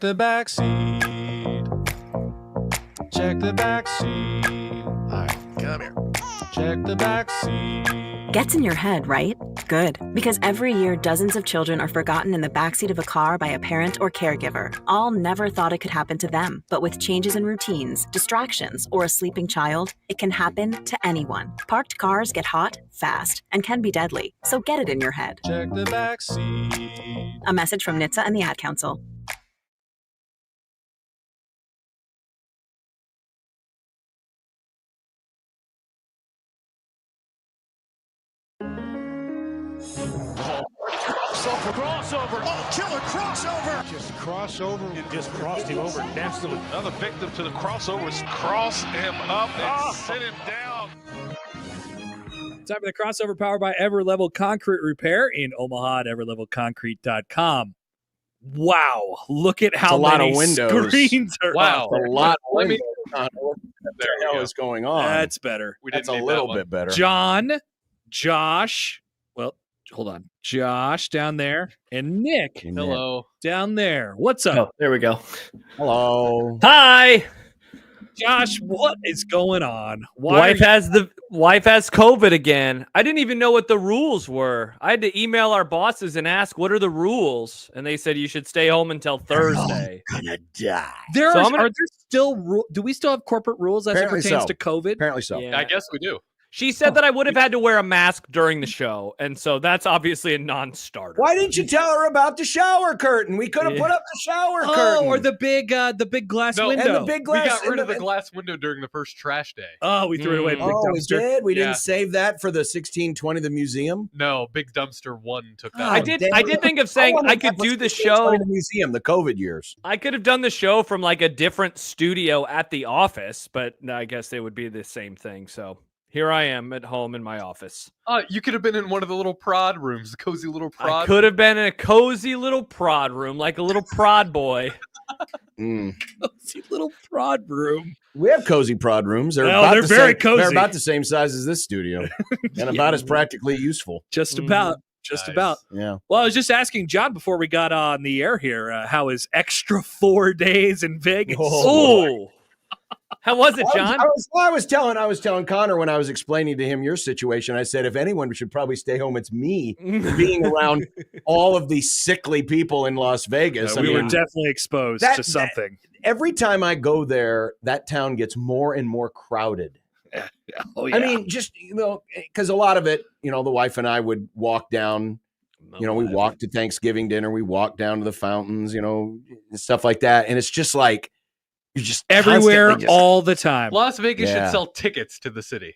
The back seat. Check the back seat. All right, come here. Check the back seat. Gets in your head, right? Good. Because every year, dozens of children are forgotten in the backseat of a car by a parent or caregiver. All never thought it could happen to them. But with changes in routines, distractions, or a sleeping child, it can happen to anyone. Parked cars get hot, fast, and can be deadly. So get it in your head. Check the back seat. A message from NHTSA and the Ad Council. Crossover. Oh, killer crossover. Just crossover and just crossed him over nastily. Another victim to the crossovers. Cross him up and sit him down. Time for the crossover powered by Everlevel Concrete Repair in Omaha at everlevelconcrete.com. Wow, look at how a lot many of windows. Screens are Wow, up. a lot of Let me- windows. What the There we hell go. is going on? That's better. We That's didn't a need little that one. bit better. John, Josh, well, hold on. Josh down there and Nick Hello. down there. What's up? Oh, there we go. Hello. Hi. Josh, what is going on? Why Wife has COVID again. I didn't even know what the rules were. I had to email our bosses and ask, what are the rules? And they said you should stay home until Thursday. Gonna die. there So are, I'm gonna- are there still do we still have corporate rules as Apparently it pertains so. to COVID? Apparently so. Yeah. I guess we do. She said that I would have had to wear a mask during the show, and so that's obviously a non-starter. Why didn't you tell her about the shower curtain? We could have Yeah. put up the shower curtain. Oh, or the big glass No, window. and the big glass. We got rid and of the glass window during the first trash day. Oh, we threw it away. in the Big Oh, we dumpster. did. We Yeah. didn't save that for the 1620, the museum. No, Big Dumpster 1 took that. Oh, I one. did. damn I it. did think of saying wanted I that could for do the 1620, show. the museum, the COVID years. I could have done the show from like a different studio at the office, but I guess it would be the same thing. So here I am at home in my office. You could have been in one of the little prod rooms, the cozy little prod. I could have been in a cozy little prod room, like a little prod boy. Cozy little prod room. We have cozy prod rooms. They're, Well, about they're the very same, cozy. They're about the same size as this studio, and about as practically useful. Just about. Just Nice. about. Yeah. Well, I was just asking John before we got on the air here, how his extra 4 days in Vegas? Oh, how was it, John? I was telling Connor when I was explaining to him your situation. I said, if anyone should probably stay home, it's me. Being around all of these sickly people in Las Vegas. we were definitely exposed to something. Every time I go there, that town gets more and more crowded. Oh, yeah. I mean, just, because a lot of it, the wife and I would walk down, we walked to Thanksgiving dinner, we walked down to the fountains, and stuff like that. And it's just like, you're just everywhere, constantly all the time. Las Vegas Yeah. should sell tickets to the city.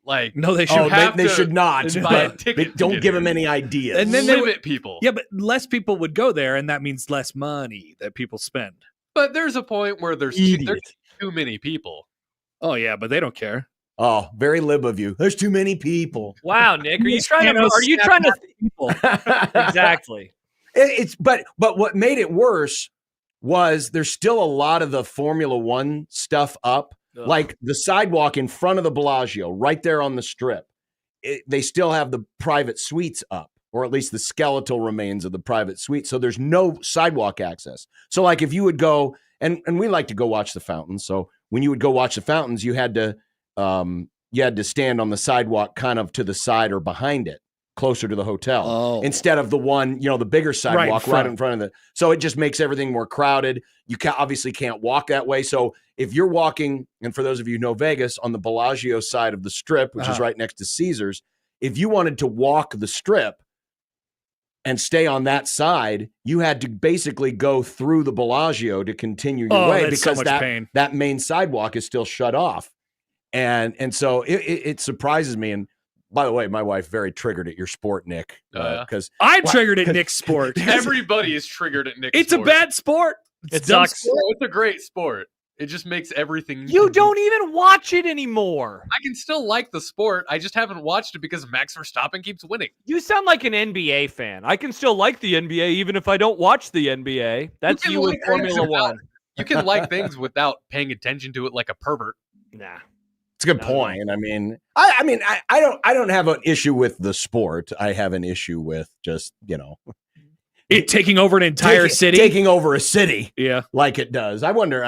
Like, No, they should. Oh, have they to should not. buy a But ticket they to don't get give in. them any ideas. And then they limit people. Yeah, but less people would go there, and that means less money that people spend. But there's a point where there's too many people. Oh, yeah, but they don't care. Oh, very lib of you. There's too many people. Wow, Nick, are you trying to? Thanos Are you snapped trying to? out people? Exactly. But what made it worse was there's still a lot of the Formula One stuff up, Ugh. like the sidewalk in front of the Bellagio, right there on the strip. They still have the private suites up, or at least the skeletal remains of the private suite. So there's no sidewalk access. So like if you would go, and we like to go watch the fountains. So when you would go watch the fountains, you had to stand on the sidewalk kind of to the side or behind it, closer to the hotel, Oh. instead of the one, the bigger sidewalk right in front of the. So it just makes everything more crowded. You obviously can't walk that way. So if you're walking, and for those of you who know Vegas, on the Bellagio side of the strip, which is right next to Caesars, if you wanted to walk the strip and stay on that side, you had to basically go through the Bellagio to continue your way, that's so because much pain. that main sidewalk is still shut off. And so it surprises me. And by the way, my wife very triggered at your sport, Nick, because I'm triggered at Nick's sport. Everybody is triggered at Nick's It's sport. a bad sport. It dumb sucks. sport. It's a great sport. It just makes everything. You don't even watch it anymore. I can still like the sport. I just haven't watched it because Max Verstappen keeps winning. You sound like an NBA fan. I can still like the NBA even if I don't watch the NBA. That's can you in like Formula things One. You can like things without paying attention to it like a pervert. Nah. it's a good point. I mean, I don't have an issue with the sport. I have an issue with just, It taking over an entire city? Taking over a city. Yeah. Like it does. I wonder,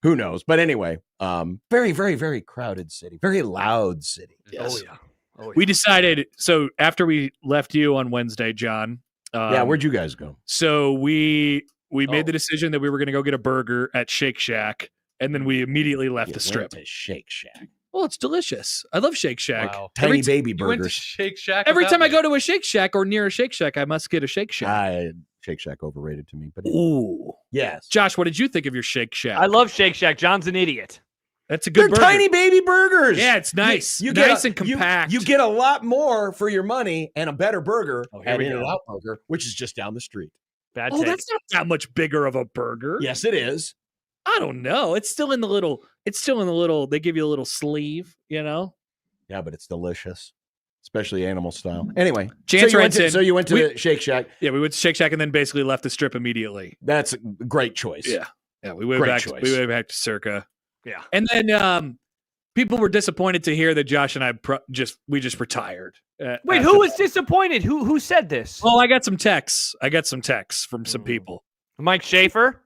who knows? But anyway, very, very, very crowded city. Very loud city. Yes. Oh, yeah. We decided, so after we left you on Wednesday, John. Where'd you guys go? So we made the decision that we were going to go get a burger at Shake Shack, and then we immediately left the strip. To Shake Shack. Well, it's delicious. I love Shake Shack. Wow. Tiny baby You went to burgers. Shake Shack. Every without time I me. go to a Shake Shack or near a Shake Shack, I must get a Shake Shack. Shake Shack overrated to me, but Ooh. yes. Josh, what did you think of your Shake Shack? I love Shake Shack. John's an idiot. That's a good They're burger. tiny baby burgers. Yeah, it's nice. You nice get and compact. You get a lot more for your money and a better burger here at we go. In-N-Out Burger, which is just down the street. Bad Oh, take. that's not that much bigger of a burger. Yes, it is. I don't know. It's still in the little, they give you a little sleeve, Yeah, but it's delicious, especially animal style. Anyway, Chance writes in. so you went to We- the Shake Shack. Yeah, we went to Shake Shack and then basically left the strip immediately. That's a great choice. Yeah. Yeah, we went Great back. choice. We went back to Circa. Yeah. And then people were disappointed to hear that Josh and I just retired. Wait, after who was that. disappointed? Who said this? Well, I got some texts. From some people. Mike Schaefer?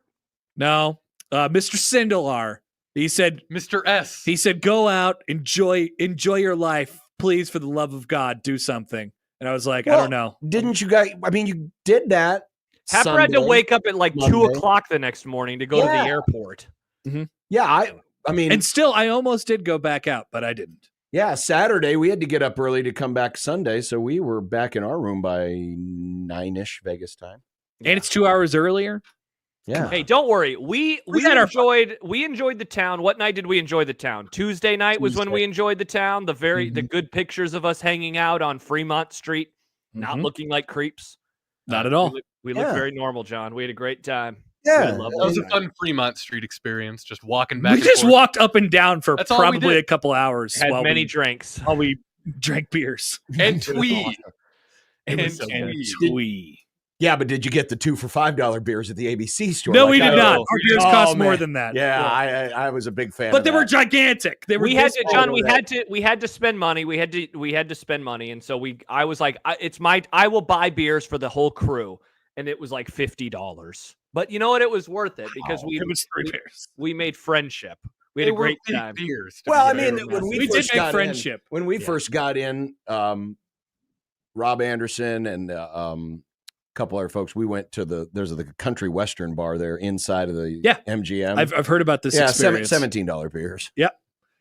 No, Mr. Sindelar. He said, Mr. S. He said, "Go out, enjoy your life, please, for the love of God, do something." And I was like, I don't know. Didn't you guys? I mean, you did that. Happer had to Sunday. wake up at like 2 Monday. o'clock the next morning to go to the airport. Yeah, I mean, And still, I almost did go back out, but I didn't. yeah, Saturday we had to get up early to come back Sunday, so we were back in our room by 9-ish Vegas time. And it's 2 hours earlier. Yeah. Hey, don't worry. We had our enjoyed the town. What night did we enjoy the town? Tuesday night was when Tuesday. we enjoyed the town. The good pictures of us hanging out on Fremont Street, not Mhm. looking like creeps. Not at all. We looked Yeah. very normal, John. We had a great time. Yeah. Really loved That was it. a fun Fremont Street experience, just walking back. We and just forth. walked up and down for That's all we probably did. a couple hours Had while many drinks. we drank beers. and tweed. It And was so good. tweed. Twee. Yeah, but did you get the 2 for $5 beers at the ABC store? No, like we I did not. did? Our beers Oh, cost more man. than that. Yeah, I was a big fan. But of they were that. gigantic. They were. We had this to, big. John. We had to spend money. We had to spend money, and so I was like, I will buy beers for the whole crew, and it was like $50. But you know what? It was worth it because It was 3 beers. we made friendship. We had They a were great big time. beers. to Well, I be mean, fair. when we We did first make got friendship. when we Yeah. first got in, Rob Anderson and couple other folks, we went to there's the country western bar there inside of the MGM. I've heard about this yeah, experience. $17 beers.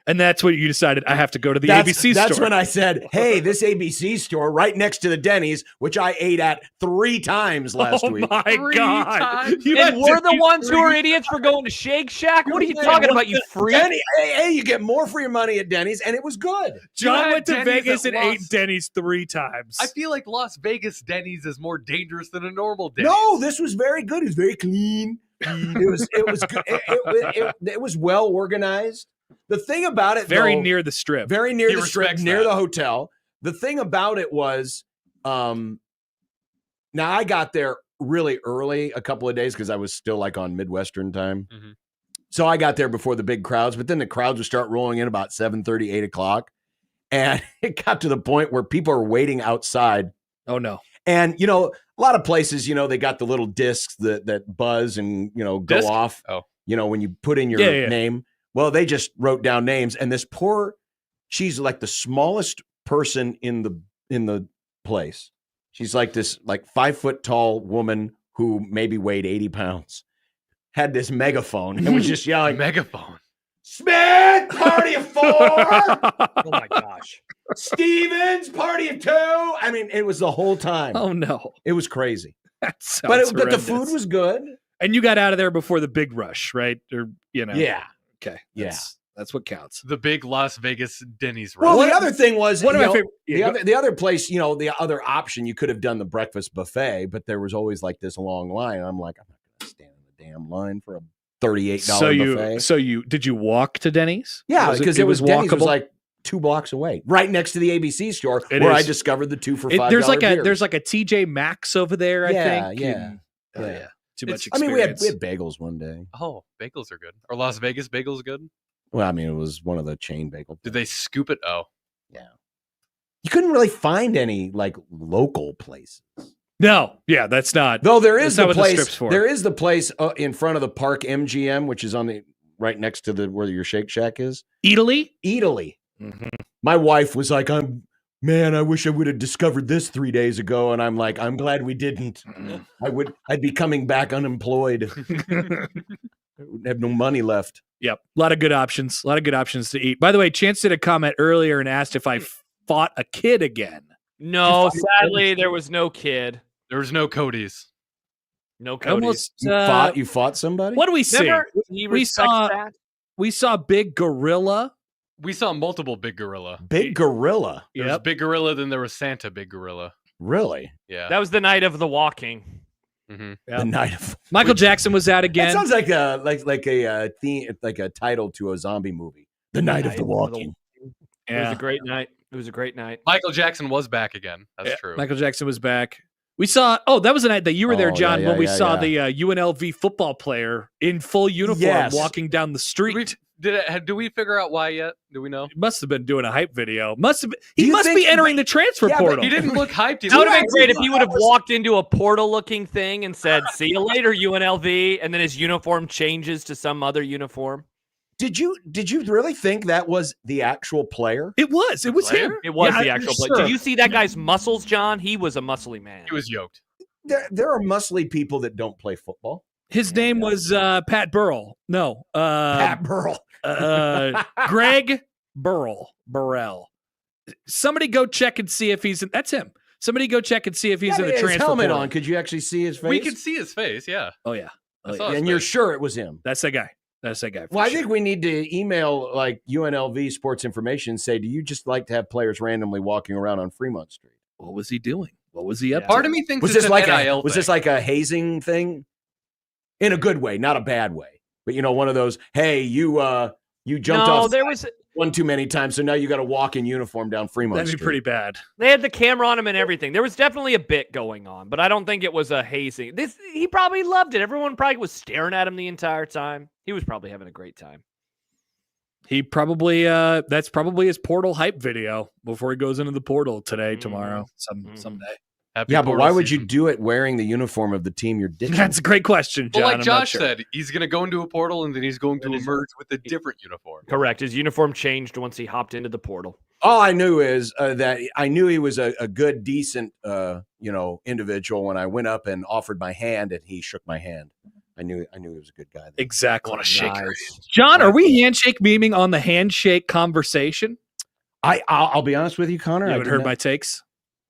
And that's what you decided. I have to go to the That's ABC store. That's when I said, "Hey, this ABC store right next to the Denny's, which I ate at 3 times last oh week." my 3 god! times? You had And we're to the do ones who are 3 idiots for going to Shake Shack. What are you Yeah, talking what about, you freak? Denny, hey, you get more for your money at Denny's, and it was good. John had went to Denny's Vegas at and ate Las- Denny's 3 times. I feel like Las Vegas Denny's is more dangerous than a normal Denny's. No, this was very good. It was very clean. It was good. It was well organized. The thing about it, very though, near the strip. very near He the strip, respects near that. the hotel. The thing about it was, now I got there really early a couple of days because I was still like on Midwestern time. Mhm. So I got there before the big crowds, but then the crowds would start rolling in about 7:30, 8 o'clock. And it got to the point where people are waiting outside. Oh no! And, a lot of places, they got the little discs that buzz and, go Disc? off, Oh. when you put in your Yeah. name. Well, they just wrote down names. And this she's like the smallest person in the place. She's like this 5 foot tall woman who maybe weighed 80 pounds, had this megaphone and was just yelling, Megaphone. "Smith, party of 4. Oh my gosh. Stevens, party of 2. I mean, it was the whole time. Oh no! It was crazy. That sounds But the food horrendous. was good. And you got out of there before the big rush, right? Or Yeah. Okay. That's what counts. The big Las Vegas Denny's. Well, run. the other thing was One of you my know, favorite. the other place, the other option, you could have done the breakfast buffet, but there was always like this long line. I'm like, I'm not going to stand in the damn line for a $38 buffet. So did you walk to Denny's? Yeah, because it was Denny's was walkable? like 2 blocks away, right next to the ABC store, It where I is. discovered the 2 for $5. There's like beers. a TJ Maxx over there. I Yeah, think. yeah, And- oh, yeah. yeah. Too It's- much I mean, experience. we had bagels one day. Oh, bagels are good. Are Las Vegas bagels good? Well, I mean, it was one of the chain bagel. Did they scoop it? Oh, You couldn't really find any like local places. No, yeah, that's not. Though there is That's not the what the place. strip's for. There is the place in front of the Park MGM, which is on the right next to the where your Shake Shack is. Italy? Italy. Mm-hmm. My wife was like, Man, I wish I would have discovered this 3 days ago. And I'm like, I'm glad we didn't. I'd be coming back unemployed. I would have no money left. Yep. A lot of good options. A lot of good options to eat. By the way, Chance did a comment earlier and asked if I fought a kid again. No, sadly, there was no kid. There was no Cody's. No Cody's. You fought somebody? What do we see? Remember, he respects that. We saw Big Gorilla. We saw multiple Big Gorilla. Big Gorilla. There was Big Gorilla, then there was Santa Big Gorilla. Really? Yeah. That was the night of the walking. Mm-hmm. Yeah. The night of Michael Jackson was out again. That sounds like a theme, like a title to a zombie movie. The night of the walking. It was a great night. It was a great night. Michael Jackson was back again. That's true. Michael Jackson was back. We saw. Oh, that was the night that you were there, John, when we saw the UNLV football player in full uniform walking down the street. Do we figure out why yet? Do we know? He must have been doing a hype video. He must be entering the transfer portal. He didn't look hyped. That would have been great if he would have walked into a portal-looking thing and said, "See you later, UNLV," and then his uniform changes to some other uniform. Did you really think that was the actual player? It was. It was him. It was the actual player. Did you see that guy's muscles, John? He was a muscly man. He was yoked. There are muscly people that don't play football. His name was Pat Burrell. No. Pat Burrell. Greg Burrell. Somebody go check and see if he's in. That's him. Somebody go check and see if he's in the transfer his helmet portal. on. Could you actually see his face? We could see his face, yeah. Oh, yeah. And you're sure it was him? That's that guy. That's that guy. Well, I think we need to email like UNLV Sports Information and say, do you just like to have players randomly walking around on Fremont Street? What was he doing? What was he up to? Part of me thinks was it's this an like NIL was this like a hazing thing? In a good way, not a bad way. But one of those, hey, you jumped off there was one too many times, so now you got to walk in uniform down Fremont That'd Street. be pretty bad. They had the camera on him and everything. There was definitely a bit going on, but I don't think it was a hazing. He probably loved it. Everyone probably was staring at him the entire time. He was probably having a great time. He probably that's probably his portal hype video before he goes into the portal today, tomorrow, someday. But why would you do it wearing the uniform of the team you're ditching? That's a great question, John. Well, like I'm Josh not sure. said, he's going to go into a portal and then he's going to emerge with a different uniform. Correct. His uniform changed once he hopped into the portal. All I knew is that I knew he was a good, decent, individual when I went up and offered my hand and he shook my hand. I knew he was a good guy. Exactly. Want to shake your hand. John, are we handshake memeing on the handshake conversation? I'll be honest with you, Connor. You I haven't did heard not- my takes.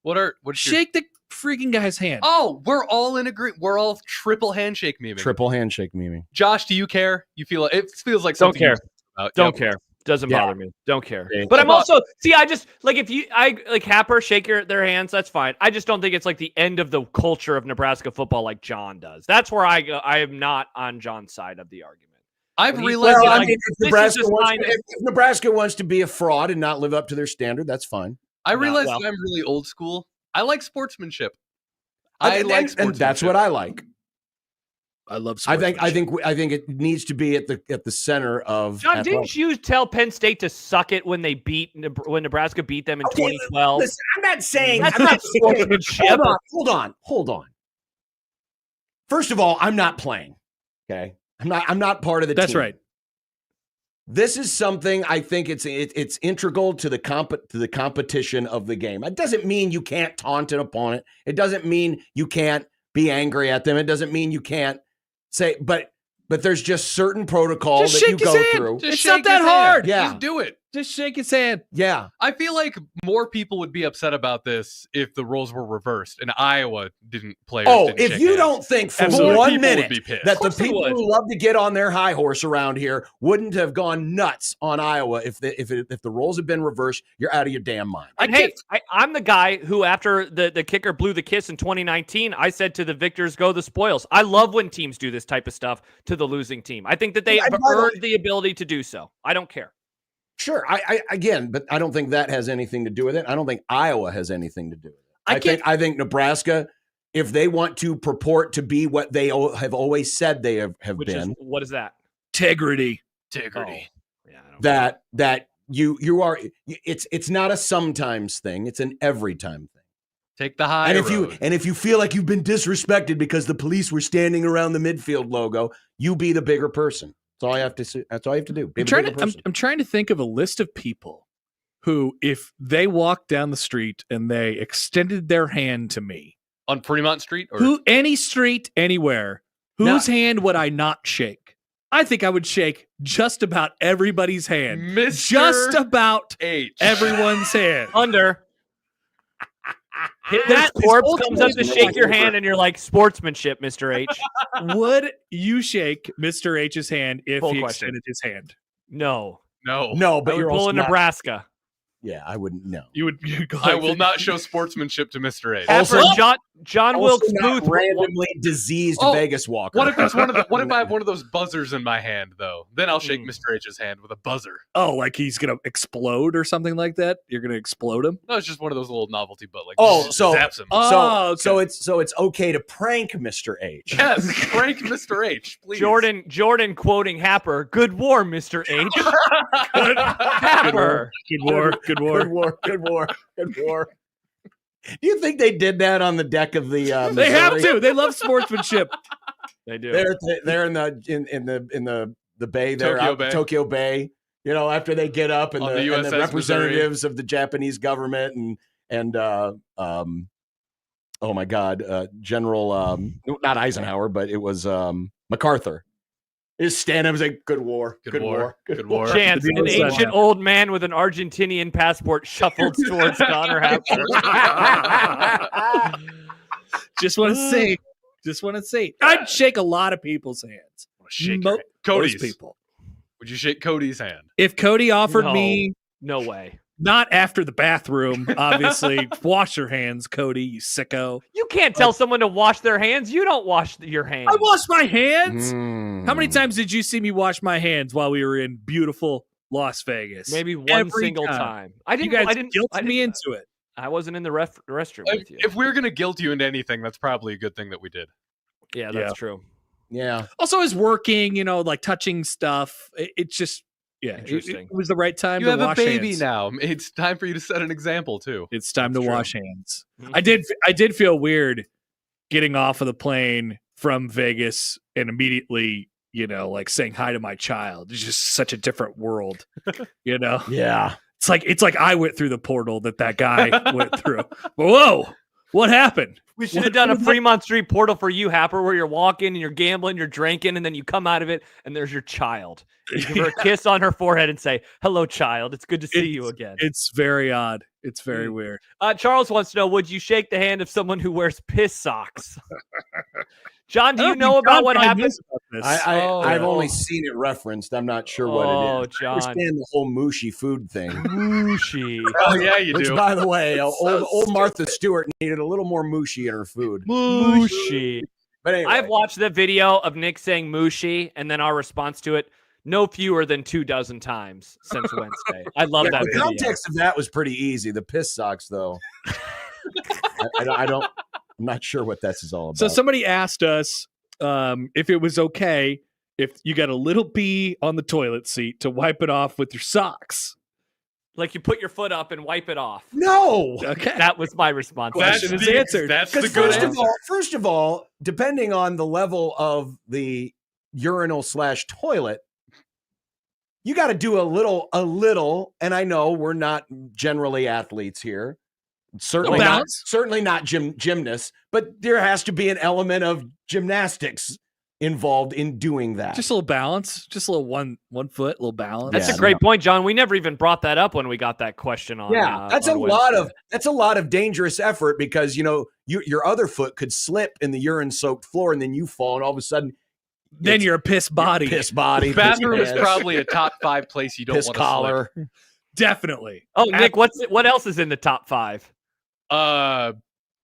What's Shake the freaking guy's hand. Oh, we're all in agreement. We're all triple handshake memeing. Triple handshake memeing. Josh, do you care? You feel it feels like Don't something care. you about. Don't Yeah. care. Doesn't Yeah. bother me. Don't care. Yeah. But I'm also I just like if I like Happer shake their hands. That's fine. I just don't think it's like the end of the culture of Nebraska football like John does. That's where I go. I am not on John's side of the argument. I've When he realized says, Well, I like, mean, this is just if Nebraska wants to be a fraud and not live up to their standard, that's fine. I realized well. that I'm really old school. I like sportsmanship. And that's what I like. I love I think it needs to be at the center of. John, athletics. didn't you tell Penn State to suck it when Nebraska beat them in 2012? Listen, I'm not saying. That's I'm not not sportsmanship. Hold on. First of all, I'm not playing. Okay, I'm not part of the team. That's right. This is something I think it's integral to the competition of the game. It doesn't mean you can't taunt an opponent. It doesn't mean you can't be angry at them. It doesn't mean you can't say, but there's just certain protocol Just that you shake his go hand. through. It's not that hard. Yeah. Just do it. Just shake his hand. Yeah. I feel like more people would be upset about this if the roles were reversed and Iowa didn't play. Oh, if you don't think for Absolutely. 1 People minute would be pissed. that Of the course they people would. who love to get on their high horse around here wouldn't have gone nuts on Iowa if the roles had been reversed, you're out of your damn mind. I'm the guy who, after the kicker blew the kiss in 2019, I said to the victors, go the spoils. I love when teams do this type of stuff to the losing team. I think that they have earned the ability to do so. I don't care. Sure. But I don't think that has anything to do with it. I don't think Iowa has anything to do with it. I think Nebraska, if they want to purport to be what they have always said they have been. What is that? Integrity. Oh. Yeah, I don't that you are, it's not a sometimes thing. It's an every time thing. Take the high road. And if you feel like you've been disrespected because the police were standing around the midfield logo, you be the bigger person. That's all I have to say. That's all you have to do. Be the bigger person. I'm trying to think of a list of people who, if they walked down the street and they extended their hand to me On Fremont Street? Or? any street, anywhere, whose hand would I not shake? I think I would shake just about everybody's hand. Mr. Just about H. everyone's hand. Under. That His corpse is comes up to ultimately shake your hand, and you're like, sportsmanship, Mr. H. Would you shake Mr. H's hand if Full he question. extended his hand? No. No, but I would you're pull also in not, Nebraska. Yeah, I wouldn't know. You'd go I like will this. not show sportsmanship to Mr. H. Also, Also- John Wilkes not Booth. randomly diseased Oh, Vegas walker. What if there's what if I have one of those buzzers in my hand though? Then I'll shake Mr. H's hand with a buzzer. Oh, like he's gonna explode or something like that? You're gonna explode him? No, it's just one of those little novelty, but like Oh, so- zaps him. Oh, so okay. so it's okay to prank Mr. H. Yes, prank Mr. H, please. Jordan quoting Happer. Good war, Mr. H. Happer. Good war. Good war. Good war. Good war. Good war. Do you think they did that on the deck of the? They have Missouri? to. They love sportsmanship. They do. They're in the bay there, Tokyo Bay. Tokyo Bay. You know, after they get up and On the, the and the USS representatives of the Japanese government and oh my God, General not Eisenhower, but it was MacArthur. Is standing up and say, "Good war, Good war. Good war." Chance, The an other side. ancient old man with an Argentinian passport shuffled towards Connor Happer. Just want to say. Just want to say. I'd shake a lot of people's hands. Shake Mo- your hand. Cody's. Most people. Would you shake Cody's hand? If Cody offered No. me, No way. not after the bathroom, obviously, wash your hands, Cody, you sicko. You can't tell someone to wash their hands. You don't wash your hands. I wash my hands. Mm. How many times did you see me wash my hands while we were in beautiful Las Vegas? Maybe one Every single time. I You didn't. guys I didn't. guilted I me didn't- into it. I wasn't in the restroom with you. If we're gonna guilt you into anything, that's probably a good thing that we did. Yeah, Yeah. that's true. Yeah, Also, is working, like touching stuff. It's just, Interesting. It was the right time You to have a wash baby hands. now. It's time for you to set an example too. It's time to That's true. wash hands. Mhm. I did feel weird getting off of the plane from Vegas and immediately, like saying hi to my child. It's just such a different world, yeah. It's like I went through the portal that guy went through. Whoa, what happened? We should have done a Fremont Street portal for you, Happer, where you're walking and you're gambling, you're drinking, and then you come out of it and there's your child. You give her a kiss on her forehead and say, "Hello, child. It's good to see you again." It's very odd. It's very weird. Charles wants to know, would you shake the hand of someone who wears piss socks? John, do I you don't know think about John what probably happened? knows about this. I've Oh. only seen it referenced. I'm not sure what it Oh, is. I John. understand the whole mushy food thing. Mushy. Oh yeah, you Which, do. by the way, old Martha Stewart needed a little more mushy in her food. Mushy. But anyway, I've watched the video of Nick saying mushy and then our response to it no fewer than 24 times since Wednesday. I love that the video. context of that was pretty easy. The piss socks, though, I'm not sure what that's all about. So somebody asked us if it was okay if you got a little pee on the toilet seat to wipe it off with your socks. Like you put your foot up and wipe it off. no, Okay. That was my response. Question is answered. That's the because good first answer. first of all, depending on the level of the urinal/toilet, you got to do a little. And I know we're not generally athletes here. Certainly not, balance. certainly not gymnasts, but there has to be an element of gymnastics involved in doing that. Just a little balance. Just a little one foot, a little balance. That's Yeah, a great point, John. We never even brought that up when we got that question on. That's a on lot Wednesday. of dangerous effort because your other foot could slip in the urine soaked floor and then you fall and all of a sudden Then you're a piss body. piss body, Bathroom piss is pants, probably a top 5 place you don't piss want to collar. Definitely. Oh, Nick, what else is in the top 5? slip.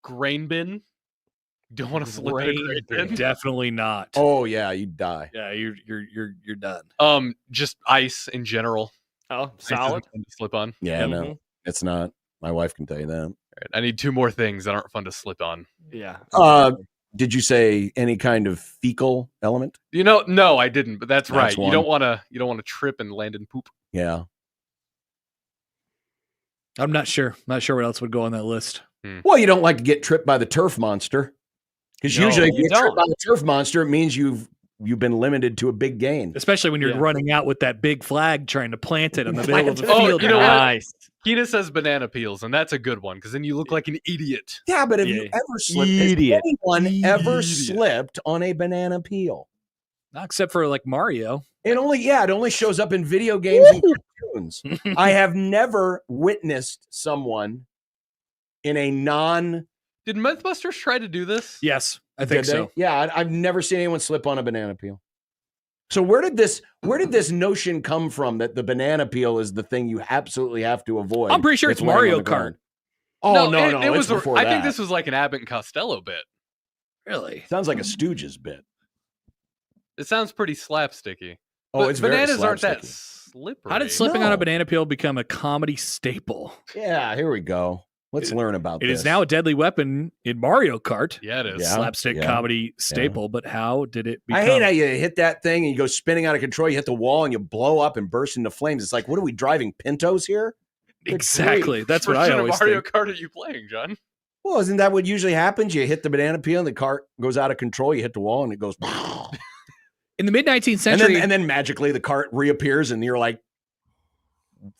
Grain bin. Don't want to slip in a grain bin. Definitely not. Oh yeah, you'd die. Yeah, you're done. Just ice in general. Oh, Ice isn't solid. fun to slip on. Yeah, Mhm. no, it's not. My wife can tell you that. All right, I need 2 more things that aren't fun to slip on. Yeah. Did you say any kind of fecal element? No, I didn't, but that's right. That's You don't want to trip and land in poop. Yeah. I'm not sure. Not sure what else would go on that list. Well, you don't like to get tripped by the turf monster. Because No, usually if you you get tripped don't. by the turf monster, it means you've been limited to a big gain. Especially when you're Yeah. running out with that big flag trying to plant it in the middle of the Oh, field. you know what? Nice. Keena says banana peels, and that's a good one because then you look like an idiot. Yeah, but have Yeah. you ever slipped? Idiot. Has anyone ever Idiot. slipped on a banana peel? Not except for like Mario. It only shows up in video games and cartoons. I have never witnessed someone in a non. Did Mythbusters try to do this? Yes, I think Did they? so. Yeah, I've never seen anyone slip on a banana peel. So where did this notion come from that the banana peel is the thing you absolutely have to avoid? I'm pretty sure that's it's laying on Mario the ground? Kart. Oh no, it it's was. before I that. think this was like an Abbott and Costello bit. Really? Sounds like a Stooges bit. It sounds pretty slapsticky. Oh, But it's very bananas aren't that slapsticky. slippery. How did slipping on No. a banana peel become a comedy staple? Yeah, here we go. Let's learn about It this. is now a deadly weapon in Mario Kart. Yeah, it is. Yeah. Slapstick comedy staple, but how did it become? I hate how you hit that thing and you go spinning out of control. You hit the wall and you blow up and burst into flames. It's like, what are we driving Pintos here? Good Exactly. grief. That's What what I version always of Mario think. Kart are you playing, John? Well, isn't that what usually happens? You hit the banana peel and the cart goes out of control. You hit the wall and it goes. In the mid 19th and, century, then magically the cart reappears and you're like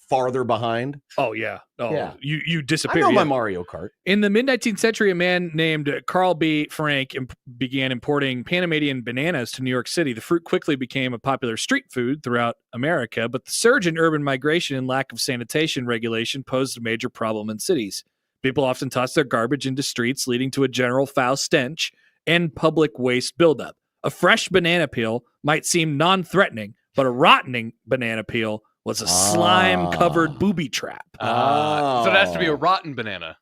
farther behind. oh yeah, Yeah. you I disappear. know my yeah. Mario Kart. In the mid 19th century, a man named Carl B. Frank began importing Panamanian bananas to New York City. The fruit quickly became a popular street food throughout America, but the surge in urban migration and lack of sanitation regulation posed a major problem in cities. People often tossed their garbage into streets, leading to a general foul stench and public waste buildup. A fresh banana peel might seem non-threatening, but a rotting banana peel was a slime-covered booby trap. So it has to be a rotten banana.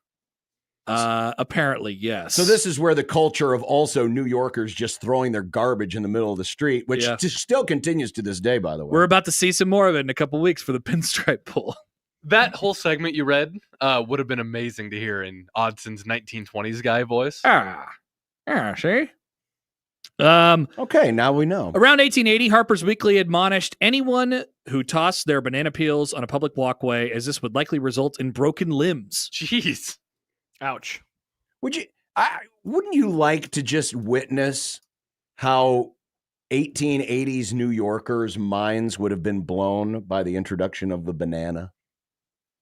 Apparently, yes. So this is where the culture of also New Yorkers just throwing their garbage in the middle of the street, which Yeah. still continues to this day, by the way. We're about to see some more of it in a couple weeks for the pinstripe pull. That whole segment you read would have been amazing to hear in Odson's 1920s guy voice. See? Okay, now we know. Around 1880, Harper's Weekly admonished anyone who tossed their banana peels on a public walkway, as this would likely result in broken limbs. Jeez. Ouch. Wouldn't you like to just witness how 1880s New Yorkers' minds would have been blown by the introduction of the banana?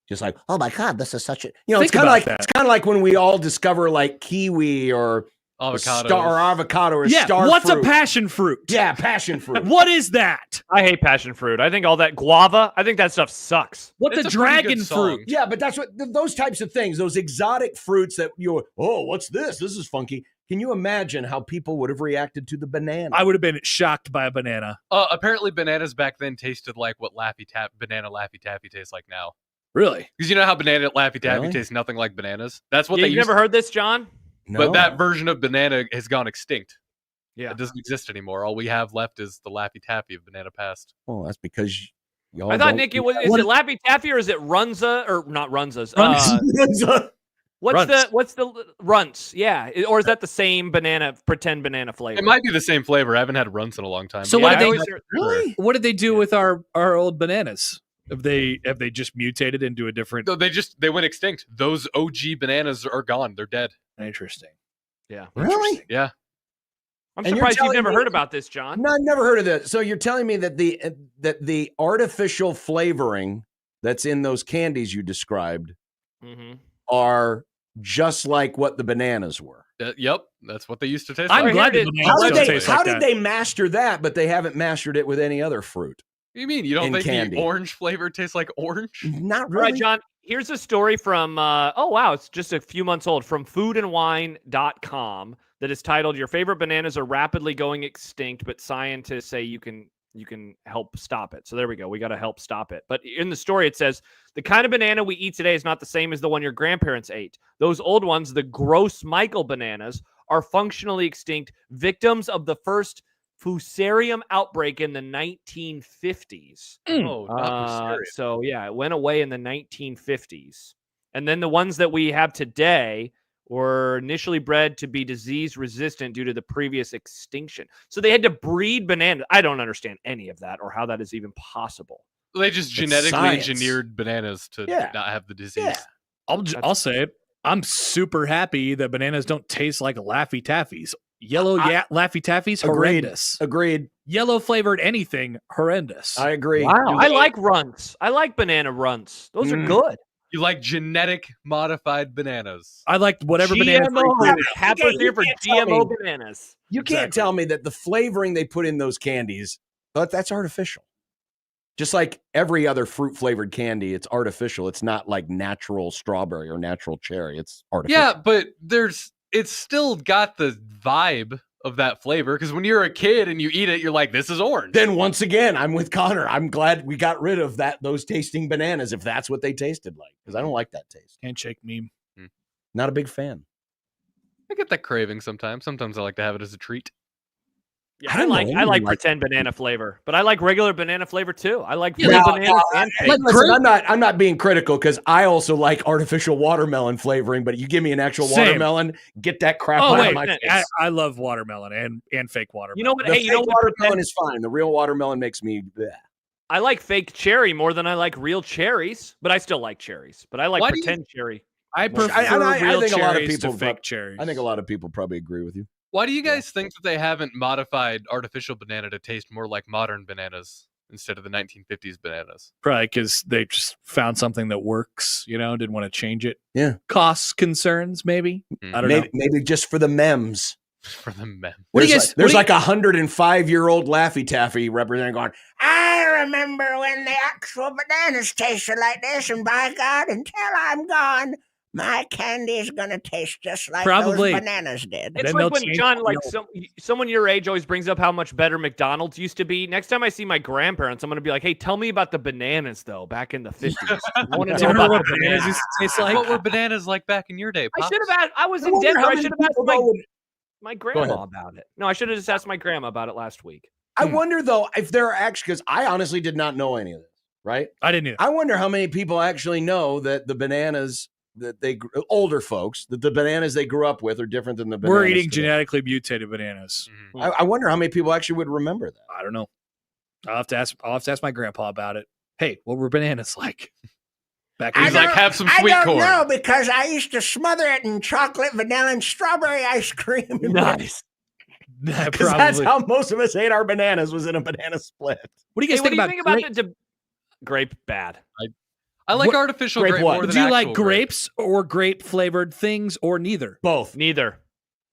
Just like, oh my God, this is such a, Think it's kind of about like that. it's kind of like when we all discover like kiwi or avocado or Yeah, star what's fruit. a passion fruit? Yeah, passion fruit. What is that? I hate passion fruit. I think all that guava, I think that stuff sucks. What's It's a a pretty dragon good song. fruit? Yeah, but that's what those types of things, those exotic fruits that what's this? This is funky. Can you imagine how people would have reacted to the banana? I would have been shocked by a banana. Apparently, bananas back then tasted like what banana Laffy Taffy tastes like now. Really? Because you know how banana Laffy Taffy Really? tastes nothing like bananas? That's what Yeah, they you've used never heard this, John? No. But that version of banana has gone extinct. Yeah. It doesn't exist anymore. All we have left is the Laffy Taffy of banana past. Well, that's because y'all I thought, don't- Nick, is it Laffy Taffy or is it Runza? Or not Runzas. Runts. What's the Runts? Yeah. Or is that the same pretend banana flavor? It might be the same flavor. I haven't had runts in a long time. So but what yeah, did I they- always- Really? What did they do with our old bananas? Have they just mutated into a different? No, they went extinct. Those OG bananas are gone. They're dead. Interesting. Yeah. Really? Yeah. I'm And you're surprised you've telling never me- heard about this, John. No, I've never heard of this. So you're telling me that the artificial flavoring that's in those candies you described Mm-hmm. are just like what the bananas were. Yep. That's what they used to taste I'm like. glad here the it is. bananas How did don't they taste how like did that. they master that, but they haven't mastered it with any other fruit? You mean you don't in think candy? the orange flavor tastes like orange? Not All really. right, John, here's a story from, it's just a few months old, from foodandwine.com that is titled, Your Favorite Bananas Are Rapidly Going Extinct, but Scientists Say You can help stop it. So there we go. We got to help stop it. But in the story, it says, the kind of banana we eat today is not the same as the one your grandparents ate. Those old ones, the Gross Michael bananas, are functionally extinct, victims of the first Fusarium outbreak in the 1950s. Oh, not Fusarium. So yeah, it went away in the 1950s. And then the ones that we have today were initially bred to be disease resistant due to the previous extinction. So they had to breed bananas. I don't understand any of that or how that is even possible. They just genetically science. engineered bananas to not have the disease. Yeah. I'll say it. I'm super happy that bananas don't taste like Laffy Taffies. Yellow Laffy Taffies, horrendous. Agreed. Yellow flavored anything, horrendous. I agree. Wow, I like runts. I like banana runts. Those are good. You like genetic modified bananas. I like whatever banana. GMO. Happy here for GMO bananas. You can't tell me that the flavoring they put in those candies, that's artificial. Just like every other fruit flavored candy, it's artificial. It's not like natural strawberry or natural cherry. It's artificial. Yeah, but it's still got the vibe of that flavor, because when you're a kid and you eat it, you're like, this is orange. Then once again, I'm with Connor. I'm glad we got rid of those tasting bananas if that's what they tasted like, because I don't like that taste. Handshake meme. Not a big fan. I get that craving sometimes. Sometimes I like to have it as a treat. Yeah, I like pretend banana flavor, but I like regular banana flavor too. I like real bananas and fake. Listen, I'm not being critical, because I also like artificial watermelon flavoring, but you give me an actual watermelon, get that crap out of my face. I love watermelon and fake watermelon. You know what? The Hey, you know what? watermelon is fine. The real watermelon makes me bleh. I like fake cherry more than I like real cherries, but I still like cherries. But I like pretend cherry. I prefer real cherries to fake cherries. I think a lot of people probably agree with you. Why do you guys think that they haven't modified artificial banana to taste more like modern bananas instead of the 1950s bananas? Probably because they just found something that works, didn't want to change it. Yeah. Cost concerns, maybe. I don't know. Maybe just for the memes. For the memes. There's like 105-year-old Laffy Taffy representing going, I remember when the actual bananas tasted like this, and by God, until I'm gone, my candy is going to taste just like those bananas did. It's like when John, someone your age always brings up how much better McDonald's used to be. Next time I see my grandparents, I'm going to be like, hey, tell me about the bananas, though, back in the 50s. I want to know about what bananas used to taste like. What were bananas like back in your day, Pops? I should have asked. I was in Denver. I should have asked my grandma about it. No, I should have just asked my grandma about it last week. I wonder, though, if there are actually, because I honestly did not know any of this, right? I didn't either. I wonder how many people actually know that the bananas that older folks, that the bananas they grew up with are different than the bananas. We're eating genetically mutated bananas. Mm-hmm. I wonder how many people actually would remember that. I don't know. I'll have to ask my grandpa about it. Hey, what were bananas like? He's like, have some sweet corn. I don't know, because I used to smother it in chocolate, vanilla, and strawberry ice cream. Nice. Because that's how most of us ate our bananas, was in a banana split. What do you guys think about the grape? Bad. I like artificial grape more than do you like grapes or grape flavored things, or neither? Both. Neither.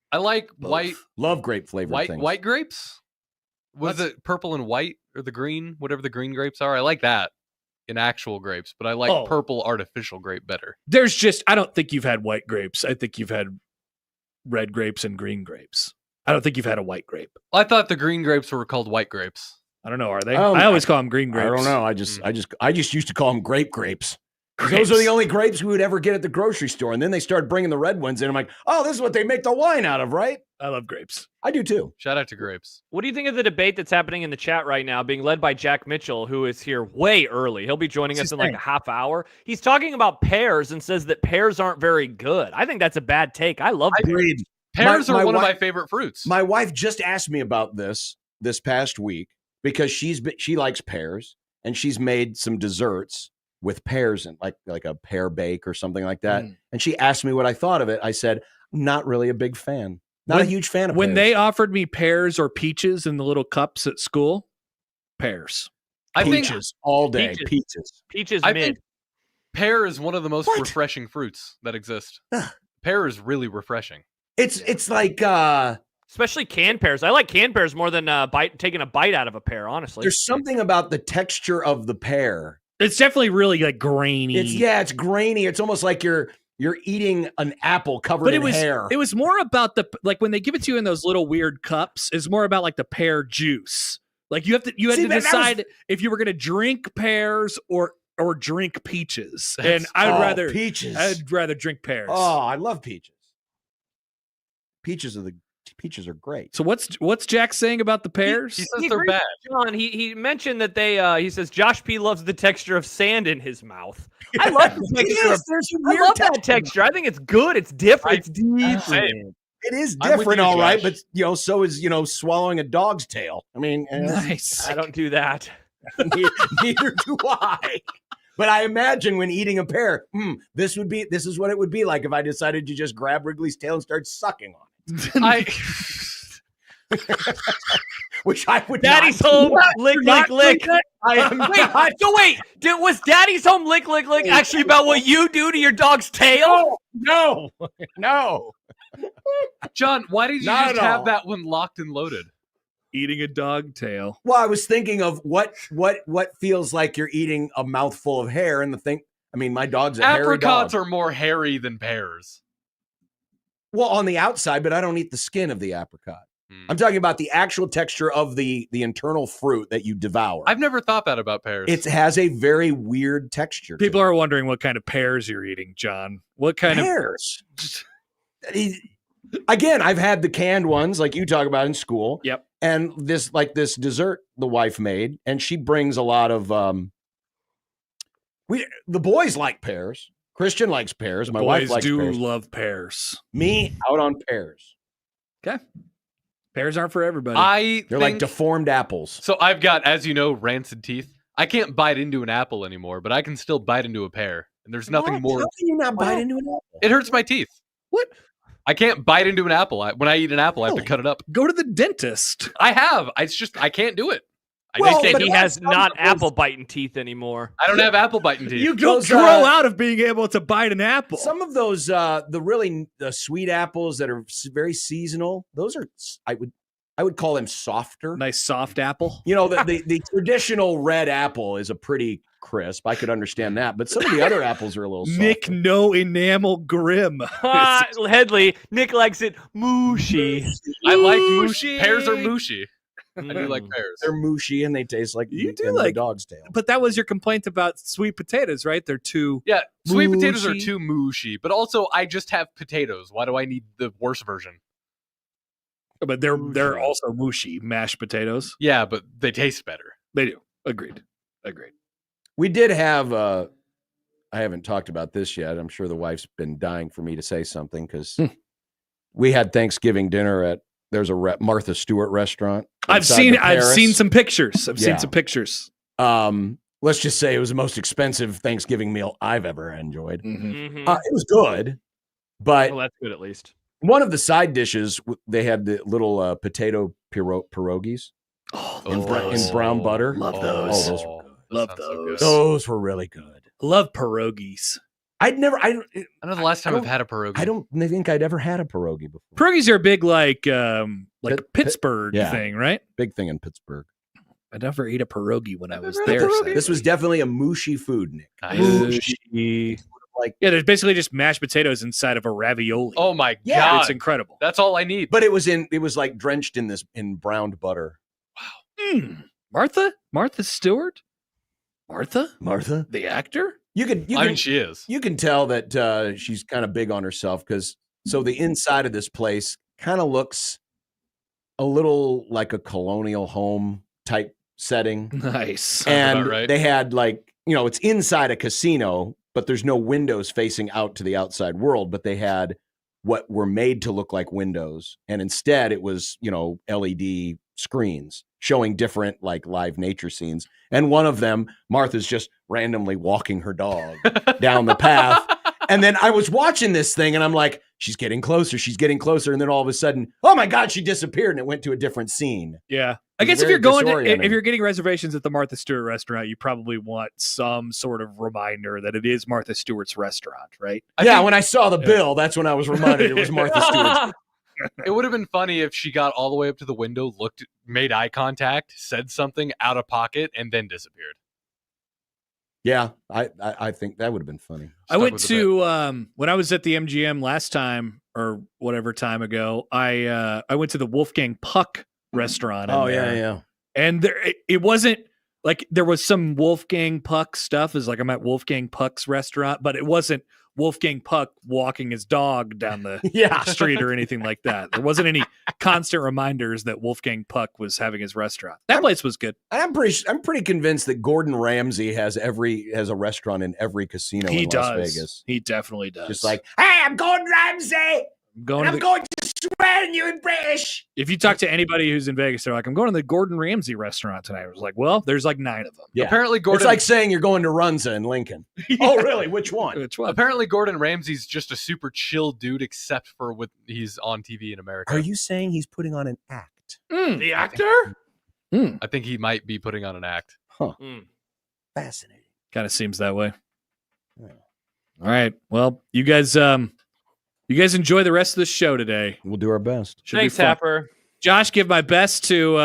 I like white. Love grape flavored things. White grapes? Was it purple and white, or the green, whatever the green grapes are? I like that in actual grapes, but I like purple artificial grape better. I don't think you've had white grapes. I think you've had red grapes and green grapes. I don't think you've had a white grape. I thought the green grapes were called white grapes. I don't know. Are they? I always call them green grapes. I don't know. I just used to call them grapes. Those are the only grapes we would ever get at the grocery store. And then they started bringing the red ones in. I'm like, oh, this is what they make the wine out of, right? I love grapes. I do too. Shout out to grapes. What do you think of the debate that's happening in the chat right now, being led by Jack Mitchell, who is here way early? He'll be joining us in like a half hour. He's talking about pears and says that pears aren't very good. I think that's a bad take. I love pears. Pears are one of my favorite fruits. My wife just asked me about this past week, because she likes pears, and she's made some desserts with pears and like a pear bake or something like that. And she asked me what I thought of it. I said, not really a big fan. Not a huge fan of when pears. They offered me pears or peaches in the little cups at school, pears. Peaches all day. Peaches I think pear is one of the most refreshing fruits that exist. Pear is really refreshing. It's like especially canned pears. I like canned pears more than taking a bite out of a pear, honestly. There's something about the texture of the pear. It's definitely really like grainy. It's grainy. It's almost like you're eating an apple covered in hair. It was more about when they give it to you in those little weird cups, it's more about like the pear juice. Like you had to decide if you were going to drink pears or drink peaches. And I'd rather peaches. I'd rather drink pears. Oh, I love peaches. Peaches are great. So what's Jack saying about the pears? He says they're bad. John, he mentioned that he says Josh P loves the texture of sand in his mouth. I love the texture. I love that texture. I think it's good. It's different. It's different. It is different, all right, but so is swallowing a dog's tail. I mean, nice. I don't do that. Neither do I. But I imagine when eating a pear, this is what it would be like if I decided to just grab Wrigley's tail and start sucking on it. Which I would Daddy's not. home, lick, lick, lick. I am. Wait. Was Daddy's home, lick, lick, lick actually about what you do to your dog's tail? No. John, why did you Not just at have all. that one locked and loaded? Eating a dog tail. Well, I was thinking of what feels like you're eating a mouthful of hair, and my dog's a hairy Apricots dog. are more hairy than pears. Well, on the outside, but I don't eat the skin of the apricot. I'm talking about the actual texture of the internal fruit that you devour. I've never thought that about pears. It has a very weird texture. People are wondering what kind of pears you're eating, John. What kind pears? Again, I've had the canned ones like you talk about in school. Yep. And this dessert the wife made, and she brings a lot of the boys like pears. Christian likes pears. My wife likes pears. Boys do love pears. Me out on pears. Okay. Pears aren't for everybody. They're like deformed apples. So I've got, as you know, rancid teeth. I can't bite into an apple anymore, but I can still bite into a pear. And there's nothing more. How can you not bite into an apple? It hurts my teeth. What? I can't bite into an apple. When I eat an apple, I have to cut it up. Go to the dentist. I have. I can't do it. He has not apple biting teeth anymore. I don't have apple biting teeth. You grow out of being able to bite an apple. Some of those, the sweet apples that are very seasonal, those are, I would call them softer. Nice soft apple. You know, the traditional red apple is a pretty crisp. I could understand that, but some of the other apples are a little softer. Nick, no enamel Grim. Headley, Nick likes it mushy. I like mushy. Pears are mushy. I do like pears. They're mushy and they taste like you do like a dog's tail. But that was your complaint about sweet potatoes, right? They're too sweet potatoes are too mushy. But also, I just have potatoes. Why do I need the worst version? But they're also mushy mashed potatoes. Yeah, but they taste better. They do. Agreed. We did have. I haven't talked about this yet. I'm sure the wife's been dying for me to say something because we had Thanksgiving dinner at. There's a Martha Stewart restaurant. I've seen some pictures. Seen some pictures. Let's just say it was the most expensive Thanksgiving meal I've ever enjoyed. Mm-hmm. It was good, but well, that's good at least. One of the side dishes, they had the little potato pierogies in brown butter. Love those. Those were good. Love those. Those were really good. Love pierogies. I know the last time I've had a pierogi. I don't think I'd ever had a pierogi before. Pierogies are a big Pittsburgh thing, right? Big thing in Pittsburgh. I never ate a pierogi when I was there. This was definitely a mushy food, Nick. Mushy. There's basically just mashed potatoes inside of a ravioli. Oh my god, it's incredible. That's all I need. But it was like drenched in browned butter. Wow. Martha Stewart, Martha, the actor. She is. You can tell that she's kind of big on herself because the inside of this place kind of looks a little like a colonial home type setting. Nice. And right. They had it's inside a casino, but there's no windows facing out to the outside world, but they had what were made to look like windows. And instead it was, LED screens showing different live nature scenes. And one of them, Martha's just randomly walking her dog down the path. And then I was watching this thing and I'm like, she's getting closer. And then all of a sudden, oh my God, she disappeared and it went to a different scene. Yeah. I guess if you're getting reservations at the Martha Stewart restaurant, you probably want some sort of reminder that it is Martha Stewart's restaurant, right? When I saw the bill, that's when I was reminded it was Martha Stewart's. It would have been funny if she got all the way up to the window, made eye contact, said something out of pocket, and then disappeared. Yeah, I think that would have been funny. I went to when I was at the MGM last time or whatever time ago. I went to the Wolfgang Puck restaurant. Yeah. And it wasn't like there was some Wolfgang Puck stuff. Is like I'm at Wolfgang Puck's restaurant, but it wasn't Wolfgang Puck walking his dog down the street or anything like that. There wasn't any constant reminders that Wolfgang Puck was having his restaurant. That place was good. I'm pretty convinced that Gordon Ramsay has a restaurant in every casino in Las Vegas. He definitely does. Just like, hey, I'm Gordon Ramsay. I'm going to swear you in British. If you talk to anybody who's in Vegas, they're like, I'm going to the Gordon Ramsay restaurant tonight. I was like, well, there's like 9 of them. Yeah. Apparently, Gordon. It's like saying you're going to Runza in Lincoln. Oh, really? Which one? Which one? Apparently, Gordon Ramsay's just a super chill dude, except for when he's on TV in America. Are you saying he's putting on an act? The actor? I think he might be putting on an act. Huh. Fascinating. Kind of seems that way. Yeah. All right. Well, you guys enjoy the rest of the show today. We'll do our best. Should Thanks, be fun. Happer. Josh, give my best to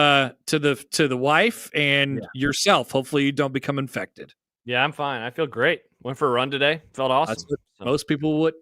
the wife and yourself. Hopefully, you don't become infected. Yeah, I'm fine. I feel great. Went for a run today. Felt awesome. That's what most people with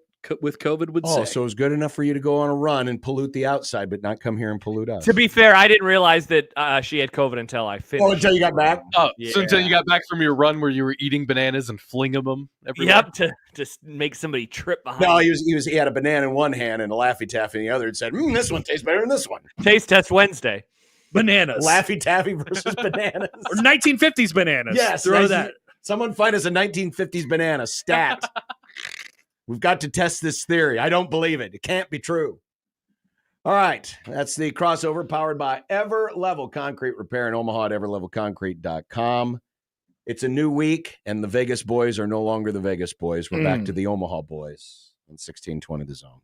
COVID would say. So it was good enough for you to go on a run and pollute the outside, but not come here and pollute us. To be fair, I didn't realize that she had COVID until I finished. Oh, until you got back? Oh, so until you got back from your run where you were eating bananas and flinging them everywhere? Yep, to just make somebody trip behind. No, he had a banana in one hand and a Laffy Taffy in the other and said, this one tastes better than this one. Taste test Wednesday. Bananas. Laffy Taffy versus bananas. Or 1950s bananas. Yes. Throw that. Someone find us a 1950s banana stat. We've got to test this theory. I don't believe it. It can't be true. All right. That's the crossover powered by Ever Level Concrete Repair in Omaha at everlevelconcrete.com. It's a new week, and the Vegas boys are no longer the Vegas boys. We're back to the Omaha boys on 1620 The Zone.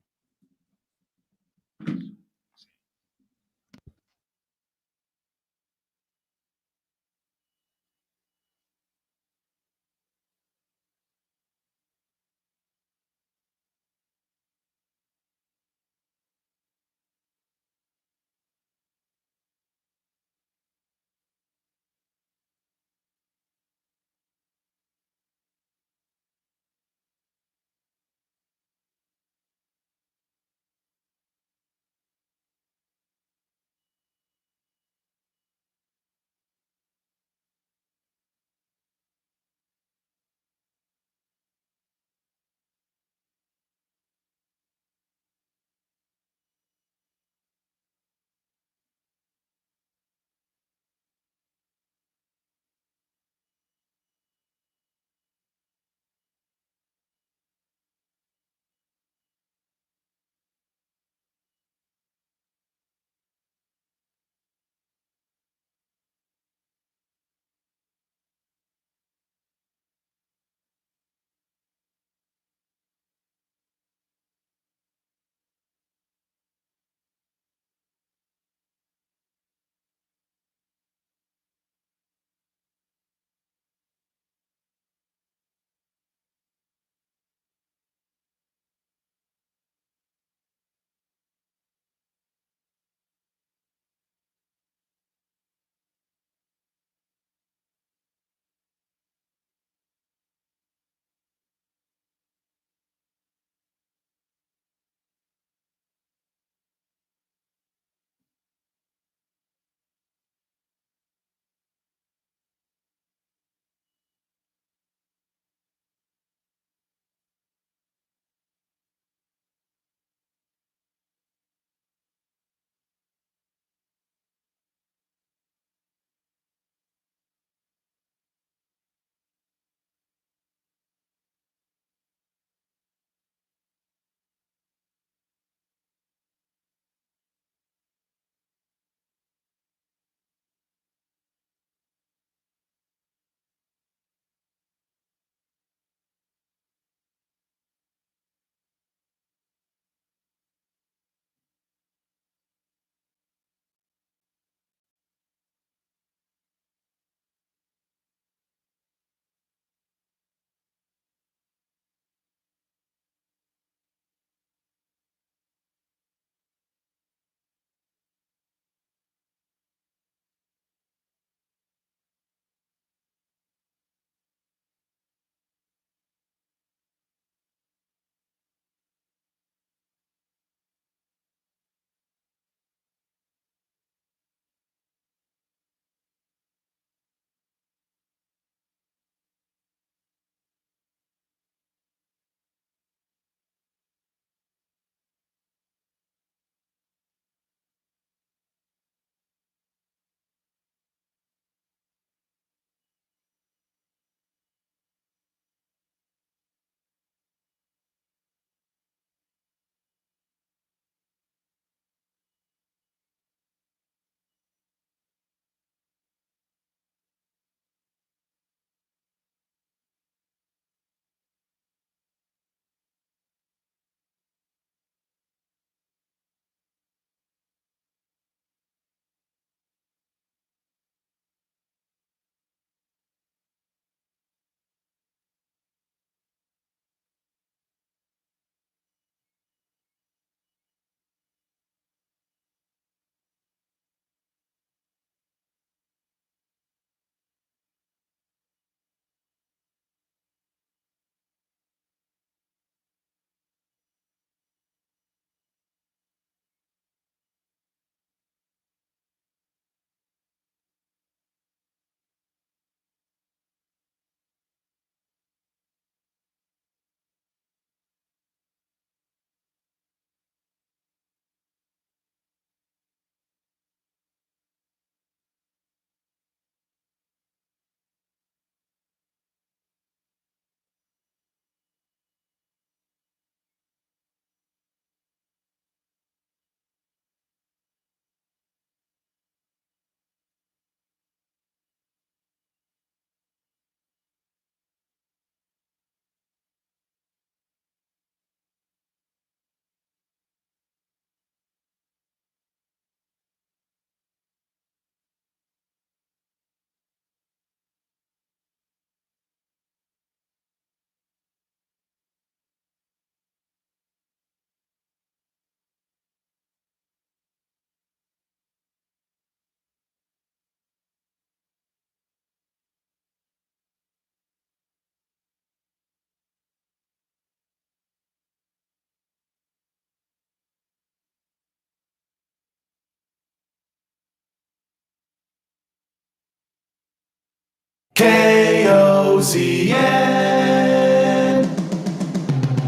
KOZN.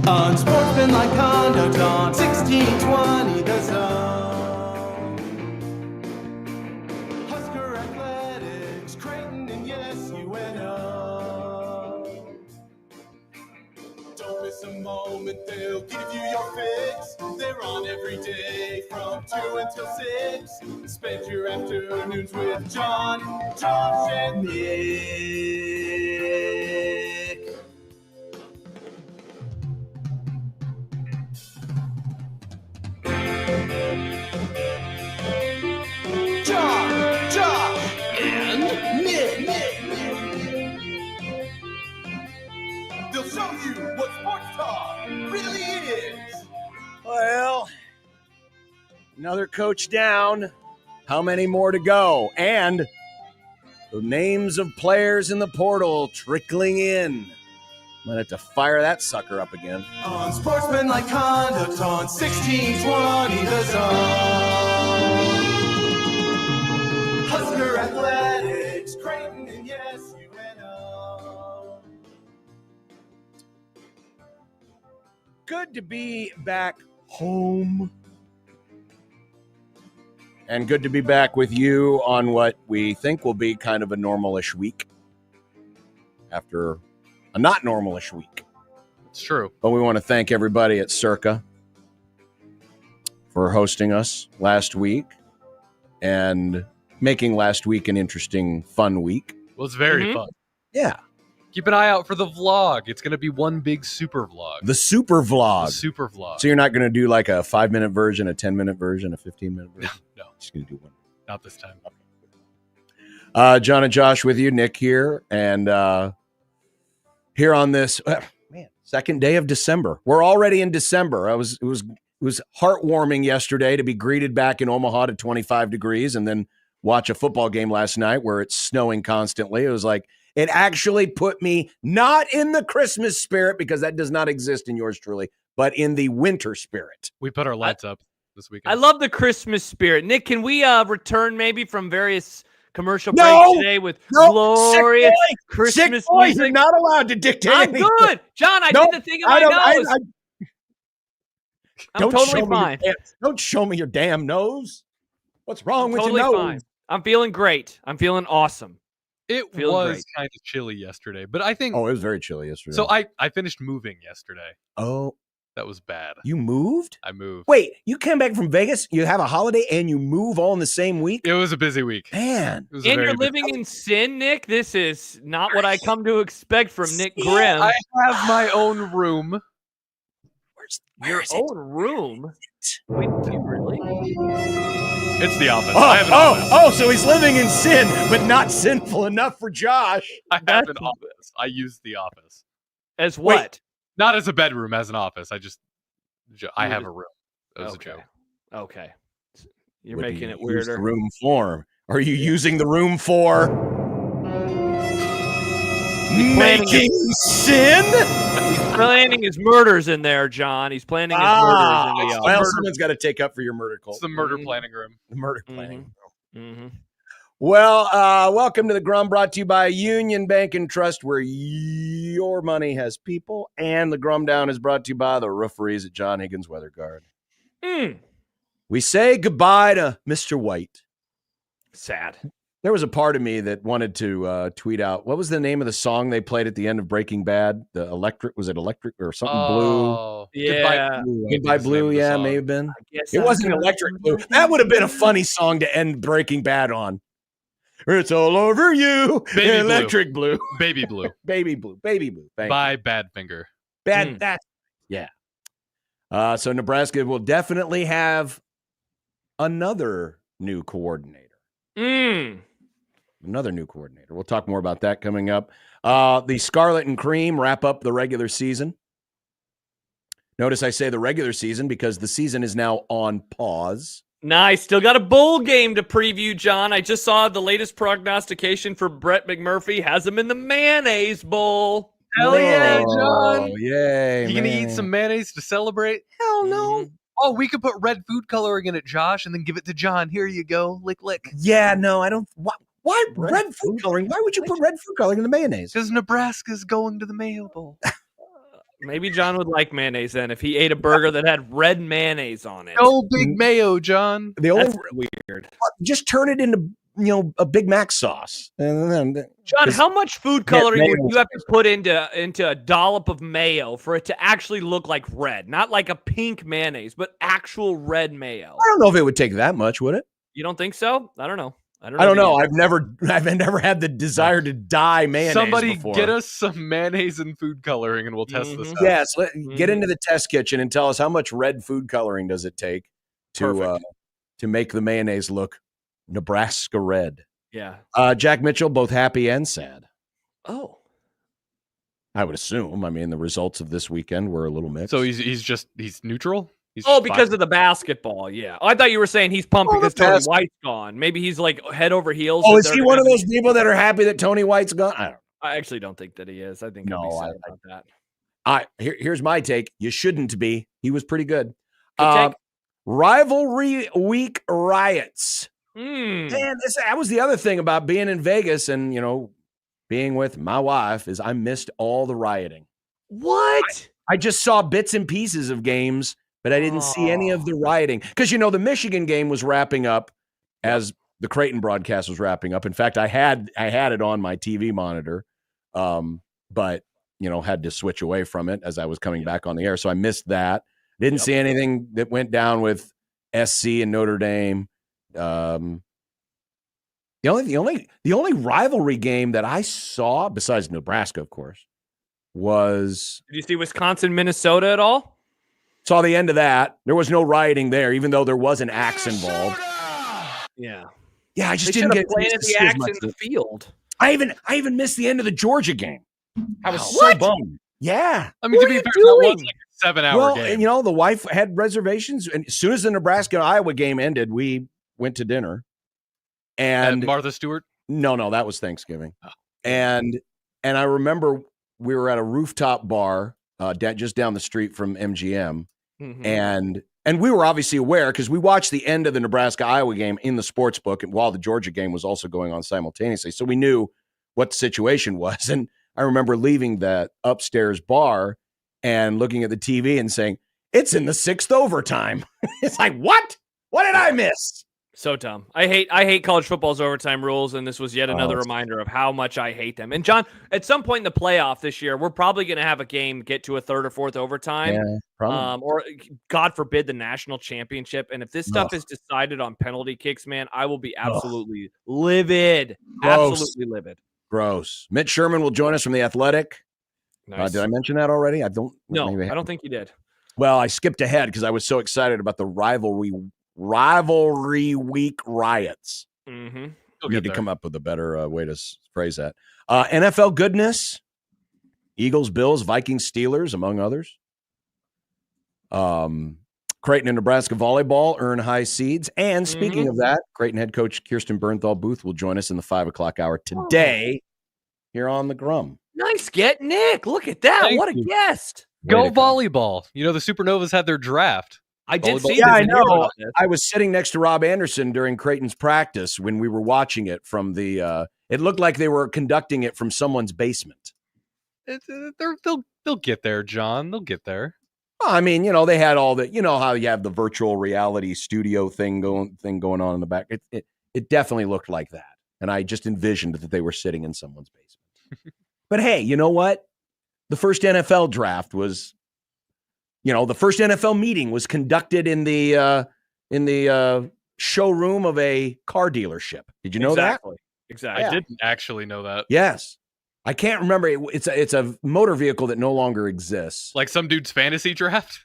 Unsportsmanlike conduct on 1620 The Zone. Husker Athletics, Creighton, and yes, UNO. Don't miss a moment, they'll give you your fix. They're on every day from 2 until 6. Spend your afternoons with John, Josh, and Nick. John, Josh, and Nick. They'll show you what sports talk really is. Well, another coach down. How many more to go? And the names of players in the portal trickling in. Might have to fire that sucker up again. Unsportsmanlike conduct on 1620 The Zone. Husker Athletics, Creighton, and yes, UNO. Good to be back home. And good to be back with you on what we think will be kind of a normal-ish week after a not normal-ish week. It's true. But we want to thank everybody at Circa for hosting us last week and making last week an interesting, fun week. Well, it's very fun. Yeah. Keep an eye out for the vlog. It's going to be one big super vlog. The super vlog. The super vlog. So you're not going to do like a 5-minute version, a 10-minute version, a 15-minute version? No. Just going to do one. Not this time. John and Josh with you, Nick here, and here on this second day of December. We're already in December. It was heartwarming yesterday to be greeted back in Omaha to 25 degrees and then watch a football game last night where it's snowing constantly. It was like it actually put me not in the Christmas spirit because that does not exist in yours truly, but in the winter spirit. We put our lights up this weekend. I love the Christmas spirit. Nick, can we return maybe from various commercial breaks today with glorious Christmas music? You're not allowed to dictate I'm anything. good. John, I did the thing in my nose. I'm totally fine. Don't show me your damn nose. What's wrong with Totally your nose? fine. I'm feeling great. I'm feeling awesome. It was kind of chilly yesterday, but I think... Oh, it was very chilly yesterday. So I finished moving yesterday. Oh. That was bad. You moved? I moved. Wait, you came back from Vegas, you have a holiday, and you move all in the same week? It was a busy week. Man. And you're living in sin, Nick? This is not what I come to expect from Nick Grim. I have my own room. Your own room? Wait, do you really? It's the office. I have an office. So he's living in sin, but not sinful enough for Josh. I have an office. I use the office. As what? Wait, not as a bedroom, as an office. I have a room. That was a joke. Okay. You're making it weirder. The room for? Are you using the room for making sin? He's planning his murders in there, John. He's planning his murders in the office. Well, someone's got to take up for your murder cult. It's the murder planning room. The murder planning room. Mm-hmm. Well, welcome to the Grum, brought to you by Union Bank and Trust, where your money has people. And the Grum Down is brought to you by the rooferys at John Higgins Weather Guard. We say goodbye to Mr. White. Sad. There was a part of me that wanted to tweet out, what was the name of the song they played at the end of Breaking Bad? The Electric, was it Electric or something blue? Yeah. Goodbye Blue, yeah, may have been. It wasn't Electric Blue. That would have been a funny song to end Breaking Bad on. It's all over you, Baby Electric Blue. Baby Blue. Baby Blue. Baby Blue. By Badfinger. Yeah. So Nebraska will definitely have another new coordinator. Another new coordinator. We'll talk more about that coming up. The Scarlet and Cream wrap up the regular season. Notice I say the regular season because the season is now on pause. Nice. Still got a bowl game to preview, John. I just saw the latest prognostication for Brett McMurphy. Has him in the Mayonnaise Bowl. Hell yeah, John. Yay, You gonna eat some mayonnaise to celebrate? Hell no. Oh, we could put red food coloring in it, Josh, and then give it to John. Here you go. Lick, lick. Yeah, no, I don't. Why red food coloring? Why would you put red food coloring in the mayonnaise? Because Nebraska's going to the Mayo Bowl. Maybe John would like mayonnaise then if he ate a burger that had red mayonnaise on it. No big mayo, John. That's weird. Just turn it into a Big Mac sauce. And then, John, how much food coloring would you have to put into a dollop of mayo for it to actually look like red? Not like a pink mayonnaise, but actual red mayo. I don't know if it would take that much, would it? You don't think so? I don't know. I don't know. I've never had the desire to dye mayonnaise. Somebody before. get us some mayonnaise and food coloring, and we'll test this out. Yes, get into the test kitchen and tell us how much red food coloring does it take to make the mayonnaise look Nebraska red. Yeah. Jack Mitchell, both happy and sad. Oh. I would assume. I mean, the results of this weekend were a little mixed. So he's neutral? Because of the basketball, yeah. Oh, I thought you were saying he's pumped because Tony White's gone. Maybe he's like head over heels. Oh, is he one of those people that are happy that Tony White's gone? I actually don't think that he is. I think he'll be sad about that. Here's my take. You shouldn't be. He was pretty good. Rivalry week riots. And that was the other thing about being in Vegas and, being with my wife is I missed all the rioting. What? I just saw bits and pieces of games, but I didn't see any of the rioting. Because, the Michigan game was wrapping up as the Creighton broadcast was wrapping up. In fact, I had it on my TV monitor, but, had to switch away from it as I was coming back on the air. So I missed that. Didn't see anything that went down with SC and Notre Dame. The only rivalry game that I saw, besides Nebraska, of course, was... Did you see Wisconsin, Minnesota at all? Saw the end of that. There was no rioting there, even though there was an axe involved. Yeah. Yeah, I just didn't get planted the axe in the field. I even missed the end of the Georgia game. I was so bummed. Yeah. I mean, to be fair, that was like a 7-hour game. And the wife had reservations, and as soon as the Nebraska-Iowa game ended, we went to dinner. And Martha Stewart? No, that was Thanksgiving. Oh. And I remember we were at a rooftop bar just down the street from MGM. Mm-hmm. And we were obviously aware because we watched the end of the Nebraska-Iowa game in the sports book while the Georgia game was also going on simultaneously. So we knew what the situation was. And I remember leaving that upstairs bar and looking at the TV and saying, it's in the 6th overtime. It's like, what? What did I miss? So dumb. I hate college football's overtime rules, and this was yet another reminder of how much I hate them. And John, at some point in the playoff this year, we're probably going to have a game get to a 3rd or 4th overtime, or God forbid the national championship. And if this stuff is decided on penalty kicks, man, I will be absolutely livid. Gross. Absolutely livid. Gross. Mitch Sherman will join us from The Athletic. Nice. Did I mention that already? I don't think you did. Well, I skipped ahead because I was so excited about the rivalry week riots. Mm-hmm. We need to come up with a better way to phrase that. NFL goodness, Eagles, Bills, Vikings, Steelers, among others. Creighton and Nebraska volleyball earn high seeds. And speaking of that, Creighton head coach Kirsten Bernthal Booth will join us in the 5 o'clock hour today here on the Grum. Nice get, Nick. Look at that. What a guest. Go volleyball. The Supernovas had their draft. I did see. Yeah, I know. I was sitting next to Rob Anderson during Creighton's practice when we were watching it from the. It looked like they were conducting it from someone's basement. They'll get there, John. They'll get there. Well, I mean, they had all the. How you have the virtual reality studio thing going on in the back. It definitely looked like that, and I just envisioned that they were sitting in someone's basement. But hey, you know what? The first NFL draft was. The first NFL meeting was conducted in the showroom of a car dealership. Did you know that? Exactly. I didn't actually know that. Yes. I can't remember. It's a motor vehicle that no longer exists. Like some dude's fantasy draft?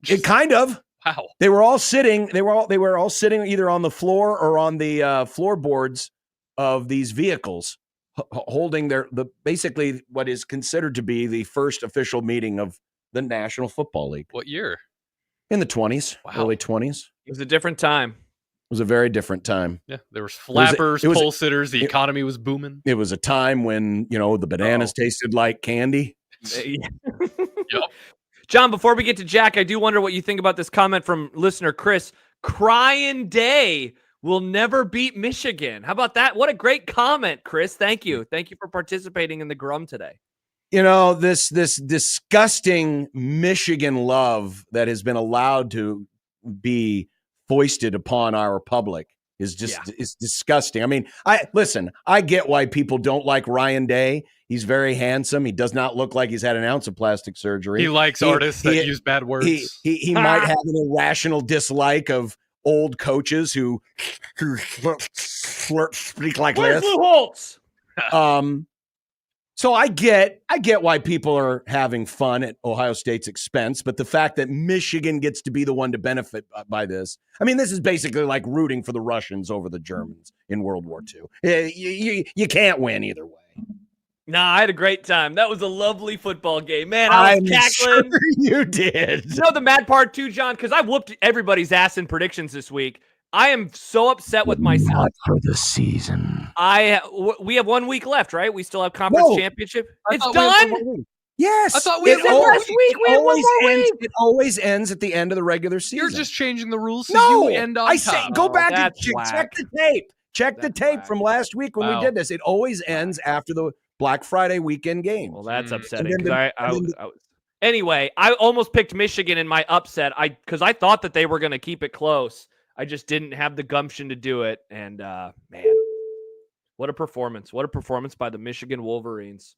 It kind of. Wow. They were all sitting. They were all sitting either on the floor or on the floorboards of these vehicles, holding basically what is considered to be the first official meeting of the National Football League. What year? In the 20s, early 20s. It was a different time. It was a very different time. Yeah, there was flappers, pole sitters. The economy was booming. It was a time when, the bananas tasted like candy. Yep. John, before we get to Jack, I do wonder what you think about this comment from listener Chris. Crying Day will never beat Michigan. How about that? What a great comment, Chris. Thank you. Thank you for participating in the Grum today. You know, this disgusting Michigan love that has been allowed to be foisted upon our public is just is disgusting. I mean, I get why people don't like Ryan Day. He's very handsome. He does not look like he's had an ounce of plastic surgery. He likes artists that use bad words. He might have an irrational dislike of old coaches who speak like Where's this. Lou Holtz? So I get why people are having fun at Ohio State's expense, but the fact that Michigan gets to be the one to benefit by this, I mean, this is basically like rooting for the Russians over the Germans in World War II. You can't win either way. Nah, I had a great time. That was a lovely football game. Man, I was cackling. Sure you did. You know the mad part too, John? Because I whooped everybody's ass in predictions this week. I am so upset with myself. Not for the season. We have 1 week left, right? We still have conference championship. It's done. Yes. I thought we had last week. We had one more week. It always ends at the end of the regular season. You're just changing the rules so no, you end on I top. say go back and that's check the tape. Check the tape from last week when we did this. It always ends after the Black Friday weekend game. Well, that's upsetting. Anyway, I almost picked Michigan in my upset. Because I thought that they were going to keep it close. I just didn't have the gumption to do it. And man, what a performance! What a performance by the Michigan Wolverines.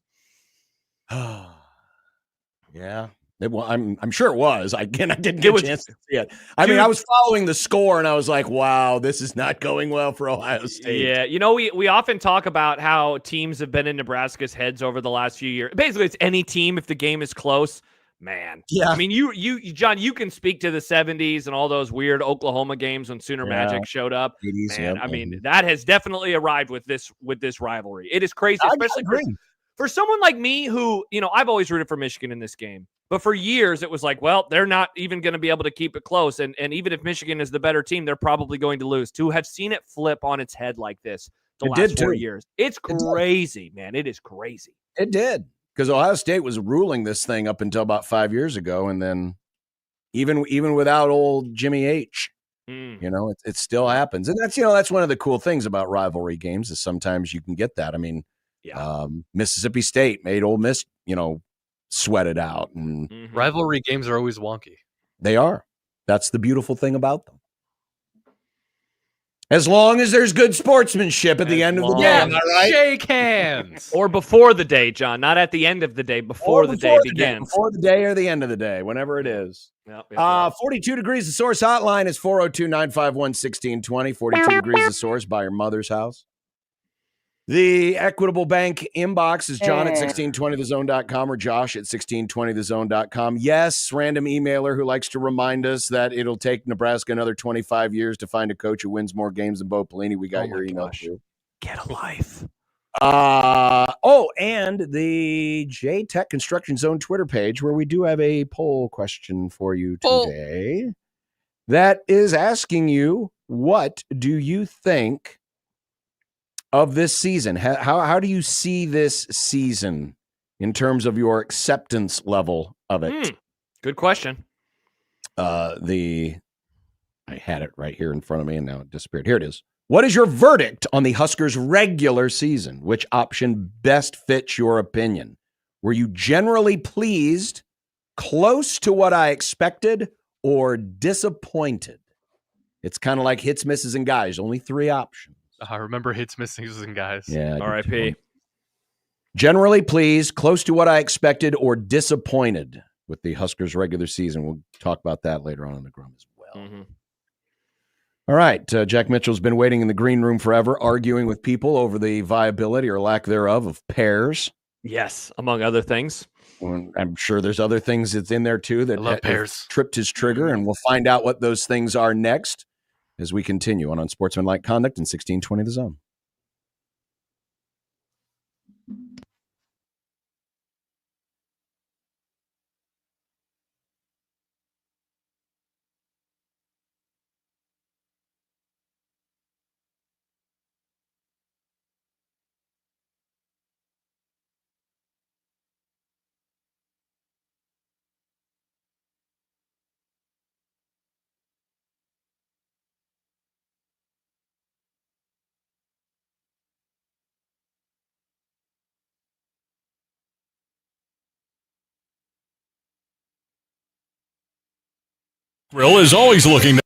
Yeah. I'm sure it was. I didn't get a chance to see it. I mean, Dude. I was following the score and I was like, wow, this is not going well for Ohio State. Yeah, you know, we often talk about how teams have been in Nebraska's heads over the last few years. Basically, it's any team if the game is close. Man, yeah. I mean, you, John, you can speak to the 70s and all those weird Oklahoma games when Sooner Magic showed up. 80s, Man, I mean, that has definitely arrived with this rivalry. It is crazy, especially for someone like me who, you know, I've always rooted for Michigan in this game. But for years, it was like, well, they're not even going to be able to keep it close. And even if Michigan is the better team, they're probably going to lose. To have seen it flip on its head like this the last 4 years, it's crazy, man. It is crazy. It did. Because Ohio State was ruling this thing up until about 5 years ago. And then even without old Jimmy H, you know, it still happens. And that's one of the cool things about rivalry games is sometimes you can get that. I mean, Mississippi State made Ole Miss, sweat it out. And rivalry games are always wonky. They are. That's the beautiful thing about them. As long as there's good sportsmanship at the end of the day, am I right? Shake hands. Or before the day, John, not at the end of the day, before the day begins. Before the day or the end of the day, whenever it is. 42 Degrees the Source hotline is 402-951-1620. 42 Degrees the Source by your mother's house. The Equitable Bank inbox is John at 1620thezone.com or Josh at 1620thezone.com. Yes, random emailer who likes to remind us that it'll take Nebraska another 25 years to find a coach who wins more games than Bo Pelini. We got your email too. Get a life. And the J Tech Construction Zone Twitter page where we do have a poll question for you today that is asking you, what do you think of this season? How do you see this season in terms of your acceptance level of it? Good question. I had it right here in front of me and now it disappeared. Here it is. What is your verdict on the Huskers' regular season? Which option best fits your opinion? Were you generally pleased, close to what I expected, or disappointed? It's kind of like hits, misses, and guys. Only 3 options. I remember hits, misses, and guys. Yeah. R.I.P. Generally pleased, close to what I expected, or disappointed with the Huskers' regular season. We'll talk about that later on in the Grum as well. All right. Jack Mitchell's been waiting in the green room forever, arguing with people over the viability or lack thereof of pairs. Yes, among other things. I'm sure there's other things that's in there, too, that love pairs. Tripped his trigger, and we'll find out what those things are next as we continue on Unsportsmanlike Conduct in 1620 The Zone. Grill is always looking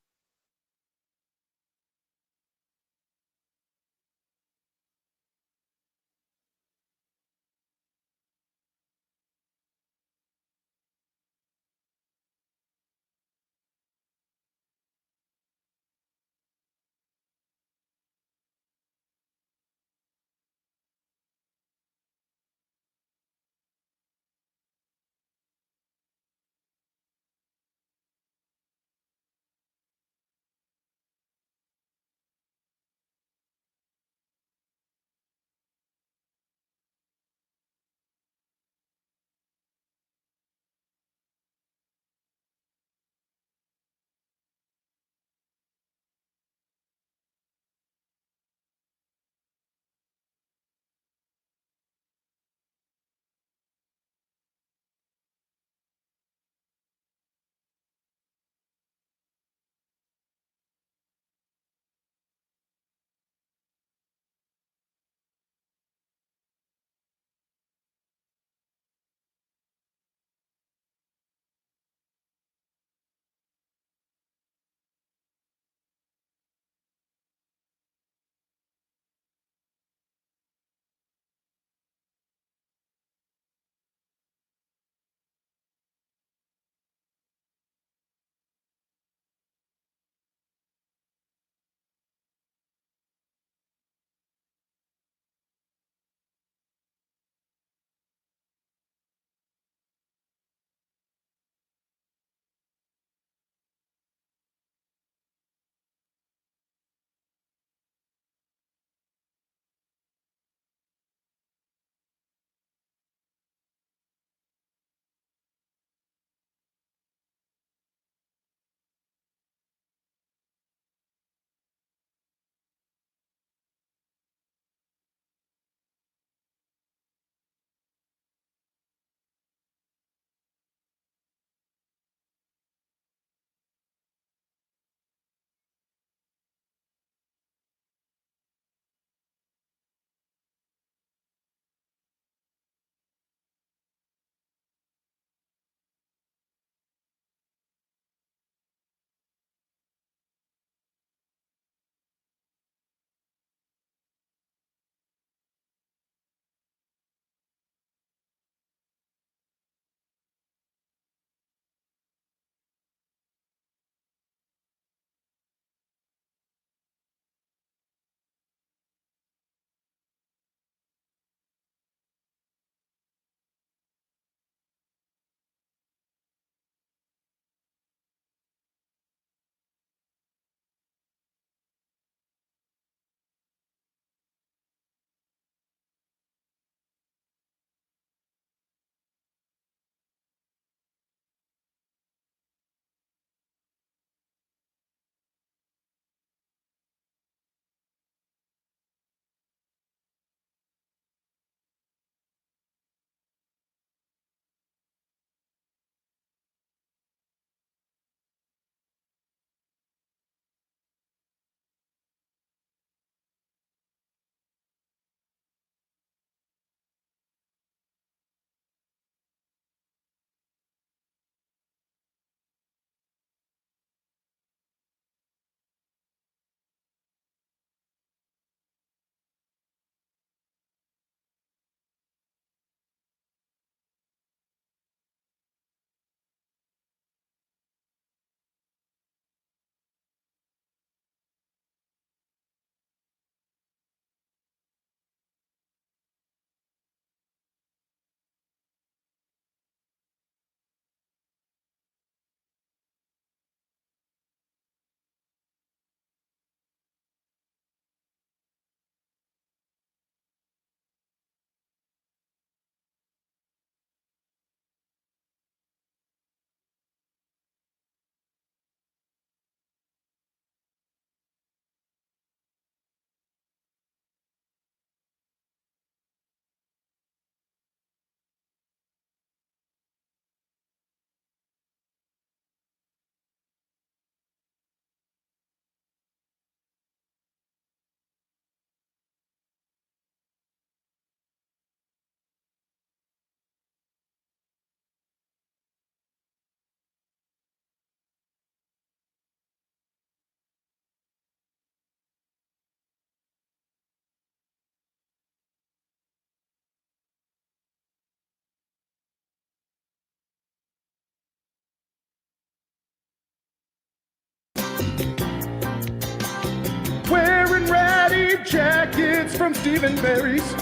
from Stephen Berries.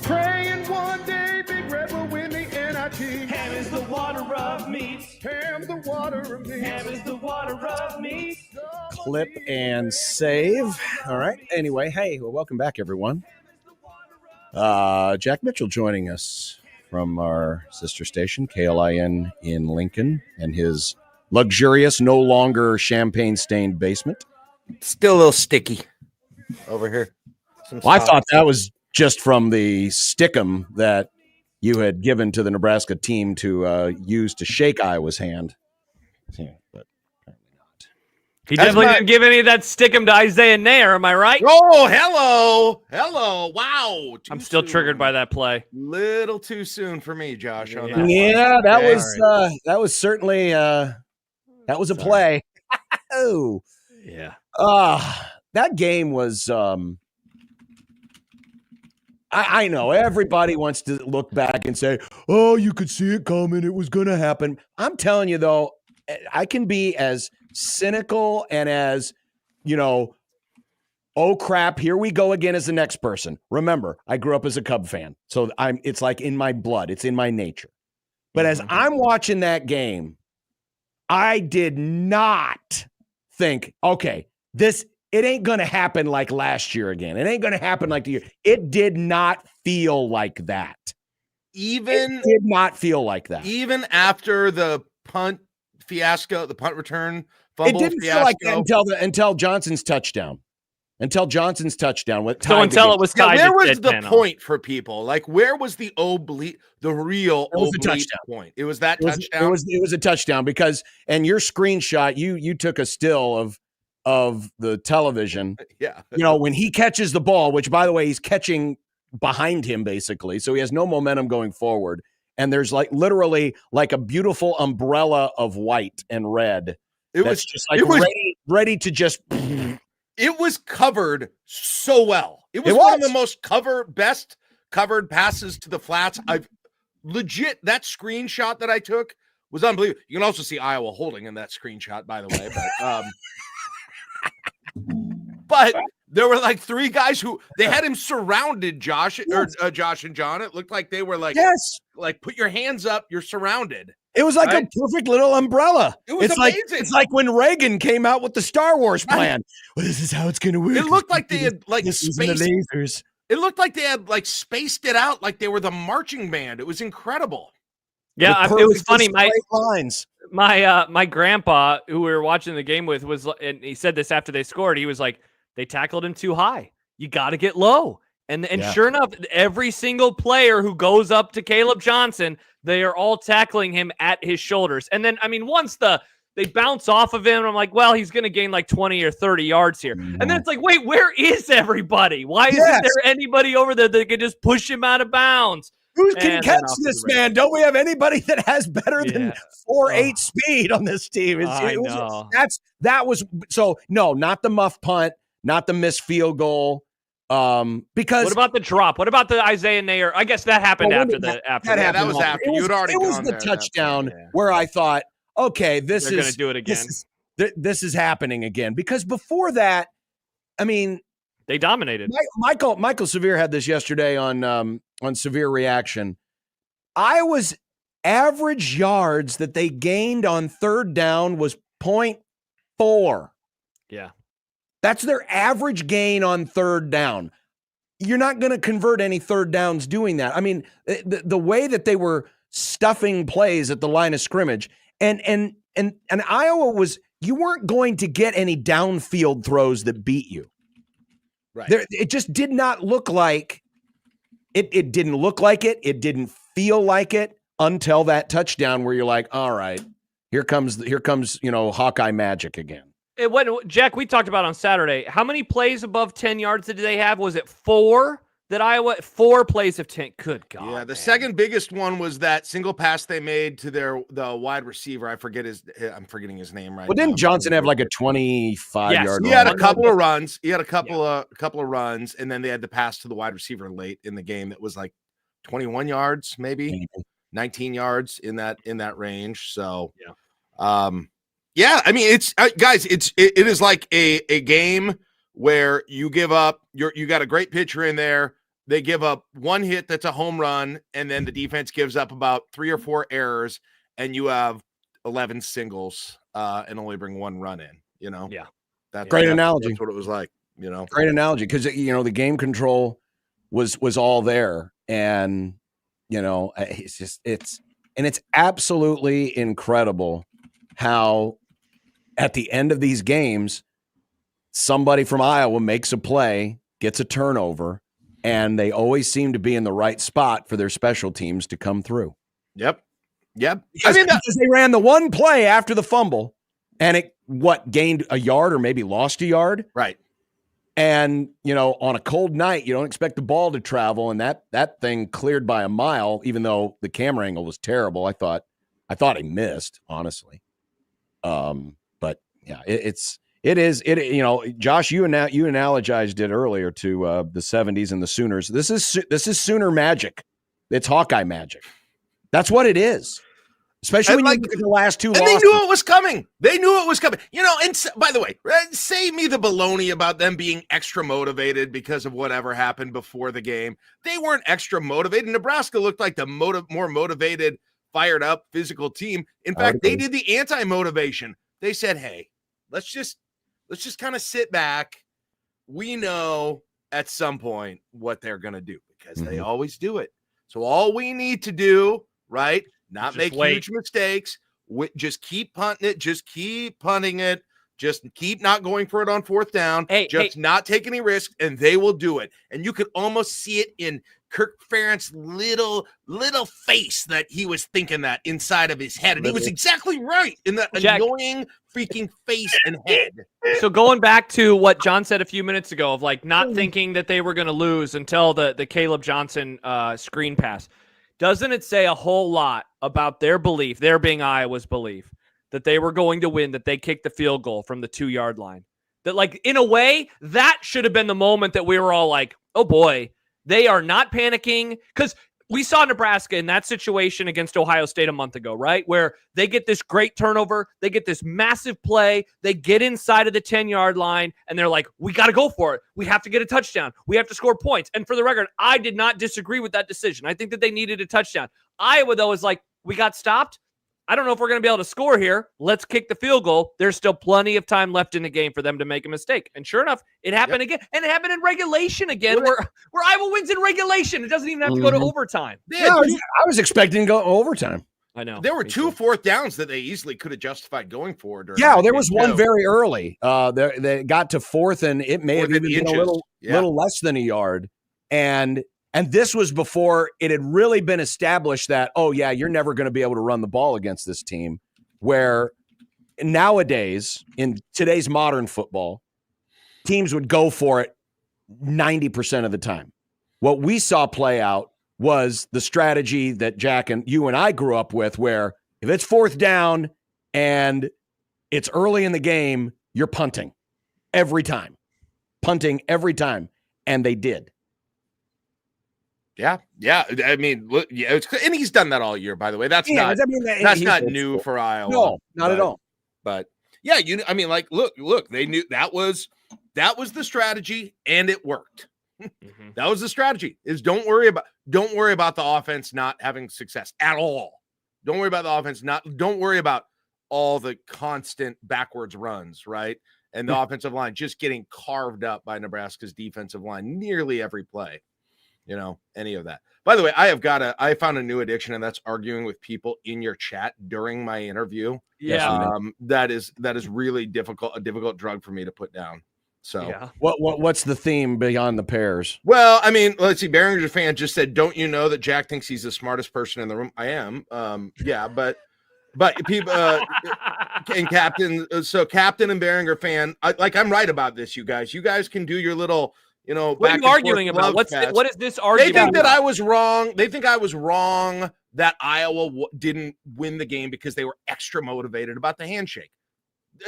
Praying one day Big Red will win the NIT. Ham is the water of meats. Ham the water of meats. Ham is the water of meats. Clip and save. All right. Anyway, hey, well, welcome back, everyone. Jack Mitchell joining us from our sister station, KLIN in Lincoln, and his luxurious, no longer champagne-stained basement. Still a little sticky over here. Well, I thought that was just from the stickum that you had given to the Nebraska team to use to shake Iowa's hand. Yeah, but apparently not. He definitely didn't give any of that stickum to Isaiah Nair, am I right? Oh, hello. Wow. I'm still triggered by that play. Little too soon for me, Josh. On that Yeah, that was certainly that was a play. Oh. Yeah. That game was I know everybody wants to look back and say, oh, you could see it coming. It was going to happen. I'm telling you, though, I can be as cynical and as, oh, crap, here we go again as the next person. Remember, I grew up as a Cub fan, so it's like in my blood. It's in my nature. But as I'm watching that game, I did not think, okay, it ain't going to happen like last year again. It ain't going to happen like the year. It did not feel like that. It did not feel like that. Even after the punt fiasco, the punt return fumble fiasco. It didn't feel like that until Johnson's touchdown. Until it was tied. Where was the point for people? Like, where was the real oblique point? It was that touchdown. It was a touchdown because, and your screenshot, you took a still of the television. Yeah. When he catches the ball, which by the way, he's catching behind him basically. So he has no momentum going forward. And there's literally a beautiful umbrella of white and red. It was ready to just. It was covered so well. It was one of the most best covered passes to the flats. I've legit, that screenshot that I took was unbelievable. You can also see Iowa holding in that screenshot, by the way, but there were three guys who they had him surrounded, Josh and John. It looked like they were put your hands up, you're surrounded. It was like a perfect little umbrella. It was amazing. It's like when Reagan came out with the Star Wars plan. Well, this is how it's going to work. It looked like they had spaced the lasers. It looked like they had spaced it out like they were the marching band. It was incredible. Yeah, it was funny. My grandpa, who we were watching the game with, and he said this after they scored. He was like, "They tackled him too high. You got to get low." And sure enough, every single player who goes up to Caleb Johnson, they are all tackling him at his shoulders. And then, once they bounce off of him, I'm like, well, he's going to gain 20 or 30 yards here. And then it's like, wait, where is everybody? Why isn't there anybody over there that can just push him out of bounds? Who can catch this man? Don't we have anybody that has better than 4.8 speed on this team? No, not the muff punt, not the missed field goal. Because what about the drop? What about the Isaiah Nair? I guess that happened after. That was after. It was the touchdown where I thought, okay, they're going to do it again. This is happening again. Because before that, they dominated. Michael Severe had this yesterday on Severe Reaction. Iowa's average yards that they gained on third down was 0.4. Yeah. That's their average gain on third down. You're not going to convert any third downs doing that. The way that they were stuffing plays at the line of scrimmage, and Iowa you weren't going to get any downfield throws that beat you. Right. It just did not look like it. It didn't look like it. It didn't feel like it until that touchdown where you're like, all right, here comes Hawkeye magic again. Jack, we talked about on Saturday. How many plays above 10 yards did they have? Was it 4 that Iowa? 4 plays of 10. Good God. Yeah, the second biggest one was that single pass they made to the wide receiver. I'm forgetting his name right now. Well, didn't Johnson have a 25-yard? He had a couple of runs. He had a couple of runs, and then they had to pass to the wide receiver late in the game. That was 21 yards, maybe 19 yards in that range. So, yeah. Yeah, it's guys. It is like a game where you give up, you got a great pitcher in there. They give up one hit that's a home run, and then the defense gives up about 3 or 4 errors, and you have 11 singles and only bring 1 run in. Yeah, that's great analogy. That's what it was like. Great analogy, because the game control was all there, and it's absolutely incredible how at the end of these games somebody from Iowa makes a play, gets a turnover, and they always seem to be in the right spot for their special teams to come through. Yep. Because they ran the one play after the fumble, and it gained a yard or maybe lost a yard. Right. And, on a cold night, you don't expect the ball to travel, and that thing cleared by a mile, even though the camera angle was terrible. I thought he missed, honestly. But yeah, it is. Josh, you analogized it earlier to the 70s and the Sooners. This is Sooner magic. It's Hawkeye magic. That's what it is. Especially when you look at the last 2 losses. They knew it was coming. And by the way, save me the baloney about them being extra motivated because of whatever happened before the game. They weren't extra motivated. Nebraska looked like the more motivated, fired up, physical team. In fact, they did the anti-motivation. They said, hey, let's just kind of sit back. We know at some point what they're going to do because they always do it. So all we need to do, right, not just make huge mistakes, just keep punting it, just keep punting it, just keep not going for it on 4th down, not take any risks, and they will do it. And you could almost see it in Kirk Ferentz' little face that he was thinking that inside of his head. And he was exactly right in that annoying freaking face and head. So going back to what John said a few minutes ago of not thinking that they were going to lose until the Caleb Johnson screen pass, doesn't it say a whole lot about their belief, there being Iowa's belief, that they were going to win, that they kicked the field goal from the 2-yard line? That in a way, that should have been the moment that we were all like, oh boy, they are not panicking. Because we saw Nebraska in that situation against Ohio State a month ago, right? Where they get this great turnover, they get this massive play, they get inside of the 10-yard line, and they're like, we got to go for it. We have to get a touchdown. We have to score points. And for the record, I did not disagree with that decision. I think that they needed a touchdown. Iowa, though, is like, we got stopped. I don't know if we're going to be able to score here. Let's kick the field goal. There's still plenty of time left in the game for them to make a mistake. And sure enough, it happened again. And it happened in regulation again, where Iowa wins in regulation. It doesn't even have to go to overtime. Yeah, I was expecting to go overtime. I know. There were 2 4th downs that they easily could have justified going for. There was one very early. They got to 4th, and it may have even been a little less than a yard. And this was before it had really been established that, oh, yeah, you're never going to be able to run the ball against this team, where nowadays, in today's modern football, teams would go for it 90% of the time. What we saw play out was the strategy that Jack and you and I grew up with, where if it's 4th down and it's early in the game, you're punting every time. And they did. Yeah. I mean, look, and he's done that all year, by the way. That's not new for Iowa. No, not at all. But yeah, look, they knew that was the strategy, and it worked. That was the strategy. Is don't worry about the offense not having success at all. Don't worry about the offense don't worry about all the constant backwards runs, right? And the offensive line just getting carved up by Nebraska's defensive line nearly every play. Any of that. By the way, I found a new addiction, and that's arguing with people in your chat during my interview. Yeah. That is really a difficult drug for me to put down. So yeah. What's the theme beyond the pairs? Well, I mean, let's see. Behringer fan just said, don't you know that Jack thinks he's the smartest person in the room? I am. Yeah, but people and Captain and Behringer fan, I'm right about this, you guys. You guys can do your little what are you arguing about? What is this argument? They think that I was wrong. They think I was wrong that Iowa didn't win the game because they were extra motivated about the handshake.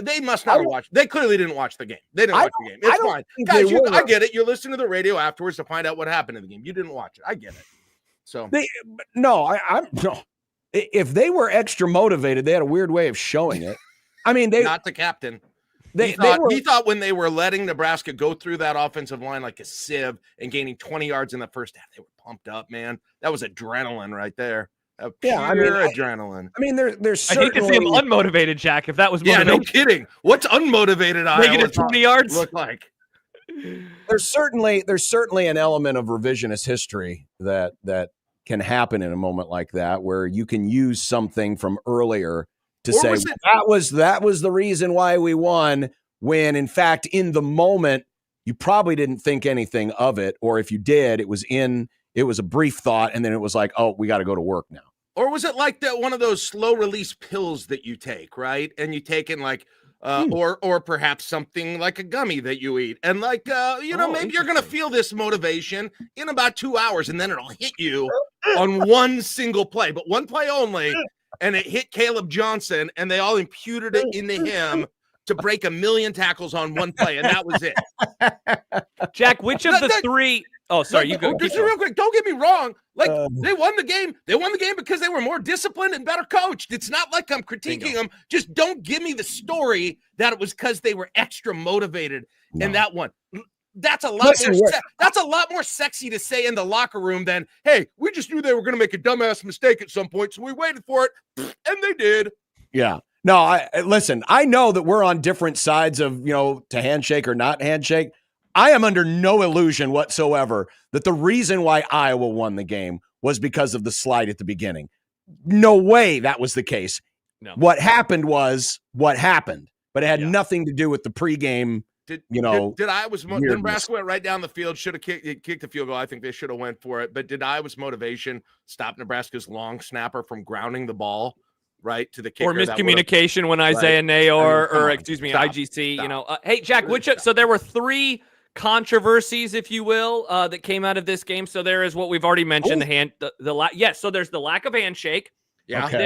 They must not have watched. They clearly didn't watch the game. They didn't watch the game. It's fine. Guys, I get it. You're listening to the radio afterwards to find out what happened in the game. You didn't watch it. I get it. So no. If they were extra motivated, they had a weird way of showing it. I mean, not the captain. They He thought when they were letting Nebraska go through that offensive line like a sieve and gaining 20 yards in the first half, they were pumped up, man. That was adrenaline right there. Adrenaline. I mean, there's I hate to see him unmotivated, Jack. If that was motivation. Yeah, no kidding. What's unmotivated Negative 20 yards look like? There's certainly an element of revisionist history that can happen in a moment like that, where you can use something from earlier to say that was the reason why we won, when in fact in the moment you probably didn't think anything of it, or if you did, it was a brief thought, and then it was like, oh, we got to go to work now. Or was it like that one of those slow release pills that you take, right? And you take in like or perhaps something like a gummy that you eat, and like maybe you're gonna feel this motivation in about 2 hours, and then it'll hit you on one single play, but one play only. And it hit Caleb Johnson, and they all imputed it into him to break 1 million tackles on one play, and that was it. Jack, which of the three? Oh, sorry, you go. Just real quick, don't get me wrong. Like they won the game. They won the game because they were more disciplined and better coached. It's not like I'm critiquing them. Just don't give me the story that it was because they were extra motivated in that one. That's a lot that's a lot more sexy to say in the locker room than, hey, we just knew they were going to make a dumbass mistake at some point, so we waited for it, and they did. Yeah. No, listen, I know that we're on different sides of, to handshake or not handshake. I am under no illusion whatsoever that the reason why Iowa won the game was because of the slide at the beginning. No way that was the case. No. What happened was what happened, but it had nothing to do with the pregame. Did Nebraska went right down the field, should have kicked the field goal. I think they should have went for it. But did Iowa's motivation stop Nebraska's long snapper from grounding the ball right to the kicker? Or miscommunication when Isaiah Nayor, IGC, hey, Jack, so there were 3 controversies, if you will, that came out of this game. So there is what we've already mentioned, so there's the lack of handshake. Yeah. Okay.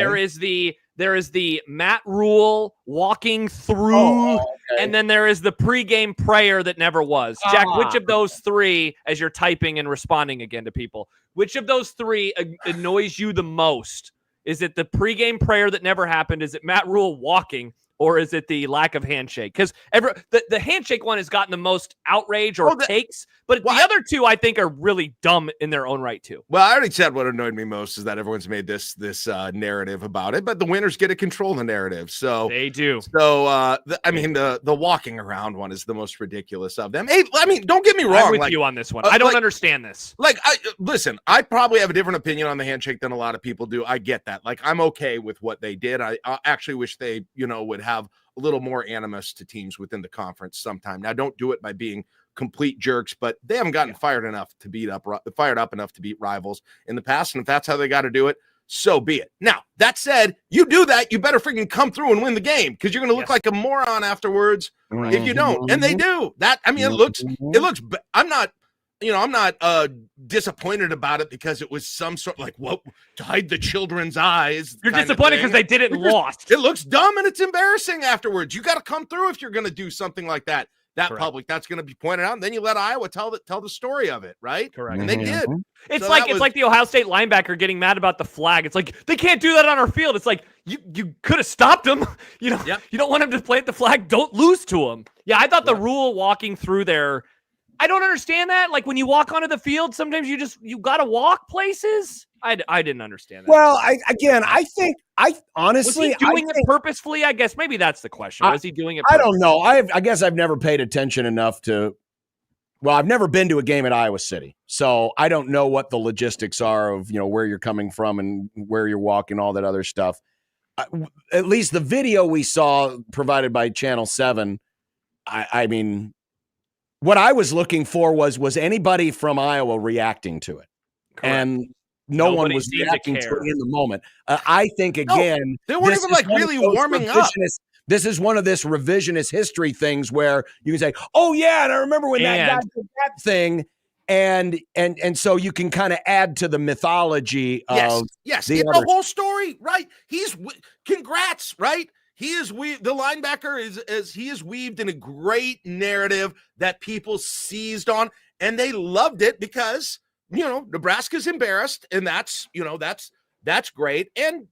There is the Matt Rule walking through, and then there is the pregame prayer that never was. Jack, which of those 3, as you're typing and responding again to people, which of those 3 annoys you the most? Is it the pregame prayer that never happened? Is it Matt Rule walking? Or is it the lack of handshake? Because the handshake one has gotten the most outrage or takes, but the other 2 I think are really dumb in their own right too. Well, I already said what annoyed me most is that everyone's made this narrative about it, but the winners get to control the narrative. So they do. So the walking around one is the most ridiculous of them. Hey, I mean, don't get me wrong. I'm with you on this one. I don't understand this. I probably have a different opinion on the handshake than a lot of people do. I get that. Like, I'm okay with what they did. I actually wish they, would have a little more animus to teams within the conference sometime. Now, don't do it by being complete jerks, but they haven't gotten fired up enough to beat rivals in the past. And if that's how they got to do it, so be it. Now, that said, you do that, you better freaking come through and win the game, because you're going to look like a moron afterwards if you don't. And they do that. I mean, it looks, I'm not disappointed about it because it was some sort of to hide the children's eyes. You're disappointed because they did it and lost. It looks dumb and it's embarrassing afterwards. You got to come through if you're going to do something like that. Correct. Public, that's going to be pointed out, and then you let Iowa tell the story of it, right? Correct. And they did. It's like the Ohio State linebacker getting mad about the flag. It's like, they can't do that on our field. It's like, you could have stopped him. You don't want him to plant the flag. Don't lose to him. Yeah, I thought the Rule walking through there, I don't understand that. Like, when you walk onto the field, sometimes you got to walk places. I didn't understand that. Well, I honestly, was he doing it purposefully? I guess maybe that's the question. Was he doing it purposefully? I don't know. I guess I've never paid attention enough to. Well, I've never been to a game at Iowa City, so I don't know what the logistics are of where you're coming from and where you're walking, all that other stuff. At least the video we saw provided by Channel 7. I mean, what I was looking for was anybody from Iowa reacting to it. Correct. And nobody one was reacting to it in the moment. I think, again, they weren't even really warming up. This is one of this revisionist history things where you can say, oh, yeah, and I remember when that guy did that thing. And so you can kind of add to the mythology of the whole story, right? Congrats, right? The linebacker is weaved in a great narrative that people seized on, and they loved it because Nebraska's embarrassed, and that's That's great. And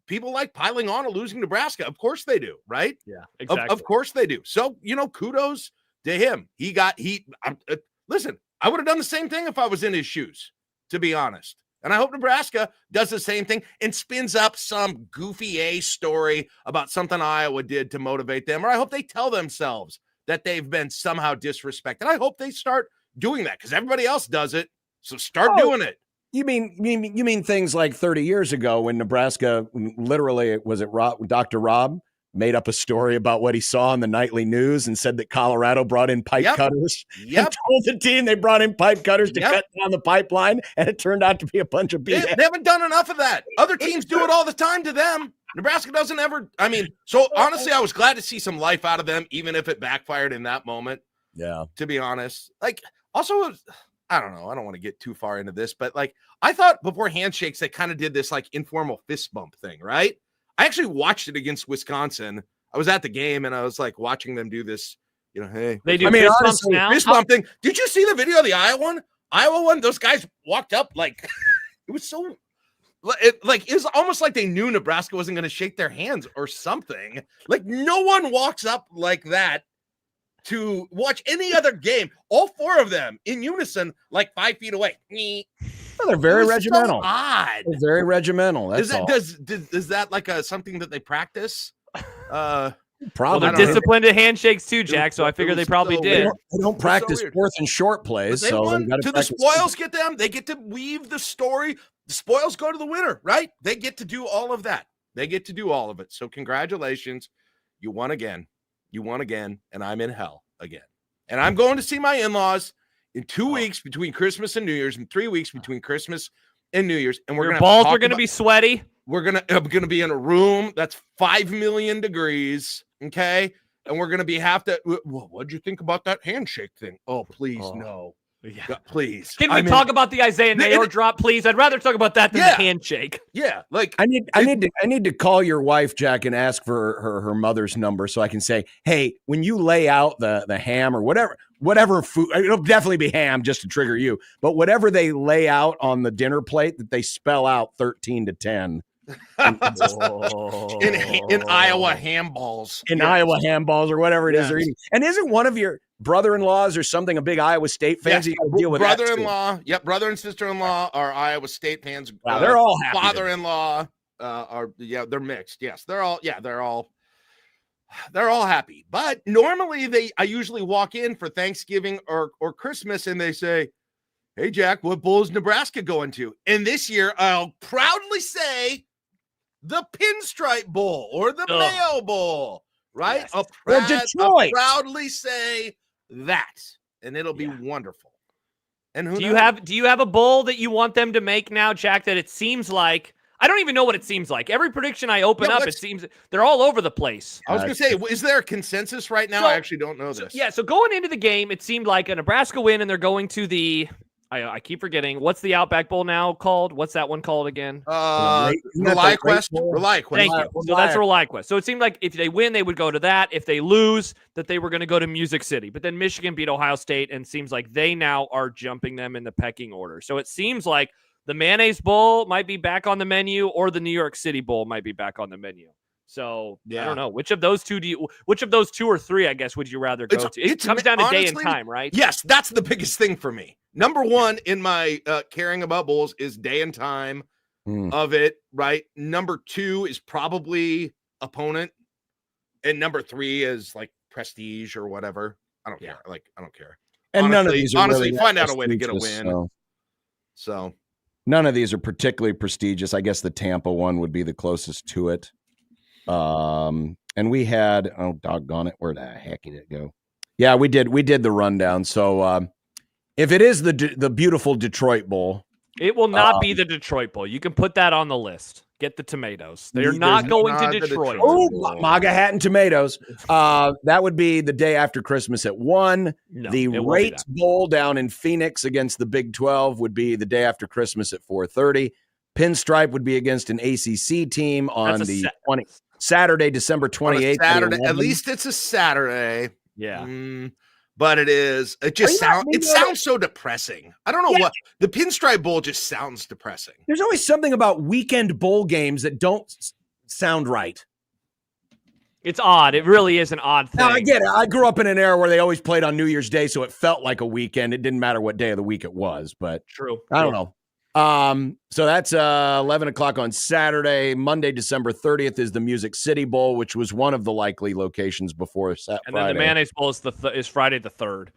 people like piling on a losing Nebraska. Of course they do, right? Yeah, exactly. Of course they do. So, kudos to him. Listen, I would have done the same thing if I was in his shoes, to be honest. And I hope Nebraska does the same thing and spins up some goofy story about something Iowa did to motivate them. Or I hope they tell themselves that they've been somehow disrespected. I hope they start doing that because everybody else does it. So start doing it. You mean things like 30 years ago when Nebraska, literally, was it Dr. Rob made up a story about what he saw in the nightly news and said that Colorado brought in pipe cutters and told the team they brought in pipe cutters to cut down the pipeline, and it turned out to be a bunch of BS. They haven't done enough of that. Other teams do it all the time to them. Nebraska doesn't ever. So honestly, I was glad to see some life out of them, even if it backfired in that moment. Yeah. To be honest. Also, I don't know. I don't want to get too far into this, but I thought before handshakes, they kind of did this informal fist bump thing, right? I actually watched it against Wisconsin. I was at the game and I was watching them do this, hey. They do fist bumps now? Fist bump thing. Did you see the video of the Iowa one? Those guys walked up it was so it was almost like they knew Nebraska wasn't going to shake their hands or something. No one walks up like that to watch any other game. All four of them in unison, 5 feet away. Well, they're very regimental. So odd. They're very regimental. That's all. Is that something that they practice? Probably. Well, they're disciplined at handshakes too, Jack. So I figure they probably did. They don't practice fourth and short plays. But the spoils get them. They get to weave the story. The spoils go to the winner, right? They get to do all of that. They get to do all of it. So congratulations. You won again. And I'm in hell again. And I'm going to see my in-laws in 2 weeks between Christmas and New Year's, and 3 weeks between Christmas and New Year's. And your balls are going to be sweaty. I'm gonna be in a room that's 5 million degrees, okay? And we're gonna what'd you think about that handshake thing? Oh, please, no. Yeah. God, please. Can we talk about the Isaiah Nayor drop, please? I'd rather talk about that than the handshake. Yeah, I need to call your wife, Jack, and ask for her mother's number so I can say, hey, when you lay out the ham or whatever food, it'll definitely be ham just to trigger you, but whatever they lay out on the dinner plate, that they spell out 13 to 10. in Iowa ham balls. Iowa ham balls or whatever it is they're eating. And isn't one of your brother-in-laws or something a big Iowa State fan? Yes. You got to deal with brother-in-law. Yep, brother and sister-in-law are Iowa State fans. Wow, they're all happy. Father-in-law they're mixed. Yes, they're all happy. But normally I usually walk in for Thanksgiving or Christmas and they say, "Hey Jack, what bowl is Nebraska going to?" And this year I'll proudly say the Pinstripe Bowl or the Mayo Bowl, right? Yes. I'll proudly say that, and it'll be wonderful. And who do you have a bowl that you want them to make now, Jack? That it seems like I don't even know what it seems like. Every prediction I open up, it seems they're all over the place. I was going to say, is there a consensus right now? I actually don't know this. So going into the game, it seemed like a Nebraska win, and they're going to the. I keep forgetting. What's the Outback Bowl now called? What's that one called again? ReliaQuest. Thank you. So that's ReliaQuest. So it seemed like if they win, they would go to that. If they lose, that they were going to go to Music City. But then Michigan beat Ohio State, and seems like they now are jumping them in the pecking order. So it seems like the Mayonnaise Bowl might be back on the menu, or the New York City Bowl might be back on the menu. So I don't know which of those two or three, I guess, would you rather go to? It comes down to day and time, right? Yes, that's the biggest thing for me. Number one in my caring about bowls is day and time of it, right? Number two is probably opponent, and number three is prestige or whatever. I don't care. I don't care. And none of these are really find out a way to get a win. So none of these are particularly prestigious. I guess the Tampa one would be the closest to it. And we had, doggone it, where the heck did it go? Yeah, we did the rundown. So if it is the beautiful Detroit Bowl, it will not be the Detroit Bowl. You can put that on the list. Get the tomatoes. They're not going to Detroit. Oh, MAGA hat and tomatoes. That would be the day after Christmas at 1. No, the Rate Bowl down in Phoenix against the Big 12 would be the day after Christmas at 4:30. Pinstripe would be against an ACC team on the Saturday, December 28th. Saturday. At least it's a Saturday. Yeah. but it sounds so depressing. I don't know what the Pinstripe Bowl just sounds depressing. There's always something about weekend bowl games that don't sound right. It's odd. It really is an odd thing. Now, I get it. I grew up in an era where they always played on New Year's Day, so it felt like a weekend. It didn't matter what day of the week it was, but true. I don't know. So that's 11 o'clock on Saturday. Monday, December 30th is the Music City Bowl, which was one of the likely locations before Friday. And then the Mayonnaise Bowl is Friday the 3rd.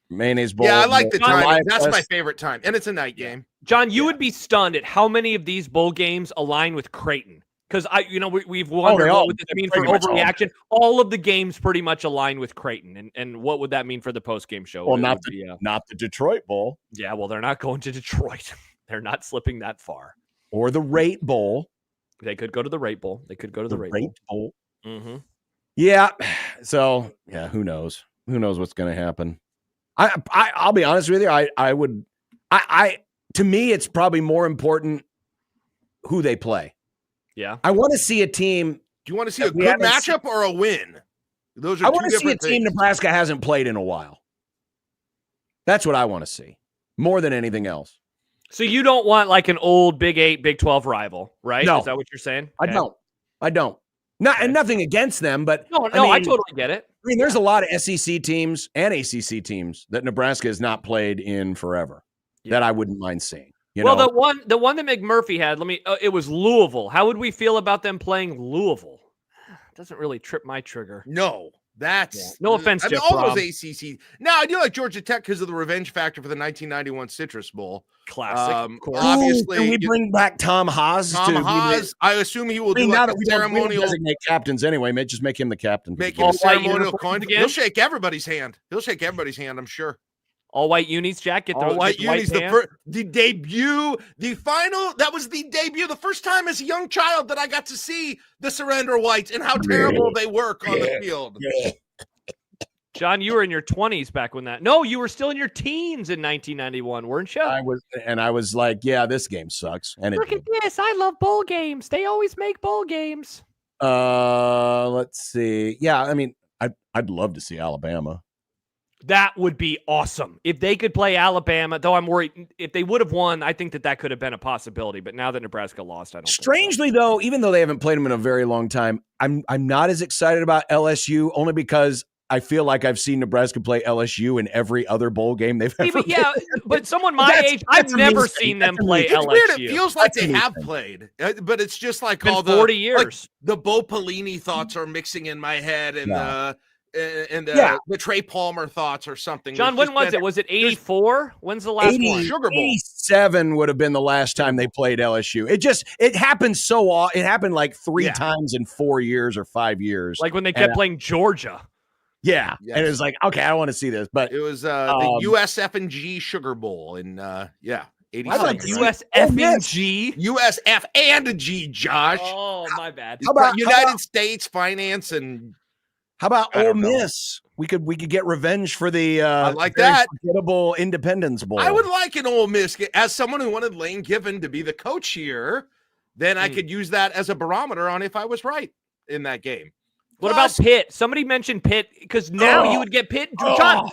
Mayonnaise Bowl. Yeah, I like the time. That's Fest. my favorite time, and it's a night game. John, you would be stunned at how many of these bowl games align with Creighton. Because we've wondered what would this mean for overreaction. All of the games pretty much align with Creighton, and what would that mean for the post-game show? Well, not the Detroit Bowl. Yeah, well, they're not going to Detroit. They're not slipping that far. Or the Rate Bowl. They could go to the Rate Bowl. They could go to the Rate Bowl. Mm-hmm. Yeah. So yeah, who knows? Who knows what's going to happen? I'll be honest with you. To me, it's probably more important who they play. Yeah. I want to see a team. Do you want to see a good matchup or a win? Those are I want to see a team Nebraska hasn't played in a while. That's what I want to see more than anything else. So you don't want like an old Big 8, Big 12 rival, right? No. Is that what you're saying? Okay. I don't. And nothing against them, but I totally get it. I mean, there's a lot of SEC teams and ACC teams that Nebraska has not played in forever that I wouldn't mind seeing. The one that McMurphy had, it was Louisville. How would we feel about them playing Louisville? Doesn't really trip my trigger. No, that's no offense, Jeff. All those ACC. Now I do like Georgia Tech because of the revenge factor for the 1991 Citrus Bowl. Classic, of course. Obviously, can we bring back Tom Haas? I assume he will do now like that ceremonial. We designate captains anyway. Just make him the captain. Make him a ceremonial coin. He'll shake everybody's hand. I'm sure. All white unis, Jack. All white unis. The debut, the final. That was the debut. The first time as a young child that I got to see the Surrender Whites and how terrible they work on the field. Yeah. John, you were in your 20s back when that. No, you were still in your teens in 1991, weren't you? I was like, yeah, this game sucks. And look at this. I love bowl games. They always make bowl games. Let's see. Yeah, I mean, I'd love to see Alabama. That would be awesome. If they could play Alabama, though I'm worried if they would have won, I think that could have been a possibility. But now that Nebraska lost, I don't. Strangely, though, even though they haven't played them in a very long time, I'm not as excited about LSU only because I feel like I've seen Nebraska play LSU in every other bowl game they've ever played. Yeah, but someone my age, I've never seen them play LSU. Weird. It feels like they have played, but it's just like all the 40 years. Like the Bo Pelini thoughts are mixing in my head, and the Trey Palmer thoughts or something. John, when was it? Was it 84? When's the last one? Sugar Bowl. 87 would have been the last time they played LSU. It happened so often. It happened like three times in 4 years or 5 years. Like when they kept playing Georgia. Yeah. Yes. And it was like, okay, I want to see this. But it was the USF&G Sugar Bowl in 87. I like USF&G. USF and G, Josh. Oh, my bad. How about United States Finance and how about Ole Miss? We could get revenge for the I like that forgettable Independence Bowl. I would like an Ole Miss as someone who wanted Lane Kiffin to be the coach here. Then I could use that as a barometer on if I was right in that game. What about Pitt? Somebody mentioned Pitt because now you would get Pitt. John,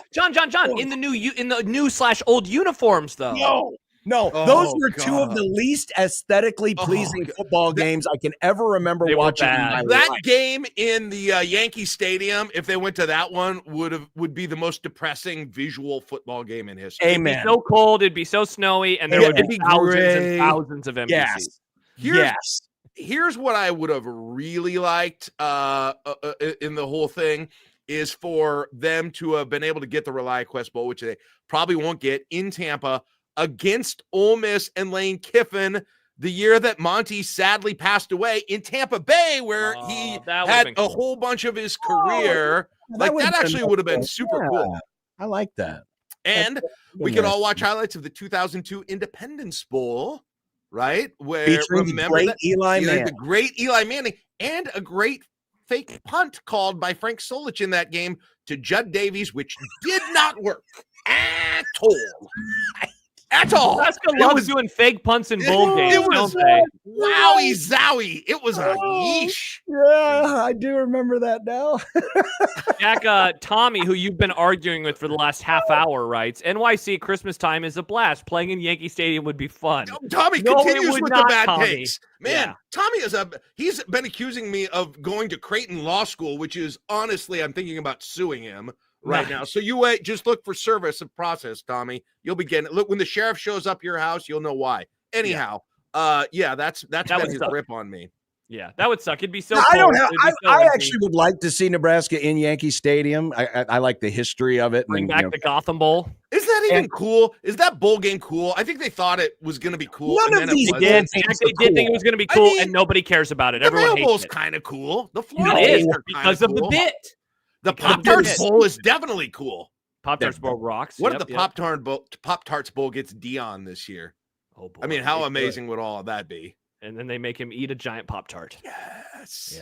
in the new/old uniforms though. No, those were two of the least aesthetically pleasing football games I can ever remember watching. That game in the Yankee Stadium, if they went to that one, would be the most depressing visual football game in history. Amen. It'd be so cold, it'd be so snowy, and there would be thousands and thousands of NPCs. Yes. Here's what I would have really liked in the whole thing is for them to have been able to get the ReliaQuest Bowl, which they probably won't get, in Tampa against Ole Miss and Lane Kiffin the year that Monty sadly passed away in Tampa Bay, where he had a whole bunch of his career. That actually would have been super cool. I like that. And we could all watch highlights of the 2002 Independence Bowl, right? Where featuring remember the great Eli Manning and a great fake punt called by Frank Solich in that game to Judd Davies, which did not work at all. That's all. Nebraska loves doing fake punts in bowl games, don't they? Wowie zowie. It was a yeesh. Yeah, I do remember that now. Jack, Tommy, who you've been arguing with for the last half hour, writes, NYC Christmas time is a blast. Playing in Yankee Stadium would be fun. Tommy No, it continues would with not, the bad Tommy. takes. Man, Tommy he's been accusing me of going to Creighton Law School, which is honestly, I'm thinking about suing him right now. So you wait, just look for service of process, Tommy. You'll be getting it. Look, when the sheriff shows up your house, you'll know why. Anyhow, that's been his grip on me. Yeah, that would suck. It'd be so No, cold. I don't have. I empty. actually would like to see Nebraska in Yankee Stadium. I like the history of it. Bring back the Gotham Bowl. Is that even cool? Is that bowl game cool? I think they thought it was going to be cool. None of these They did think it was going to be cool, and nobody cares about it. The Everyone Mayo Bowl's hates it. kind of cool. The It Florida is Bowls are because of the cool. bit. The Pop-Tarts Bowl is definitely cool. Pop-Tarts Bowl rocks. What if the Pop-Tarts Bowl gets Dion this year? Oh boy! I mean, how amazing would all of that be? And then they make him eat a giant Pop-Tart. Yes.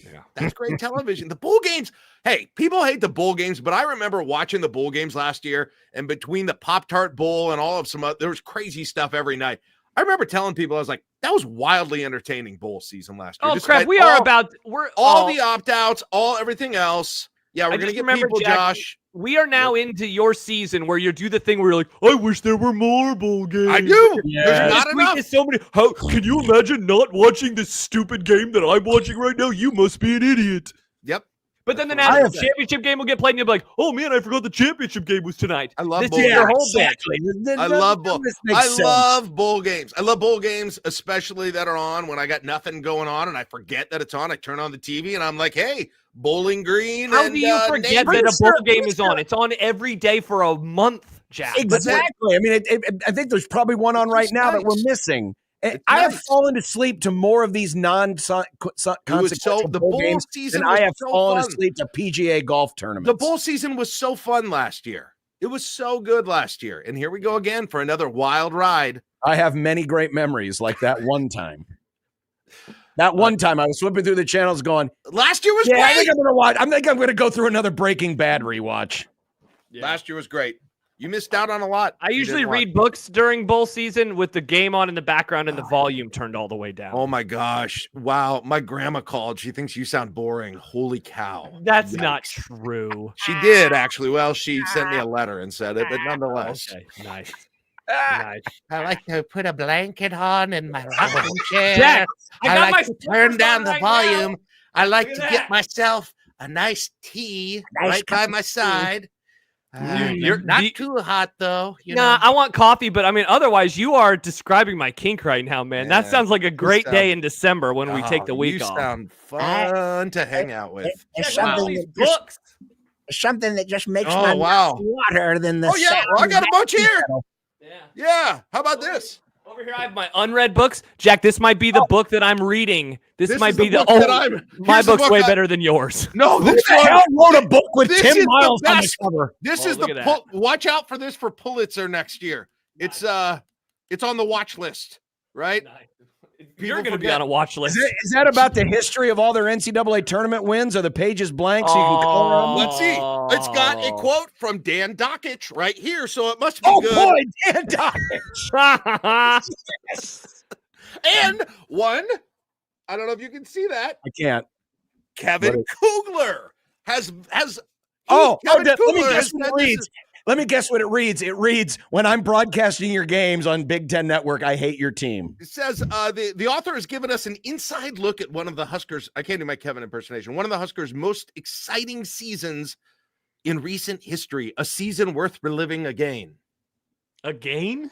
Yeah. That's great television. The bowl games, hey, people hate the bowl games, but I remember watching the bowl games last year, and between the Pop-Tart Bowl and all of there was crazy stuff every night. I remember telling people, I was like, that was wildly entertaining bowl season last year. Oh, crap. We're all the opt-outs, everything else. Yeah, we're going to get people, Jack, Josh. We are now into your season where you do the thing where you're like, I wish there were more bowl games. I do. There's not enough. So many. How can you imagine not watching this stupid game that I'm watching right now? You must be an idiot. Yep. But then the national championship game will get played, and you'll be like, "Oh man, I forgot the championship game was tonight." I love bowl games. I love bowl games. I love bowl games, especially that are on when I got nothing going on and I forget that it's on. I turn on the TV and I'm like, "Hey, Bowling Green." How do you forget that a bowl game is on? It's on every day for a month, Jack. Exactly. I mean, I think there's probably one on right now that we're missing. I have fallen asleep to more of these non-consequential bowl games than I have fallen asleep to PGA golf tournaments. The bowl season was so fun last year. It was so good last year. And here we go again for another wild ride. I have many great memories like that one time. That one time I was flipping through the channels going, last year was great. I think I'm going to watch. I think I'm going to go through another Breaking Bad rewatch. Yeah. Last year was great. You missed out on a lot. I usually read books during bowl season with the game on in the background and the volume turned all the way down. Oh my gosh. Wow. My grandma called. She thinks you sound boring. Holy cow. That's not true. She did actually. Well, she sent me a letter and said it, but nonetheless. Okay, nice. Nice. I like to put a blanket on in my rocking chair. Jack, I like to turn down the volume. Now. I like to get myself a nice tea right by my side. You're not too hot though. I want coffee, but I mean, otherwise, you are describing my kink right now, man. That sounds like a great day in December when we take the week off. You sound fun to hang out with. It's something that just makes my mouth water than the. Oh yeah, well, I got a bunch here. Yeah. How about this? Over here, I have my unread books. Jack, this might be the book that I'm reading. This might be my book's way better than yours. No, this hell wrote a book with Tim Miles on the cover. This is watch out for this for Pulitzer next year. It's on the watch list, right? You're going to be on a watch list. Is that about the history of all their NCAA tournament wins? Are the pages blank so you can color them? Let's see. It's got a quote from Dan Dockich right here, so it must be good. Oh boy, Dan Dockich. And one, I don't know if you can see that. I can't. Kevin Kugler has. Let me guess what it reads. Let me guess what it reads. It reads, when I'm broadcasting your games on Big Ten Network, I hate your team. It says the author has given us an inside look at one of the Huskers. I can't do my Kevin impersonation. One of the Huskers' most exciting seasons in recent history. A season worth reliving again. Again?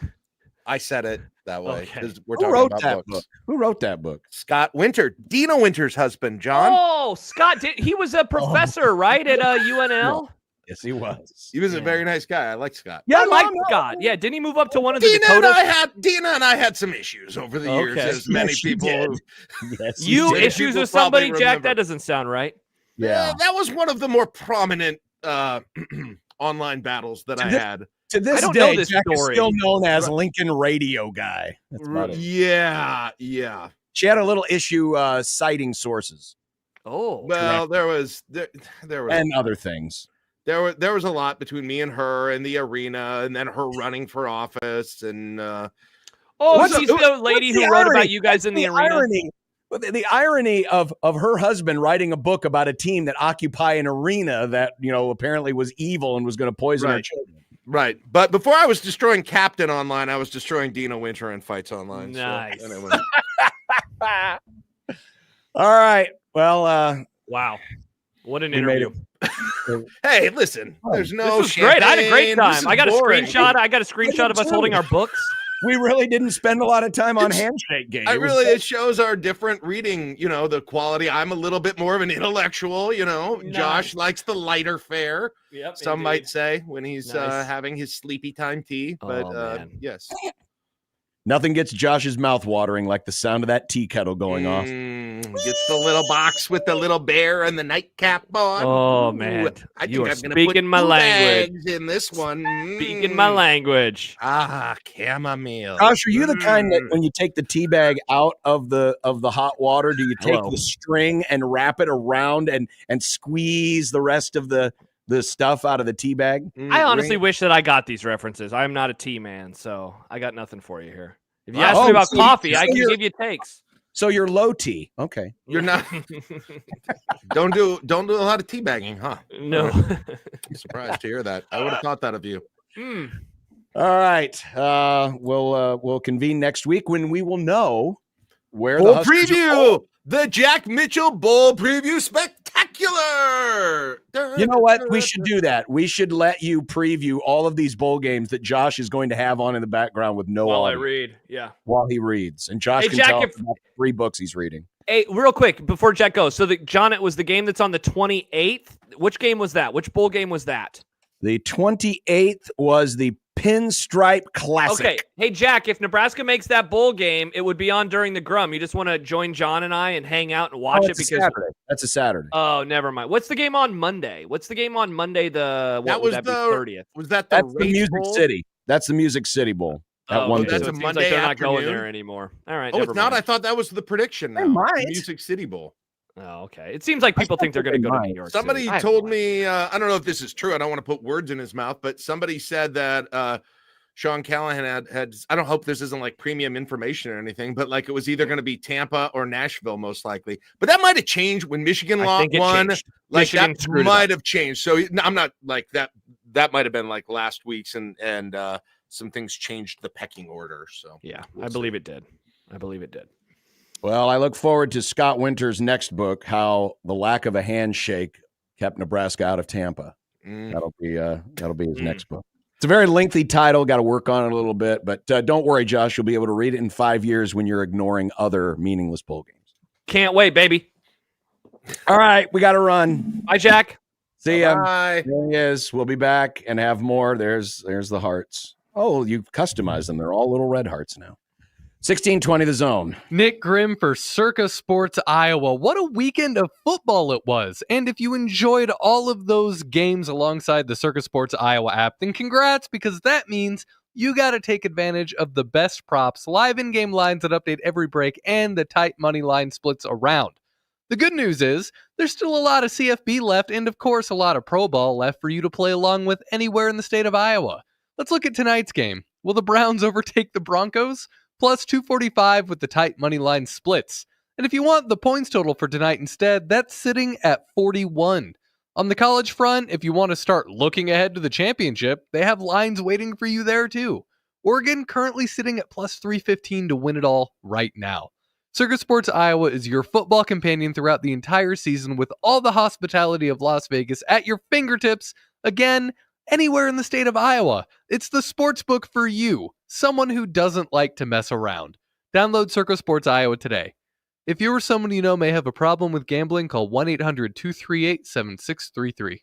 I said it that way. Okay. We're Who wrote that book? Who wrote that book? Scott Winter, Dina Winter's husband, John. Oh, Scott, he was a professor, right, at UNL? Yes, he was. He was a very nice guy. I like Scott. Yeah, I like Scott. Yeah, didn't he move up to one of the Dina Dakotas? Dina and I had some issues over the years, as many people. You issues with somebody, Jack? That doesn't sound right. Yeah, that was one of the more prominent online battles that I had. To this day, Jack is still known as Lincoln Radio Guy. That's about it. Yeah. She had a little issue citing sources. Oh, well, there was and other things. There was a lot between me and her and the arena, and then her running for office. And she's the lady who wrote about you guys in the arena. Irony. The irony of her husband writing a book about a team that occupy an arena that apparently was evil and was going to poison our children. Right. But before I was destroying Captain online, I was destroying Dina Winter in Fights Online. Nice. So, anyway. All right. Well, wow. What an interview. Hey, listen. There's no This was great. I had a great time. I got boring. a screenshot of us holding our books. We really didn't spend a lot of time on handshake game. It shows our different reading, the quality. I'm a little bit more of an intellectual, Nice. Josh likes the lighter fare. Yep, some might say when he's having his sleepy time tea. But yes. Nothing gets Josh's mouth watering like the sound of that tea kettle going off. Gets the little box with the little bear and the nightcap on. Oh, man. I You think are I'm gonna speaking put my two language. bags in this one. Speaking my language. Chamomile. Josh, are you the kind that when you take the tea bag out of the hot water, do you take the string and wrap it around and squeeze the rest of the stuff out of the tea bag? I honestly wish that I got these references. I'm not a tea man, so I got nothing for you here. If you ask me about coffee, I can give you takes. So you're low tea. Okay. You're not. don't do a lot of teabagging, huh? No. I'm surprised to hear that. I would have thought that of you. All right. We'll convene next week when we will know where Bowl the Huskers preview. The Jack Mitchell Bowl preview spectacular. You know what? We should do that. We should let you preview all of these bowl games that Josh is going to have on in the background with no While audio. I read, yeah. While he reads. And Josh can Jack, tell us about the 3 books he's reading. Hey, real quick, before Jack goes. So, John, it was the game that's on the 28th. Which game was that? Which bowl game was that? The 28th was the Pinstripe Classic. Okay. Hey, Jack, if Nebraska makes that bowl game, it would be on during the Grum. You just want to join John and I and hang out and watch it because Saturday. That's a Saturday. Oh, never mind. What's the game on Monday? What's the game on Monday? That was the 30th. Was that That's the Race Music Bowl? City. That's the Music City Bowl. Oh, one. okay. That's So a it seems Monday like they're not going afternoon? there anymore. All right. Oh, never it's not. mind. I thought that was the prediction now. They might. Music City Bowl. Oh, okay. It seems like people think they're going to go to New York Somebody City. I have told no me, I don't know if this is true. I don't want to put words in his mouth, but somebody said that Sean Callahan had, I don't hope this isn't like premium information or anything, but like it was either going to be Tampa or Nashville, most likely. But that might have changed when Michigan won. Like Michigan that screwed it might up. have changed. So I'm not like that. That might have been like last week's and some things changed the pecking order. So Yeah, I believe it did. Well, I look forward to Scott Winter's next book, How the Lack of a Handshake Kept Nebraska Out of Tampa. That'll be his next book. It's a very lengthy title. Got to work on it a little bit, but don't worry, Josh. You'll be able to read it in 5 years when you're ignoring other meaningless bowl games. Can't wait, baby. All right, we got to run. Bye, Jack. See ya. Bye. There he is. We'll be back and have more. There's the hearts. Oh, you've customized them. They're all little red hearts now. 1620 The Zone. Nick Grim for Circa Sports Iowa. What a weekend of football it was. And if you enjoyed all of those games alongside the Circa Sports Iowa app, then congrats, because that means you got to take advantage of the best props, live in-game lines that update every break, and the tight money line splits around. The good news is there's still a lot of CFB left, and of course a lot of Pro Ball left for you to play along with anywhere in the state of Iowa. Let's look at tonight's game. Will the Browns overtake the Broncos? Plus 245 with the tight money line splits. And if you want the points total for tonight instead, that's sitting at 41. On the college front, if you want to start looking ahead to the championship, they have lines waiting for you there too. Oregon currently sitting at plus 315 to win it all right now. Circa Sports Iowa is your football companion throughout the entire season with all the hospitality of Las Vegas at your fingertips. Again, anywhere in the state of Iowa. It's the sports book for you, someone who doesn't like to mess around. Download Circa Sports Iowa today. If you or someone you know may have a problem with gambling, call 1-800-238-7633.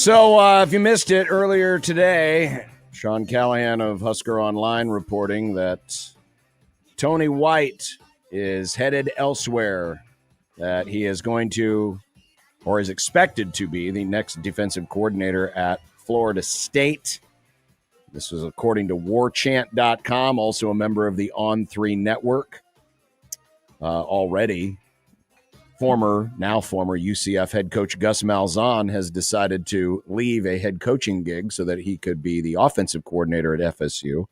So if you missed it earlier today, Sean Callahan of Husker Online reporting that Tony White is headed elsewhere, that he is going to, or is expected to be, the next defensive coordinator at Florida State. This was according to warchant.com, also a member of the On3 network. Already, now former UCF head coach Gus Malzahn has decided to leave a head coaching gig so that he could be the offensive coordinator at FSU.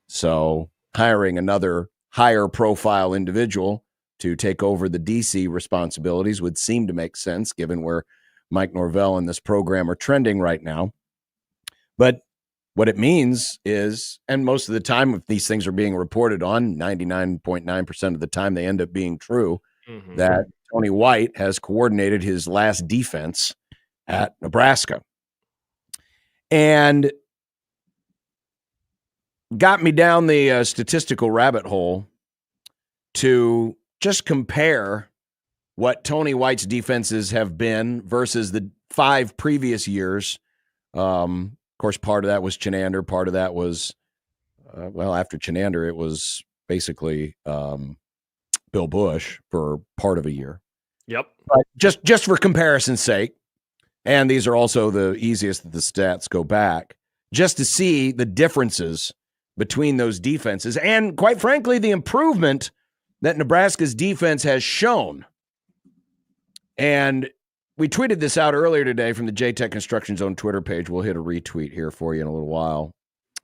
So hiring another higher profile individual to take over the DC responsibilities would seem to make sense given where Mike Norvell and this program are trending right now. But what it means is, and most of the time if these things are being reported on, 99.9% of the time they end up being true, that Tony White has coordinated his last defense at Nebraska. And got me down the statistical rabbit hole to just compare what Tony White's defenses have been versus the 5 previous years. Of course, part of that was Chenander. Part of that was, after Chenander, it was basically Bill Bush for part of a year. Yep. But just for comparison's sake, and these are also the easiest that the stats go back, just to see the differences between those defenses and, quite frankly, the improvement that Nebraska's defense has shown. And we tweeted this out earlier today from the JTech Construction Zone Twitter page. We'll hit a retweet here for you in a little while,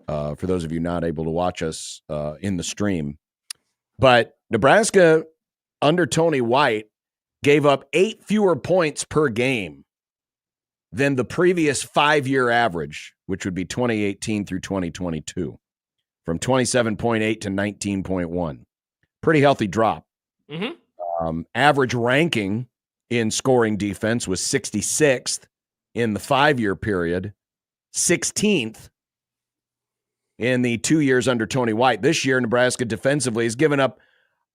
for those of you not able to watch us in the stream. But Nebraska, under Tony White, gave up 8 fewer points per game than the previous 5-year average, which would be 2018 through 2022, from 27.8 to 19.1. Pretty healthy drop. Average ranking in scoring defense was 66th in the 5-year period, 16th in the 2 years under Tony White. This year, Nebraska defensively has given up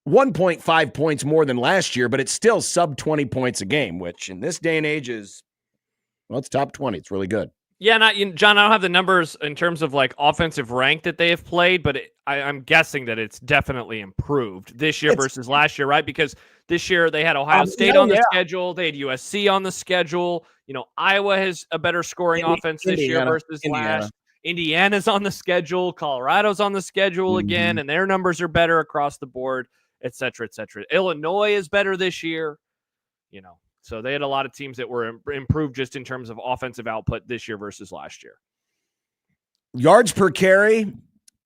1.5 points more than last year, but it's still sub 20 points a game, which in this day and age is, well, it's top 20. It's really good. Yeah, John, I don't have the numbers in terms of like offensive rank that they have played, but I'm guessing that it's definitely improved this year versus last year, right? Because this year they had Ohio State on the schedule. They had USC on the schedule. Iowa has a better scoring offense this year versus last. Indiana's on the schedule. Colorado's on the schedule again, and their numbers are better across the board, et cetera, et cetera. Illinois is better this year, So they had a lot of teams that were improved just in terms of offensive output this year versus last year. Yards per carry,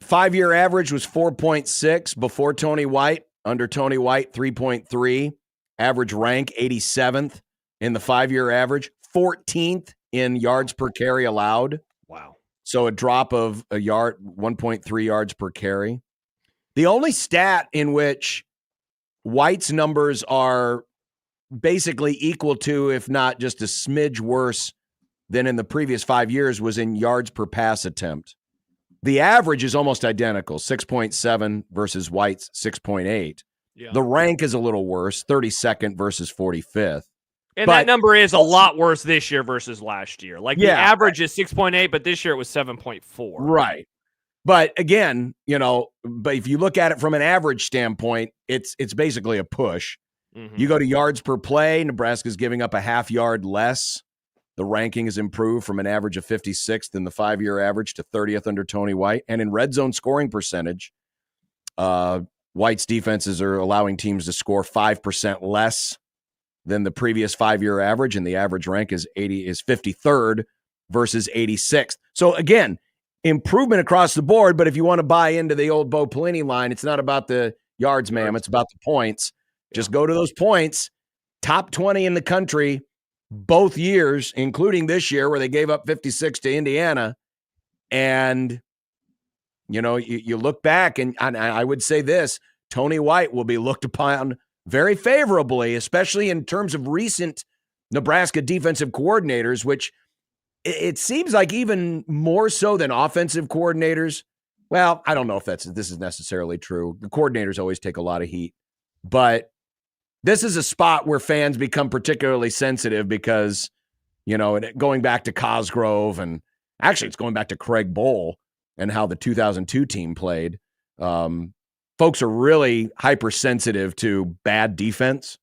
5-year average was 4.6 before Tony White. Under Tony White, 3.3. Average rank, 87th in the 5-year average. 14th in yards per carry allowed. Wow. So a drop of a yard, 1.3 yards per carry. The only stat in which White's numbers are basically equal to, if not just a smidge worse than in the previous 5 years, was in yards per pass attempt. The average is almost identical, 6.7 versus White's 6.8. Yeah. The rank is a little worse, 32nd versus 45th. And that number is a lot worse this year versus last year. Like the average is 6.8, but this year it was 7.4. Right. But again, but if you look at it from an average standpoint, it's basically a push. You go to yards per play, Nebraska's giving up a half yard less. The ranking has improved from an average of 56th in the 5-year average to 30th under Tony White. And in red zone scoring percentage, White's defenses are allowing teams to score 5% less than the previous 5-year average, and the average rank is 53rd versus 86th. So again, improvement across the board, but if you want to buy into the old Bo Pelini line, it's not about the yards, ma'am. It's about the points. Just go to those points. Top 20 in the country both years, including this year where they gave up 56 to Indiana. And, you look back, and I would say this, Tony White will be looked upon very favorably, especially in terms of recent Nebraska defensive coordinators, which it seems like even more so than offensive coordinators. Well, I don't know if this is necessarily true. The coordinators always take a lot of heat, but this is a spot where fans become particularly sensitive because and going back to Cosgrove, and actually it's going back to Craig Bowl and how the 2002 team played. Folks are really hypersensitive to bad defense.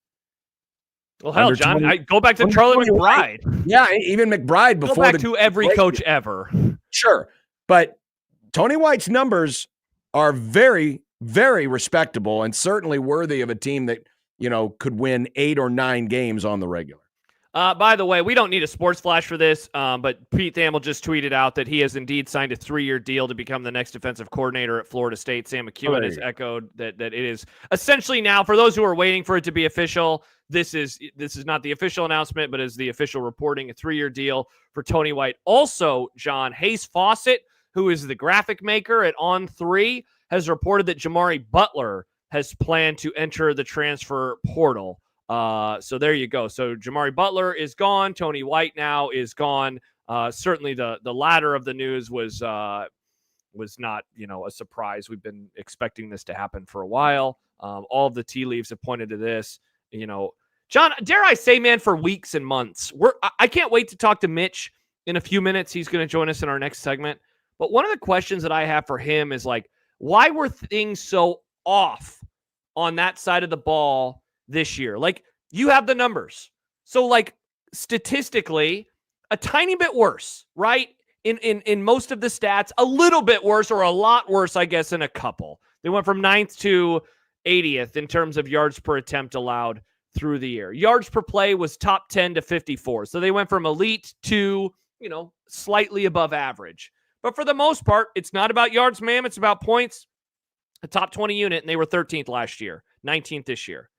Well, hell, John, I go back to Charlie McBride. Yeah, even McBride before. Go back to every coach ever. Sure. But Tony White's numbers are very, very respectable and certainly worthy of a team that, could win 8 or 9 games on the regular. By the way, we don't need a sports flash for this, but Pete Thamel just tweeted out that he has indeed signed a 3-year deal to become the next defensive coordinator at Florida State. Sam McEwen has echoed that it is essentially now, for those who are waiting for it to be official, this is not the official announcement, but is the official reporting, a 3-year deal for Tony White. Also, John, Hayes Fawcett, who is the graphic maker at On3, has reported that Jamari Butler has planned to enter the transfer portal. So there you go. So Jamari Butler is gone. Tony White now is gone. Certainly the latter of the news was not, a surprise. We've been expecting this to happen for a while. All of the tea leaves have pointed to this, John, dare I say, man, for weeks and months. I can't wait to talk to Mitch in a few minutes. He's going to join us in our next segment. But one of the questions that I have for him is why were things so off on that side of the ball this year? You have the numbers. So statistically, a tiny bit worse, right? In most of the stats, a little bit worse or a lot worse, I guess, in a couple. They went from 9th to 80th in terms of yards per attempt allowed through the year. Yards per play was top 10 to 54. So they went from elite to, slightly above average. But for the most part, it's not about yards, ma'am. It's about points. A top 20 unit, and they were 13th last year, 19th this year.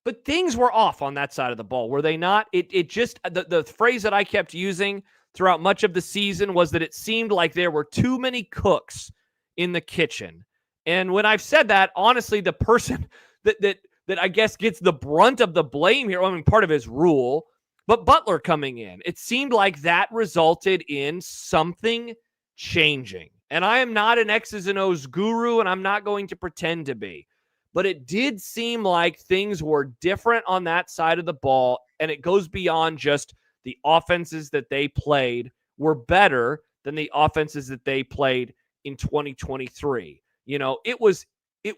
But things were off on that side of the ball, were they not? It just, the phrase that I kept using throughout much of the season was that it seemed like there were too many cooks in the kitchen. And when I've said that, honestly, the person that I guess gets the brunt of the blame here, part of his rule, but Butler coming in, it seemed like that resulted in something changing. And I am not an X's and O's guru, and I'm not going to pretend to be. But it did seem like things were different on that side of the ball, and it goes beyond just the offenses that they played were better than the offenses that they played in 2023. It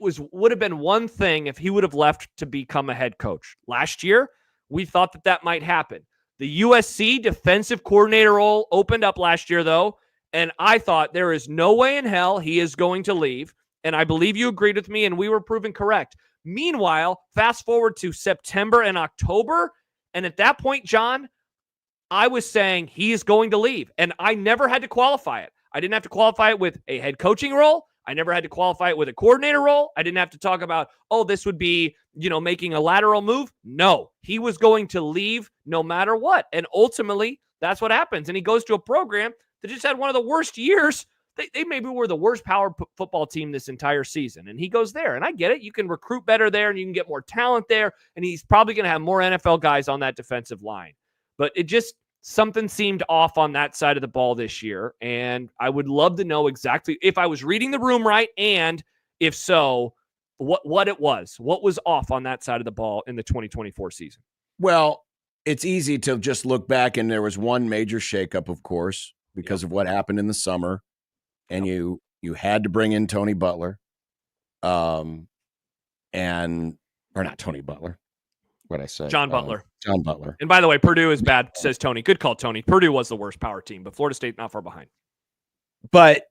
would have been one thing if he would have left to become a head coach. Last year, we thought that might happen. The USC defensive coordinator role opened up last year, though, and I thought there is no way in hell he is going to leave. And I believe you agreed with me, and we were proven correct. Meanwhile, fast forward to September and October, and at that point, John, I was saying he is going to leave, and I never had to qualify it. I didn't have to qualify it with a head coaching role. I never had to qualify it with a coordinator role. I didn't have to talk about, this would be, making a lateral move. No, he was going to leave no matter what. And ultimately, that's what happens. And he goes to a program that just had one of the worst years. They maybe were the worst power football team this entire season. And he goes there. And I get it. You can recruit better there and you can get more talent there. And he's probably going to have more NFL guys on that defensive line. But something seemed off on that side of the ball this year. And I would love to know exactly if I was reading the room right. And if so, what it was. What was off on that side of the ball in the 2024 season? Well, it's easy to just look back, and there was one major shakeup, of course, because of what happened in the summer. And you had to bring in Tony Butler, or not Tony Butler. What'd I say? John Butler. John Butler. And by the way, Purdue is bad, says Tony. Good call, Tony. Purdue was the worst power team, but Florida State not far behind. But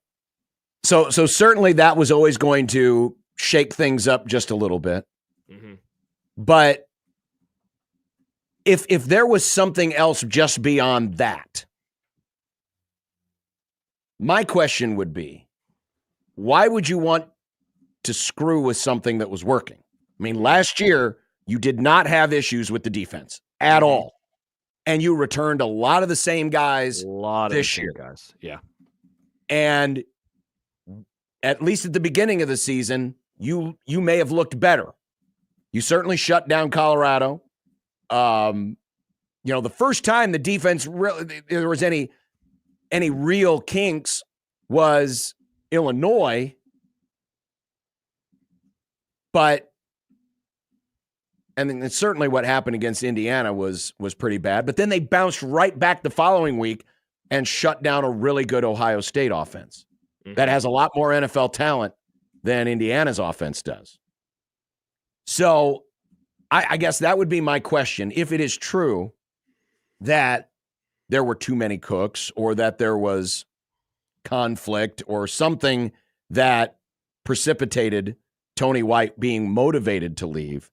so certainly that was always going to shake things up just a little bit. Mm-hmm. But if there was something else just beyond that, my question would be, why would you want to screw with something that was working? I mean, last year, you did not have issues with the defense at all. And you returned a lot of the same guys this year. Guys. Yeah. And at least at the beginning of the season, you may have looked better. You certainly shut down Colorado. The first time the defense really, there was any real kinks was Illinois. But and certainly what happened against Indiana was pretty bad. But then they bounced right back the following week and shut down a really good Ohio State offense that has a lot more NFL talent than Indiana's offense does. So I guess that would be my question. If it is true that there were too many cooks or that there was conflict or something that precipitated Tony White being motivated to leave,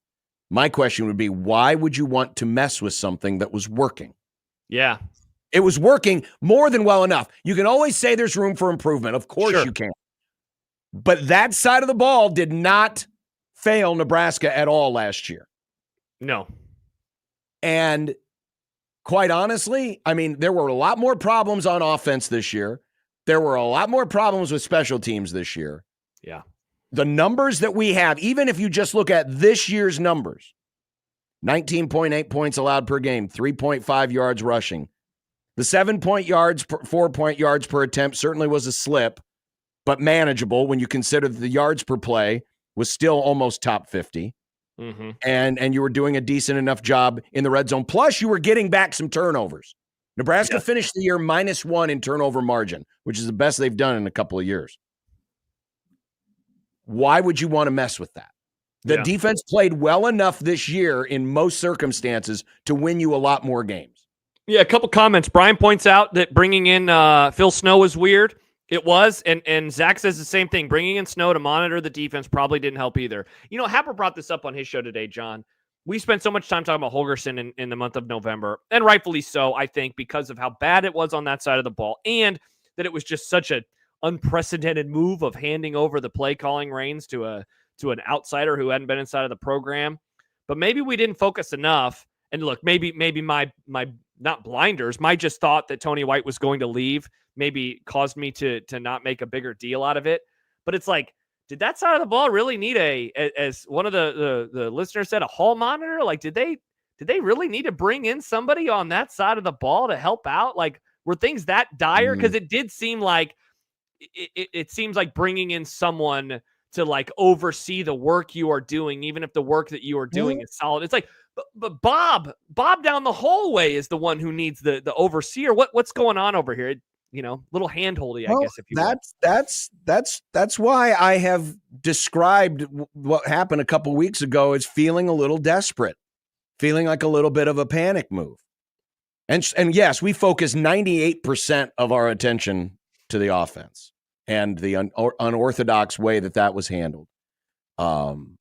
my question would be, why would you want to mess with something that was working? Yeah. It was working more than well enough. You can always say there's room for improvement. Of course you can. But that side of the ball did not fail Nebraska at all last year. No. And quite honestly, I mean, there were a lot more problems on offense this year. There were a lot more problems with special teams this year. Yeah. The numbers that we have, even if you just look at this year's numbers, 19.8 points allowed per game, 3.5 yards rushing. The 7-point yards, 4-point yards per attempt certainly was a slip, but manageable when you consider that the yards per play was still almost top 50. Mm-hmm. And you were doing a decent enough job in the red zone. Plus, you were getting back some turnovers. Nebraska finished the year -1 in turnover margin, which is the best they've done in a couple of years. Why would you want to mess with that? The defense played well enough this year in most circumstances to win you a lot more games. Yeah, a couple comments. Brian points out that bringing in Phil Snow was weird. It was, and Zach says the same thing. Bringing in Snow to monitor the defense probably didn't help either. You know, Happer brought this up on his show today, John. We spent so much time talking about Holgerson in the month of November, and rightfully so, I think, because of how bad it was on that side of the ball, and that it was just such an unprecedented move of handing over the play calling reins to an outsider who hadn't been inside of the program. But maybe we didn't focus enough. And look, maybe my not blinders, my just thought that Tony White was going to leave maybe caused me to not make a bigger deal out of it. But it's like, did that side of the ball really need as one of the listeners said, a hall monitor? Like, did they really need to bring in somebody on that side of the ball to help out? Like, were things that dire? Because it did seem like it seems like bringing in someone to like oversee the work you are doing, even if the work that you are doing is solid. It's like, but Bob down the hallway is the one who needs the overseer. What's going on over here? You know, little handholdy, I guess. If you that's why I have described what happened a couple weeks ago as feeling a little desperate, feeling like a little bit of a panic move. And yes, we focus 98% of our attention to the offense and the unorthodox way that was handled. And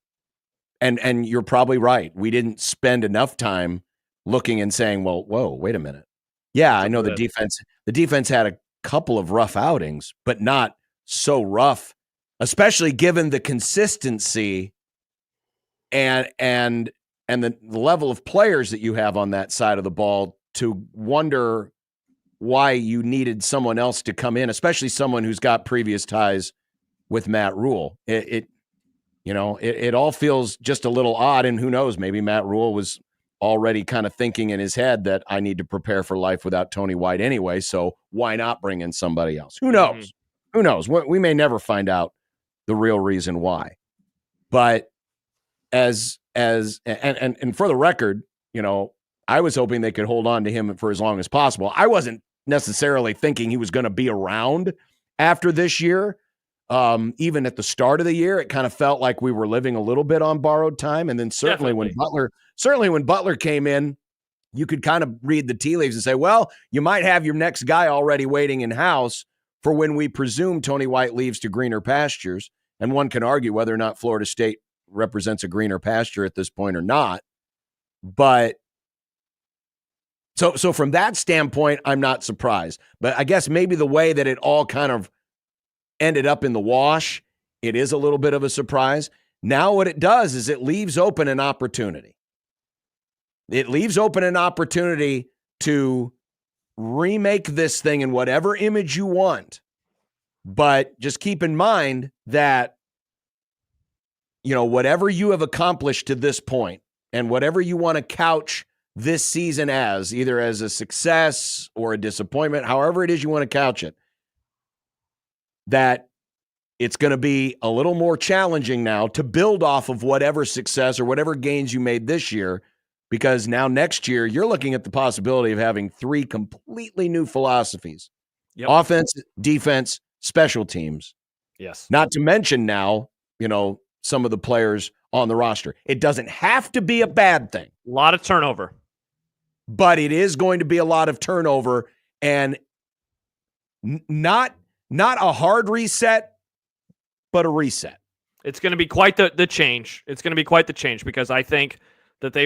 you're probably right. We didn't spend enough time looking and saying, well, whoa, wait a minute. Yeah, I know the defense had a couple of rough outings, but not so rough, especially given the consistency and the level of players that you have on that side of the ball, to wonder why you needed someone else to come in, especially someone who's got previous ties with Matt Rule. It all feels just a little odd, and who knows, maybe Matt Rule was already kind of thinking in his head that I need to prepare for life without Tony White anyway, so why not bring in somebody else? Who knows? Who knows? We may never find out the real reason why. But and for the record, I was hoping they could hold on to him for as long as possible. I wasn't necessarily thinking he was going to be around after this year. Even at the start of the year, it kind of felt like we were living a little bit on borrowed time. And then certainly when Butler came in, you could kind of read the tea leaves and say, well, you might have your next guy already waiting in house for when we presume Tony White leaves to greener pastures. And one can argue whether or not Florida State represents a greener pasture at this point or not. But so from that standpoint, I'm not surprised. But I guess maybe the way that it all kind of ended up in the wash, it is a little bit of a surprise. Now what it does is it leaves open an opportunity. It leaves open an opportunity to remake this thing in whatever image you want. But just keep in mind that, whatever you have accomplished to this point and whatever you want to couch this season as, either as a success or a disappointment, however it is you want to couch it, that it's going to be a little more challenging now to build off of whatever success or whatever gains you made this year, because now next year you're looking at the possibility of having 3 completely new philosophies. Yep. Offense, defense, special teams. Yes. Not to mention now, some of the players on the roster. It doesn't have to be a bad thing. A lot of turnover. But it is going to be a lot of turnover, and not a hard reset, but a reset. It's going to be quite the change. It's going to be quite the change, because I think that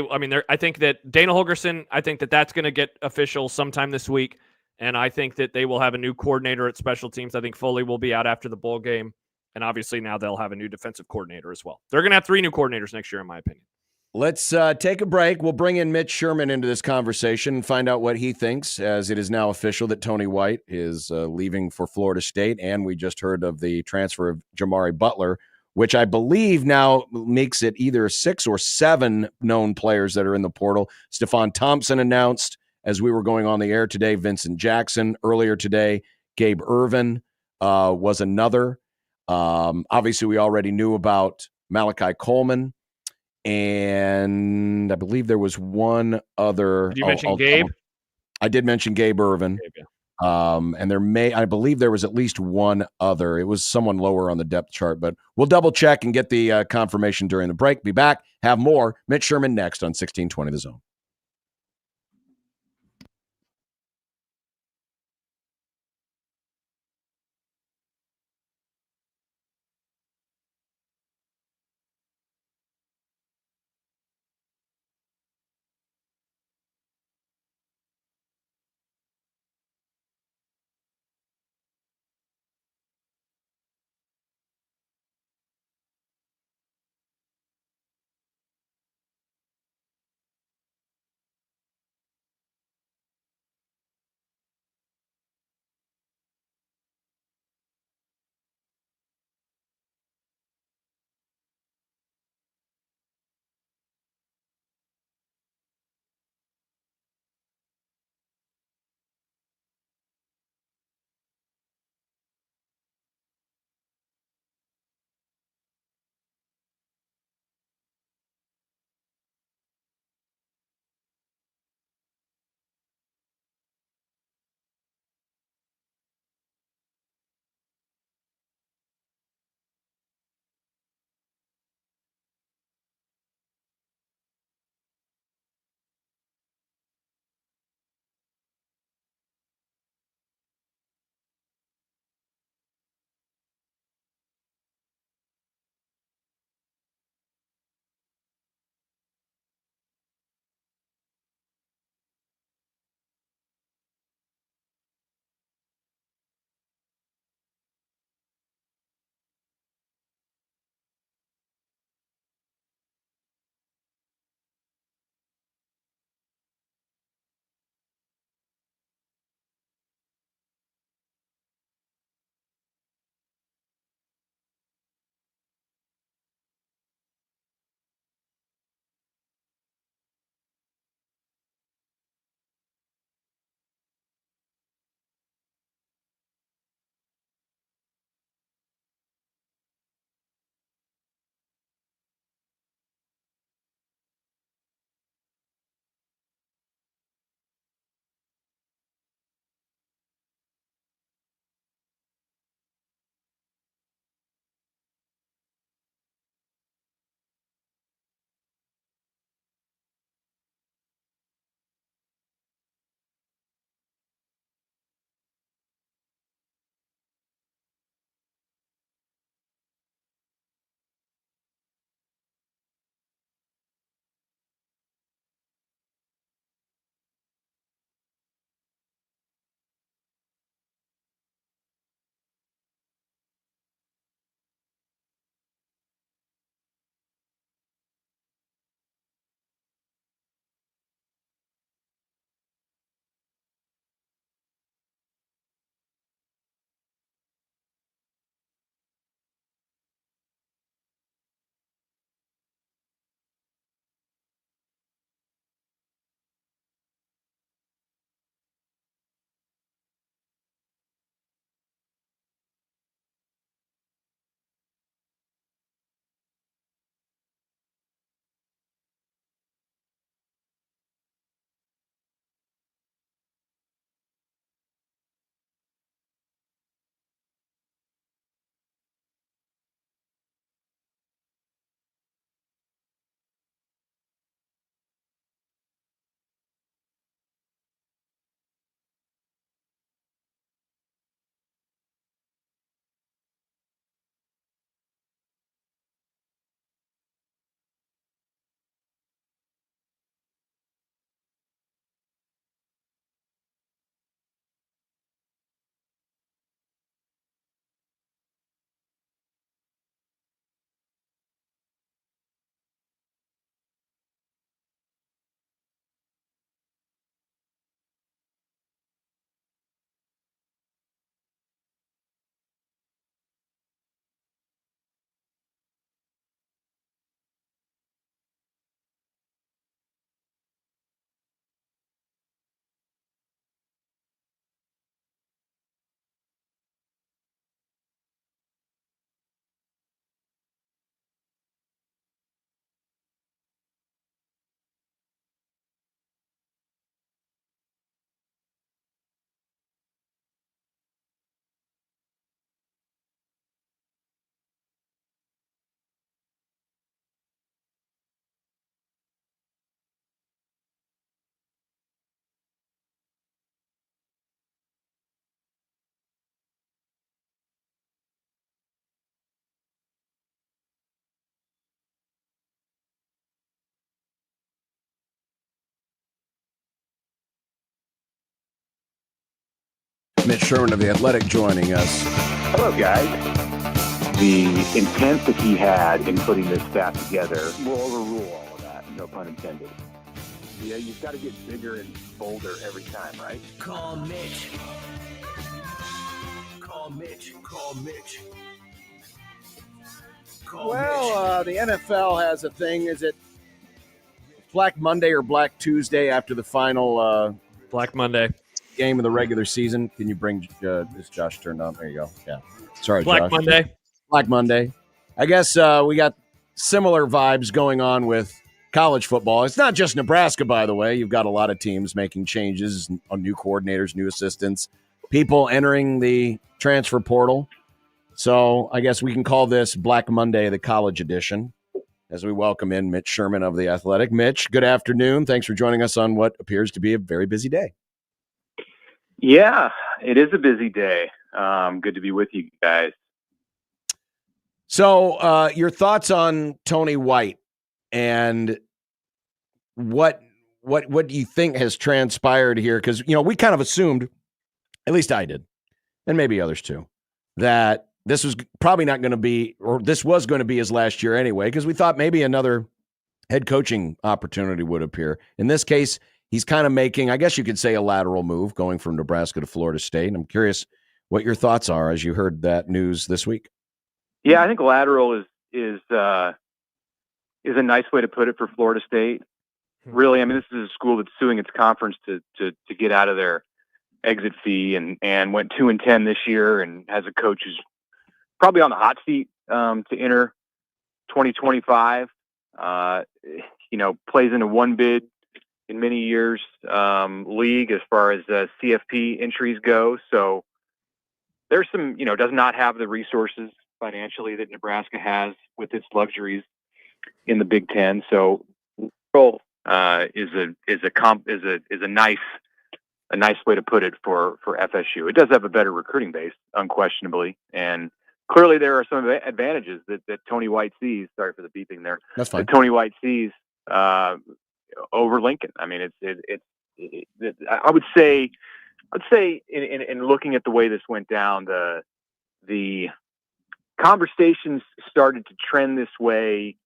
I think that Dana Holgerson, I think that that's going to get official sometime this week. And I think that they will have a new coordinator at special teams. I think Foley will be out after the bowl game. And obviously now they'll have a new defensive coordinator as well. They're going to have 3 new coordinators next year, in my opinion. Let's take a break. We'll bring in Mitch Sherman into this conversation and find out what he thinks, as it is now official that Tony White is leaving for Florida State. And we just heard of the transfer of Jamari Butler, which I believe now makes it either 6 or 7 known players that are in the portal. Stephon Thompson announced as we were going on the air today. Vincent Jackson earlier today. Gabe Ervin was another. Obviously, we already knew about Malachi Coleman. And I believe there was one other. Did you mention Gabe? I did mention Gabe Ervin. Gabe, yeah. And I believe there was at least one other. It was someone lower on the depth chart, but we'll double check and get the confirmation during the break. Be back. Have more. Mitch Sherman next on 1620 The Zone. Mitch Sherman of The Athletic joining us. Hello, guys. The intent that he had in putting this staff together will overrule all of that, no pun intended. Yeah, you've got to get bigger and bolder every time, right? Call Mitch. Call Mitch. Call Mitch. The NFL has a thing. Is it Black Monday or Black Tuesday after the final Black Monday game of the regular season? Can you bring this Josh turned on? There you go. Yeah. Sorry, Black Josh. Monday. Black Monday. I guess we got similar vibes going on with college football. It's not just Nebraska, by the way. You've got a lot of teams making changes on new coordinators, new assistants, people entering the transfer portal. So I guess we can call this Black Monday, the college edition, as we welcome in Mitch Sherman of The Athletic. Mitch, good afternoon. Thanks for joining us on what appears to be a very busy day. Yeah, it is a busy day. Good to be with you guys. So your thoughts on Tony White and what do you think has transpired here? Because, we kind of assumed, at least I did, and maybe others too, that this was probably not going to be, or this was going to be his last year anyway, because we thought maybe another head coaching opportunity would appear. In this case, he's kind of making, I guess you could say, a lateral move going from Nebraska to Florida State. And I'm curious what your thoughts are as you heard that news this week. Yeah, I think lateral is a nice way to put it for Florida State. Really, I mean, this is a school that's suing its conference to get out of their exit fee and went 2-10 this year and has a coach who's probably on the hot seat to enter 2025. Plays in a one bid in many years league as far as CFP entries go. So there's some, does not have the resources financially that Nebraska has with its luxuries in the Big Ten. So is a nice way to put it for FSU. It does have a better recruiting base, unquestionably, and clearly there are some advantages that Tony White sees. Sorry for the beeping there. That's fine. That Tony White sees over Lincoln. I mean, I would say in looking at the way this went down, the conversations started to trend this way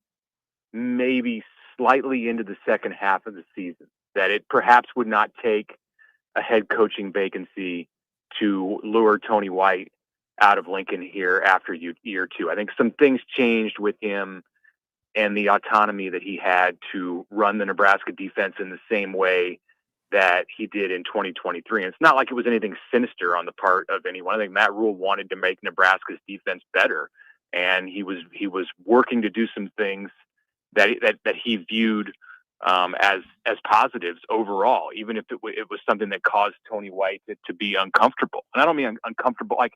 maybe slightly into the second half of the season, that it perhaps would not take a head coaching vacancy to lure Tony White out of Lincoln here after year two. I think some things changed with him and the autonomy that he had to run the Nebraska defense in the same way that he did in 2023. And it's not like it was anything sinister on the part of anyone. I think Matt Rule wanted to make Nebraska's defense better, and he was working to do some things that he viewed as positives overall, even if it was something that caused Tony White to be uncomfortable. And I don't mean uncomfortable like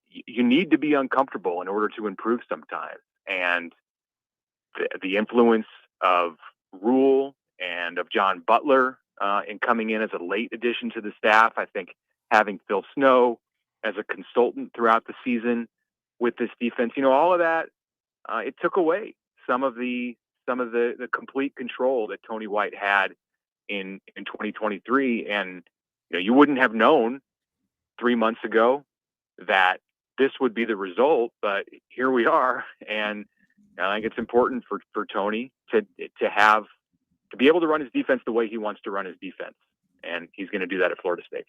you need to be uncomfortable in order to improve sometimes. And the influence of Rule and of John Butler in coming in as a late addition to the staff, I think having Phil Snow as a consultant throughout the season with this defense, all of that, it took away some of the complete control that Tony White had in 2023. And, you wouldn't have known 3 months ago that this would be the result, but here we are. And I think it's important for Tony to be able to run his defense the way he wants to run his defense. And he's going to do that at Florida State.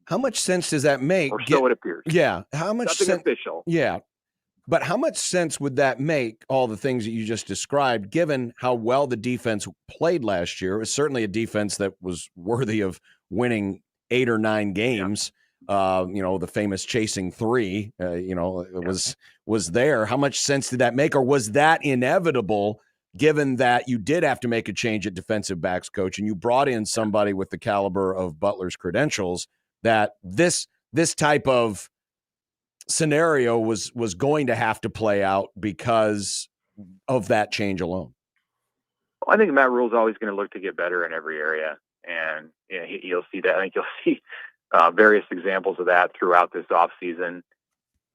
How much sense does that make? Or so it appears. Yeah. How much Nothing sense? Official. Yeah. But how much sense would that make, all the things that you just described, given how well the defense played last year? It was certainly a defense that was worthy of winning 8 or 9 games. Yeah. The famous chasing 3, it was there. How much sense did that make? Or was that inevitable, given that you did have to make a change at defensive backs coach and you brought in somebody with the caliber of Butler's credentials, that this type of scenario was going to have to play out because of that change alone? Well, I think Matt Rule's always going to look to get better in every area, and you'll see that. I think you'll see various examples of that throughout this offseason.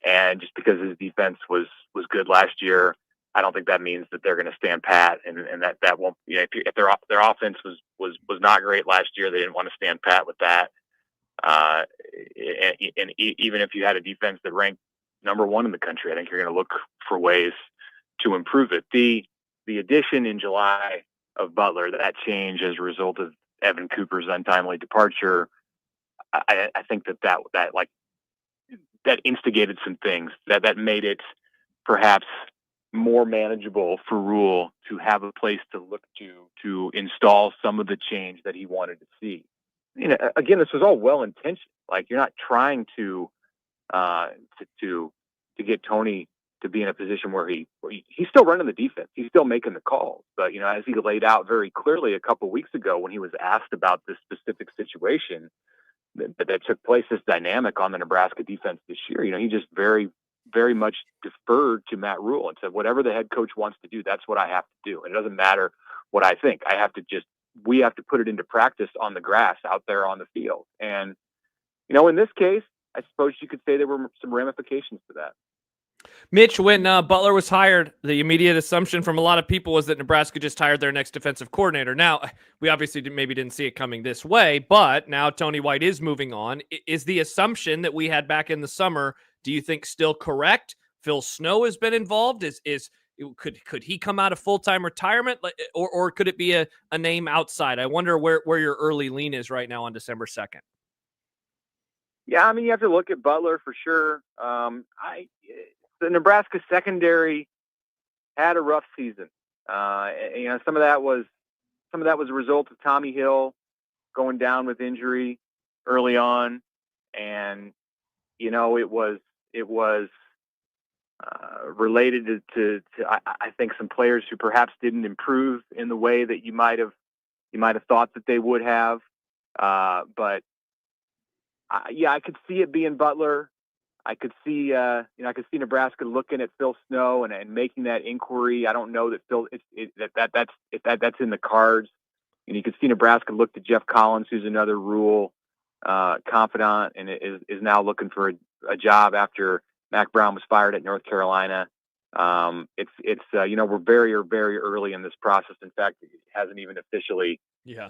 And just because his defense was good last year, I don't think that means that they're going to stand pat, and that won't. If their offense was not great last year, they didn't want to stand pat with that. And even if you had a defense that ranked number 1 in the country, I think you're going to look for ways to improve it. The addition in July of Butler, that change as a result of Evan Cooper's untimely departure, I think that instigated some things that made it perhaps more manageable for Rule to have a place to look to install some of the change that he wanted to see. Again, this was all well intentioned. Like, you're not trying to get Tony to be in a position where he's still running the defense. He's still making the calls. But, as he laid out very clearly a couple of weeks ago when he was asked about this specific situation that took place, this dynamic on the Nebraska defense this year, he just very, very much deferred to Matt Rule and said, whatever the head coach wants to do, that's what I have to do. And it doesn't matter what I think. We have to put it into practice on the grass out there on the field. And, in this case, I suppose you could say there were some ramifications to that. Mitch, when Butler was hired, the immediate assumption from a lot of people was that Nebraska just hired their next defensive coordinator. Now, we obviously maybe didn't see it coming this way, but now Tony White is moving on. Is the assumption that we had back in the summer, do you think still correct? Phil Snow has been involved. Could he come out of full-time retirement, or could it be a name outside? I wonder where your early lean is right now on December 2nd. Yeah, you have to look at Butler for sure. The Nebraska secondary had a rough season. Some of that was a result of Tommy Hill going down with injury early on, and it was related to I think some players who perhaps didn't improve in the way that you might have thought that they would have. But I could see it being Butler. I could see Nebraska looking at Phil Snow and making that inquiry. I don't know that that's in the cards. And you could see Nebraska look to Jeff Collins, who's another Rule confidant, and is now looking for a job after Mac Brown was fired at North Carolina. We're very, very early in this process. In fact, it hasn't even officially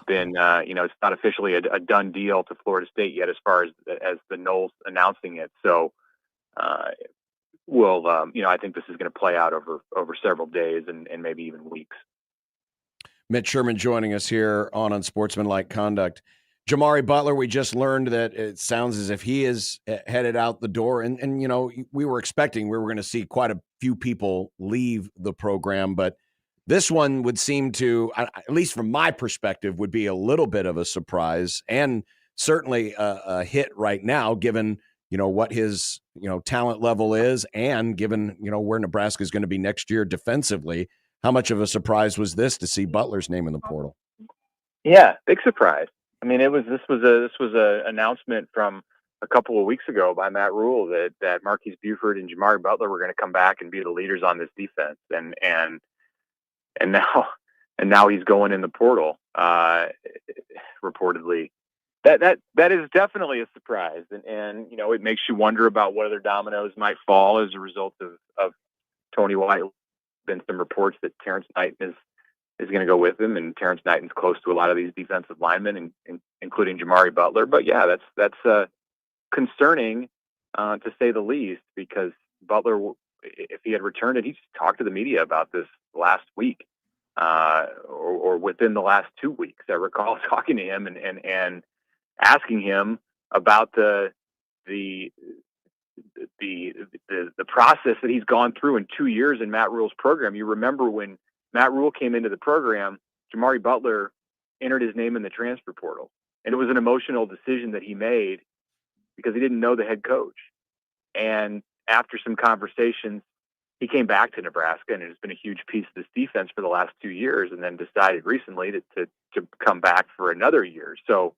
been, it's not officially a done deal to Florida State yet, as far as the Knowles announcing it. So, I think this is going to play out over several days and maybe even weeks. Mitch Sherman joining us here on Unsportsmanlike Conduct. Jamari Butler, we just learned that it sounds as if he is headed out the door. And we were expecting we were going to see quite a few people leave the program. But this one would seem to, at least from my perspective, would be a little bit of a surprise and certainly a hit right now, given, what his, talent level is and given, where Nebraska is going to be next year defensively. How much of a surprise was this to see Butler's name in the portal? Yeah, big surprise. This was a announcement from a couple of weeks ago by Matt Rule that Marquise Buford and Jamari Butler were going to come back and be the leaders on this defense, and now he's going in the portal. Reportedly, that is definitely a surprise, and it makes you wonder about what other dominoes might fall as a result of Tony White. Been some reports that Terrence Knighton is going to go with him, and Terrence Knighton's close to a lot of these defensive linemen, including Jamari Butler. But yeah, that's concerning to say the least, because Butler, if he had returned it, he just talked to the media about this last week, or within the last 2 weeks. I recall talking to him and asking him about the process that he's gone through in 2 years in Matt Rule's program. You remember when Matt Rule came into the program, Jamari Butler entered his name in the transfer portal. And it was an emotional decision that he made because he didn't know the head coach. And after some conversations, he came back to Nebraska, and it has been a huge piece of this defense for the last 2 years, and then decided recently to come back for another year. So,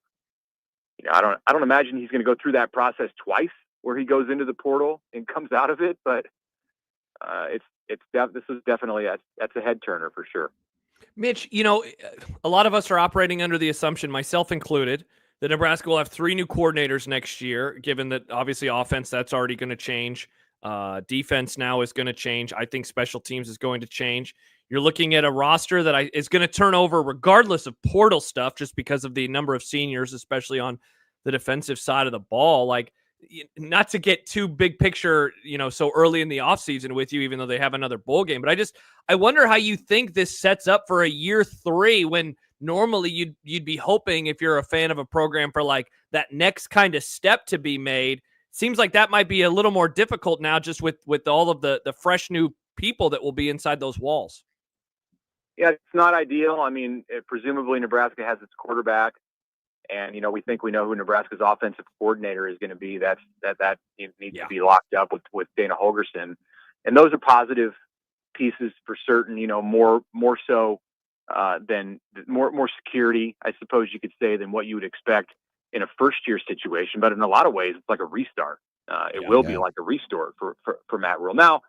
I don't imagine he's going to go through that process twice, where he goes into the portal and comes out of it, but this is definitely that's a head turner for sure. Mitch, a lot of us are operating under the assumption, myself included, that Nebraska will have 3 new coordinators next year, given that obviously offense, that's already going to change. Defense now is going to change. I think special teams is going to change. You're looking at a roster that is going to turn over regardless of portal stuff, just because of the number of seniors, especially on the defensive side of the ball. Like, not to get too big picture, so early in the offseason with you, even though they have another bowl game. But I wonder how you think this sets up for a year 3 when normally you'd be hoping, if you're a fan of a program, for like that next kind of step to be made. Seems like that might be a little more difficult now, just with all of the fresh new people that will be inside those walls. Yeah, it's not ideal. I mean, presumably Nebraska has its quarterback, and we think we know who Nebraska's offensive coordinator is going to be. That needs to be locked up with Dana Holgerson, and those are positive pieces for certain. More so than more security, I suppose you could say, than what you would expect in a first year situation. But in a lot of ways, it's like a restart. It will be like a restart for Matt Rule. Now,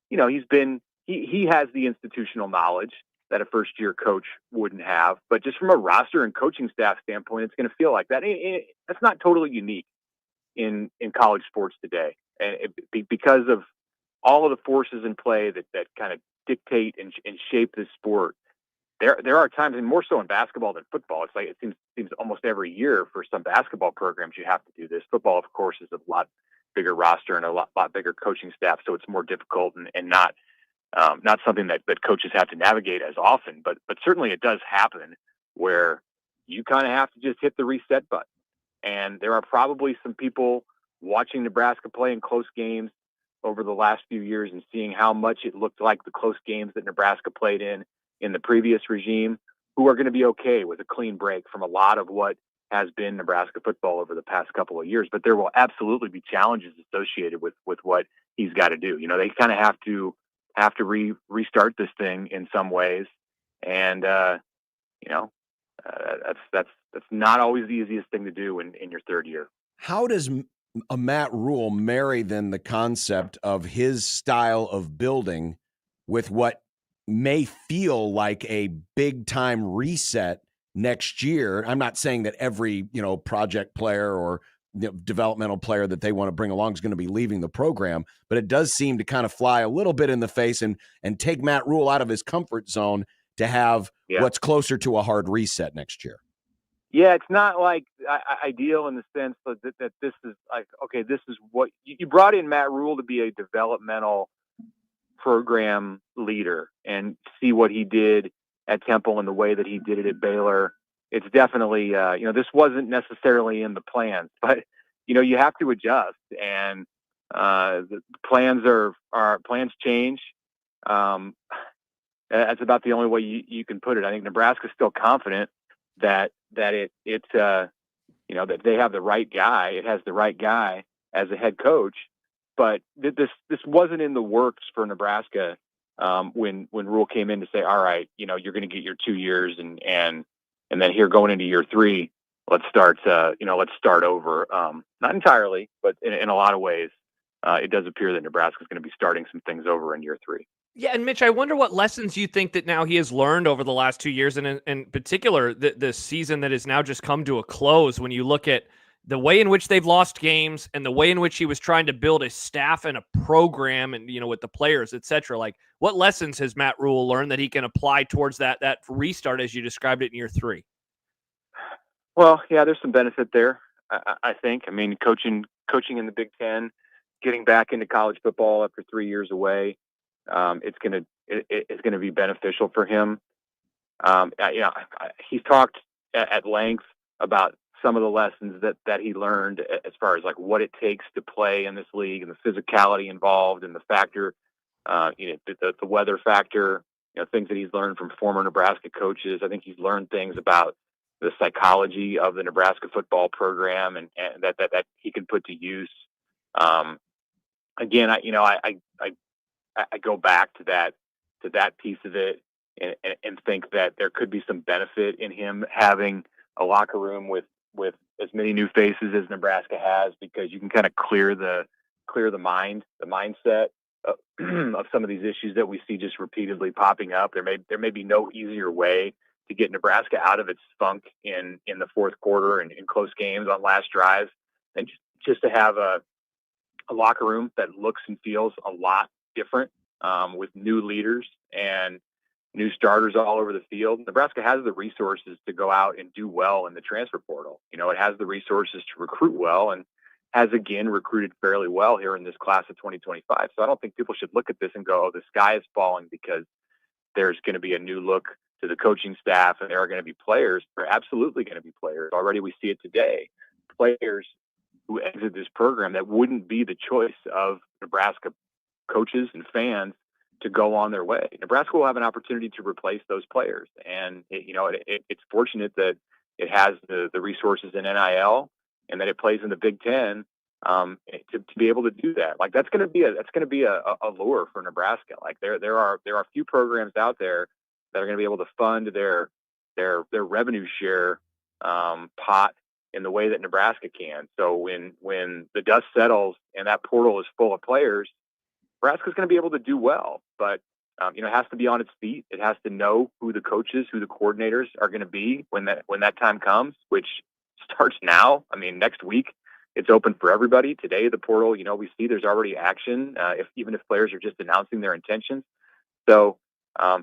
he has the institutional knowledge that a first-year coach wouldn't have. But just from a roster and coaching staff standpoint, it's going to feel like that. That's not totally unique in college sports today. And because of all of the forces in play that kind of dictate and shape this sport, there are times, and more so in basketball than football. It's like it seems almost every year for some basketball programs you have to do this. Football, of course, is a lot bigger roster and a lot bigger coaching staff, so it's more difficult and not something that coaches have to navigate as often, but certainly it does happen where you kind of have to just hit the reset button. And there are probably some people watching Nebraska play in close games over the last few years and seeing how much it looked like the close games that Nebraska played in the previous regime, who are going to be okay with a clean break from a lot of what has been Nebraska football over the past couple of years. But there will absolutely be challenges associated with what he's got to do. They kind of have to restart this thing in some ways. And, that's not always the easiest thing to do in your third year. How does a Matt Rule marry then the concept of his style of building with what may feel like a big time reset next year? I'm not saying that every, project player or developmental player that they want to bring along is going to be leaving the program, but it does seem to kind of fly a little bit in the face and take Matt Rule out of his comfort zone to have what's closer to a hard reset next year. Yeah, it's not like ideal in the sense that this is like, okay, this is what you brought in Matt Rule to be a developmental program leader and see what he did at Temple and the way that he did it at Baylor. It's definitely, this wasn't necessarily in the plans, but, you have to adjust, and the plans plans change. That's about the only way you can put it. I think Nebraska's still confident that that they have the right guy. It has the right guy as a head coach, but this wasn't in the works for Nebraska when Rule came in to say, all right, you're going to get your 2 years and then here going into year 3, let's start over. Not entirely, but in a lot of ways, it does appear that Nebraska is going to be starting some things over in year 3. Yeah, and Mitch, I wonder what lessons you think that now he has learned over the last 2 years, and in particular, the season that has now just come to a close. When you look at the way in which they've lost games and the way in which he was trying to build a staff and a program, and with the players, etc. Like, what lessons has Matt Rule learned that he can apply towards that restart as you described it in year 3? Well, yeah, there's some benefit there. I think. I mean, coaching in the Big Ten, getting back into college football after 3 years away. It's gonna be beneficial for him. He's talked at length about some of the lessons that he learned as far as like what it takes to play in this league and the physicality involved and the factor, the weather factor, things that he's learned from former Nebraska coaches. I think he's learned things about the psychology of the Nebraska football program and that he can put to use. Again, I go back to that piece of it and think that there could be some benefit in him having a locker room with as many new faces as Nebraska has, because you can kind of clear the mindset of some of these issues that we see just repeatedly popping up. There may be no easier way to get Nebraska out of its funk in the fourth quarter and in close games on last drives than just to have a locker room that looks and feels a lot different with new leaders and new starters all over the field. Nebraska has the resources to go out and do well in the transfer portal. You know, it has the resources to recruit well and has again recruited fairly well here in this class of 2025. So I don't think people should look at this and go, oh, the sky is falling because there's going to be a new look to the coaching staff and there are going to be players. There are absolutely going to be players. Already we see it today. Players who exit this program that wouldn't be the choice of Nebraska coaches and fans to go on their way. Nebraska will have an opportunity to replace those players. And, it's fortunate that it has the resources in NIL and that it plays in the Big Ten to be able to do that. Like that's going to be a lure for Nebraska. Like there are few programs out there that are going to be able to fund their revenue share pot in the way that Nebraska can. So when the dust settles and that portal is full of players, Nebraska's going to be able to do well, but it has to be on its feet. It has to know who the coaches, who the coordinators are going to be when that time comes, which starts now. I mean, next week it's open for everybody. Today, the portal, we see there's already action, even if players are just announcing their intentions. So, I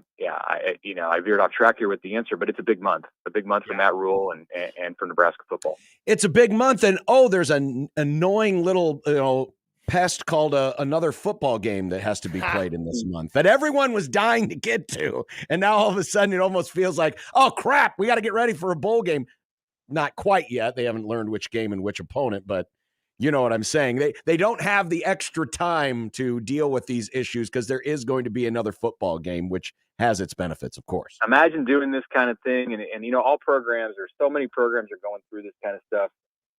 veered off track here with the answer, but it's a big month for Matt Rule and for Nebraska football. It's a big month, and there's an annoying little pest called another football game that has to be played in this month that everyone was dying to get to, and now all of a sudden it almost feels like, oh crap, we got to get ready for a bowl game. Not quite yet. They haven't learned which game and which opponent, but you know what I'm saying. They don't have the extra time to deal with these issues because there is going to be another football game, which has its benefits, of course. Imagine doing this kind of thing, and all programs, or so many programs are going through this kind of stuff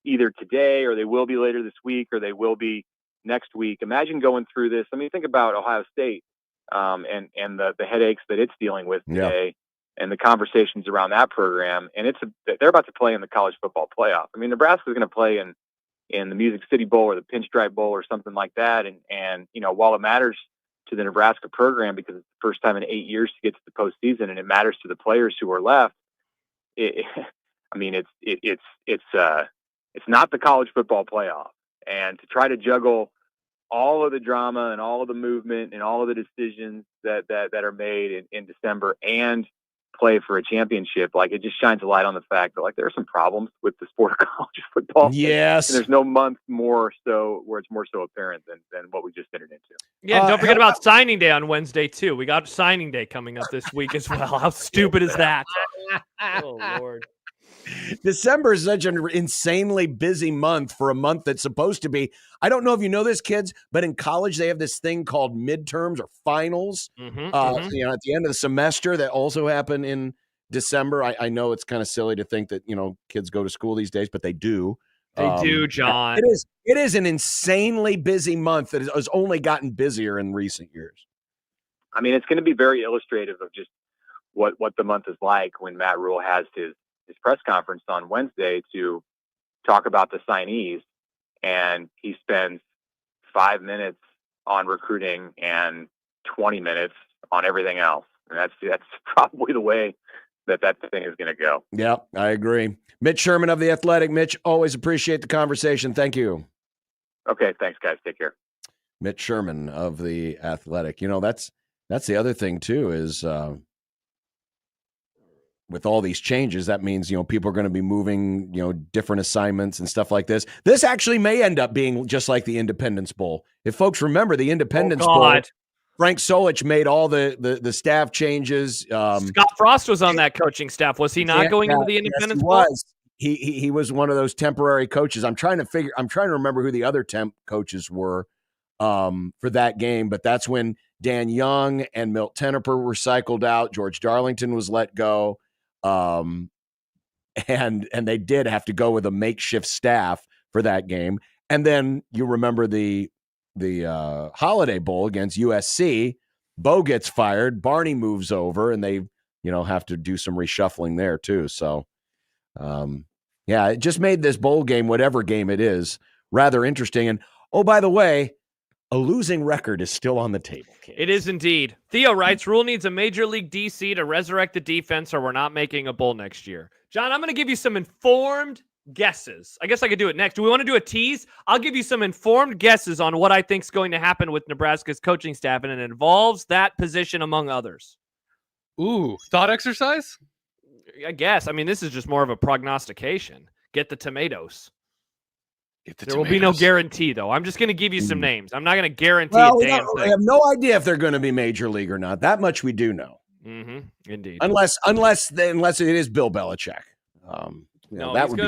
either today or they will be later this week or they will be next week. Imagine going through this. I mean, think about Ohio State and the headaches that it's dealing with today and the conversations around that program. And they're about to play in the college football playoff. I mean, Nebraska is going to play in the Music City Bowl or the Pinstripe Bowl or something like that. And while it matters to the Nebraska program because it's the first time in 8 years to get to the postseason, and it matters to the players who are left, it's not the college football playoff. And to try to juggle all of the drama and all of the movement and all of the decisions that are made in December and play for a championship, like it just shines a light on the fact that like there are some problems with the sport of college football. Yes. And there's no month more so where it's more so apparent than what we just entered into. Yeah, don't forget about signing day on Wednesday too. We got signing day coming up this week as well. How stupid is that? Oh Lord. December is such an insanely busy month for a month that's supposed to be, I don't know if you know this, kids, but in college they have this thing called midterms or finals. At the end of the semester that also happen in December. I know it's kind of silly to think that, kids go to school these days, but they do. They do, John. It is an insanely busy month that has only gotten busier in recent years. I mean, it's going to be very illustrative of just what the month is like when Matt Rule has his press conference on Wednesday to talk about the signees, and he spends 5 minutes on recruiting and 20 minutes on everything else. And that's probably the way that thing is going to go. Yeah, I agree. Mitch Sherman of The Athletic. Mitch, always appreciate the conversation. Thank you. Okay, thanks, guys. Take care. Mitch Sherman of The Athletic. That's the other thing, too, is with all these changes, that means, people are going to be moving, different assignments and stuff like this. This actually may end up being just like the Independence Bowl. If folks remember the Independence Bowl, Frank Solich made all the staff changes. Scott Frost was on that coaching staff. Was he not going into the Independence Bowl? Was. He was one of those temporary coaches. I'm trying to remember who the other temp coaches were for that game, but that's when Dan Young and Milt Tenopir were cycled out. George Darlington was let go. And they did have to go with a makeshift staff for that game. And then you remember the Holiday Bowl against USC. Bo gets fired. Barney moves over, and they, have to do some reshuffling there too. So, it just made this bowl game, whatever game it is, rather interesting. And by the way, a losing record is still on the table. Kids. It is indeed. Theo writes, Rule needs a Major League DC to resurrect the defense or we're not making a bowl next year. John, I'm going to give you some informed guesses. I guess I could do it next. Do we want to do a tease? I'll give you some informed guesses on what I think is going to happen with Nebraska's coaching staff, and it involves that position among others. Ooh, thought exercise? I guess. I mean, this is just more of a prognostication. Get the tomatoes. There will be no guarantee, though. I'm just going to give you some names. I'm not going to guarantee a damn we thing. have no idea if they're going to be major league or not. That much we do know. Mm-hmm. Indeed. Unless it is Bill Belichick.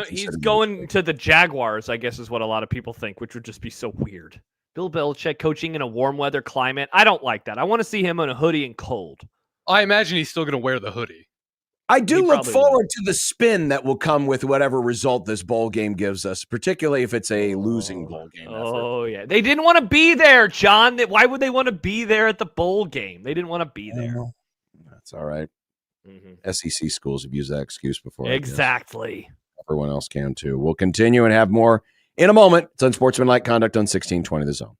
He's going to the Jaguars, I guess is what a lot of people think, which would just be so weird. Bill Belichick coaching in a warm weather climate. I don't like that. I want to see him in a hoodie and cold. I imagine he's still going to wear the hoodie. I do look forward to the spin that will come with whatever result this bowl game gives us, particularly if it's a losing bowl game. Oh, yeah. They didn't want to be there, John. Why would they want to be there at the bowl game? They didn't want to be there. That's all right. SEC schools have used that excuse before. Exactly. Everyone else can too. We'll continue and have more in a moment. It's Unsportsmanlike Conduct on 1620 The Zone.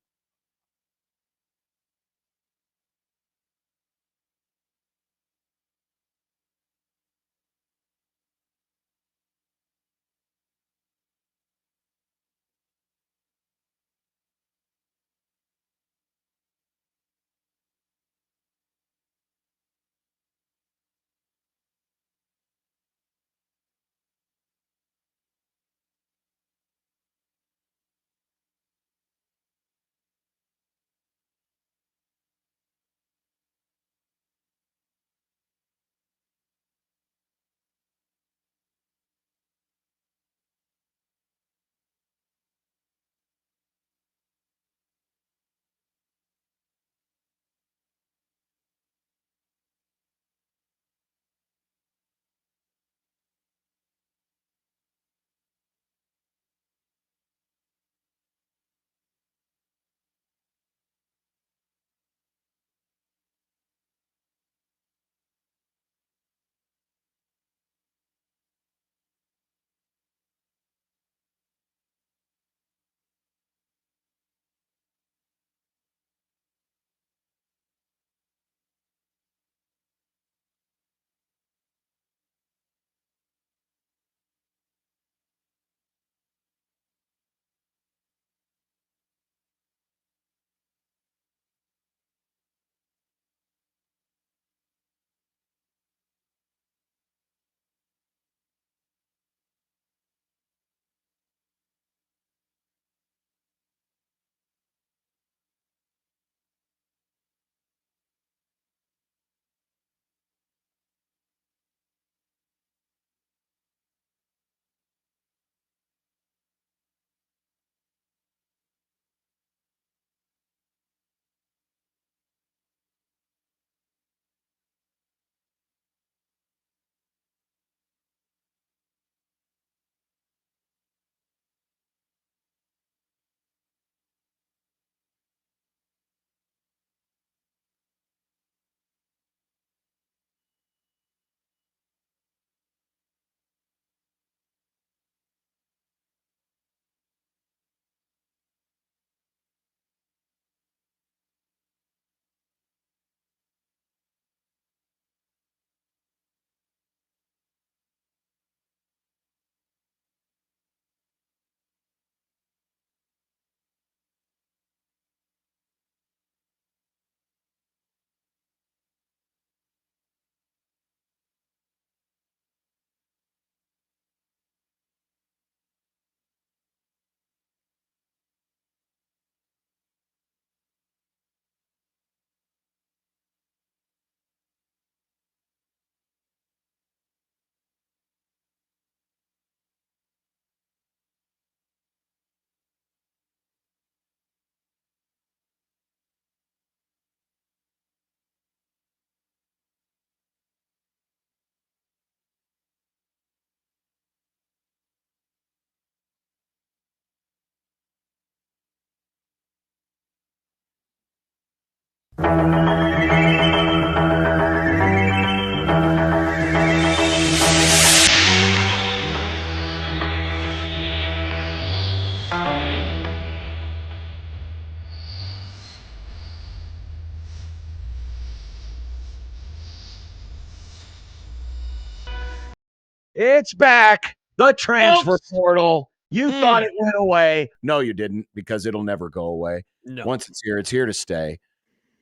It's back. The transfer portal. You thought it went away. No, you didn't, because it'll never go away. No. Once it's here to stay.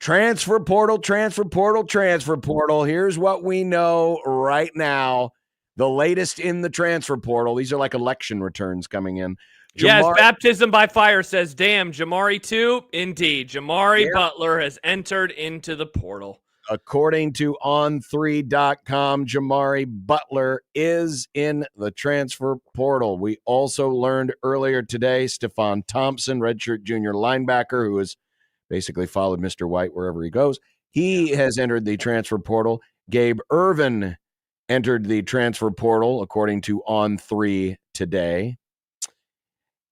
Transfer portal. Here's what we know right now. The latest in the transfer portal. These are like election returns coming in. Yes, baptism by fire says, damn, Jamari too? Indeed. Jamari Butler has entered into the portal. According to on3.com, Jamari Butler is in the transfer portal. We also learned earlier today, Stephon Thompson, redshirt junior linebacker, who has basically followed Mr. White wherever he goes. He has entered the transfer portal. Gabe Ervin entered the transfer portal, according to On3 today.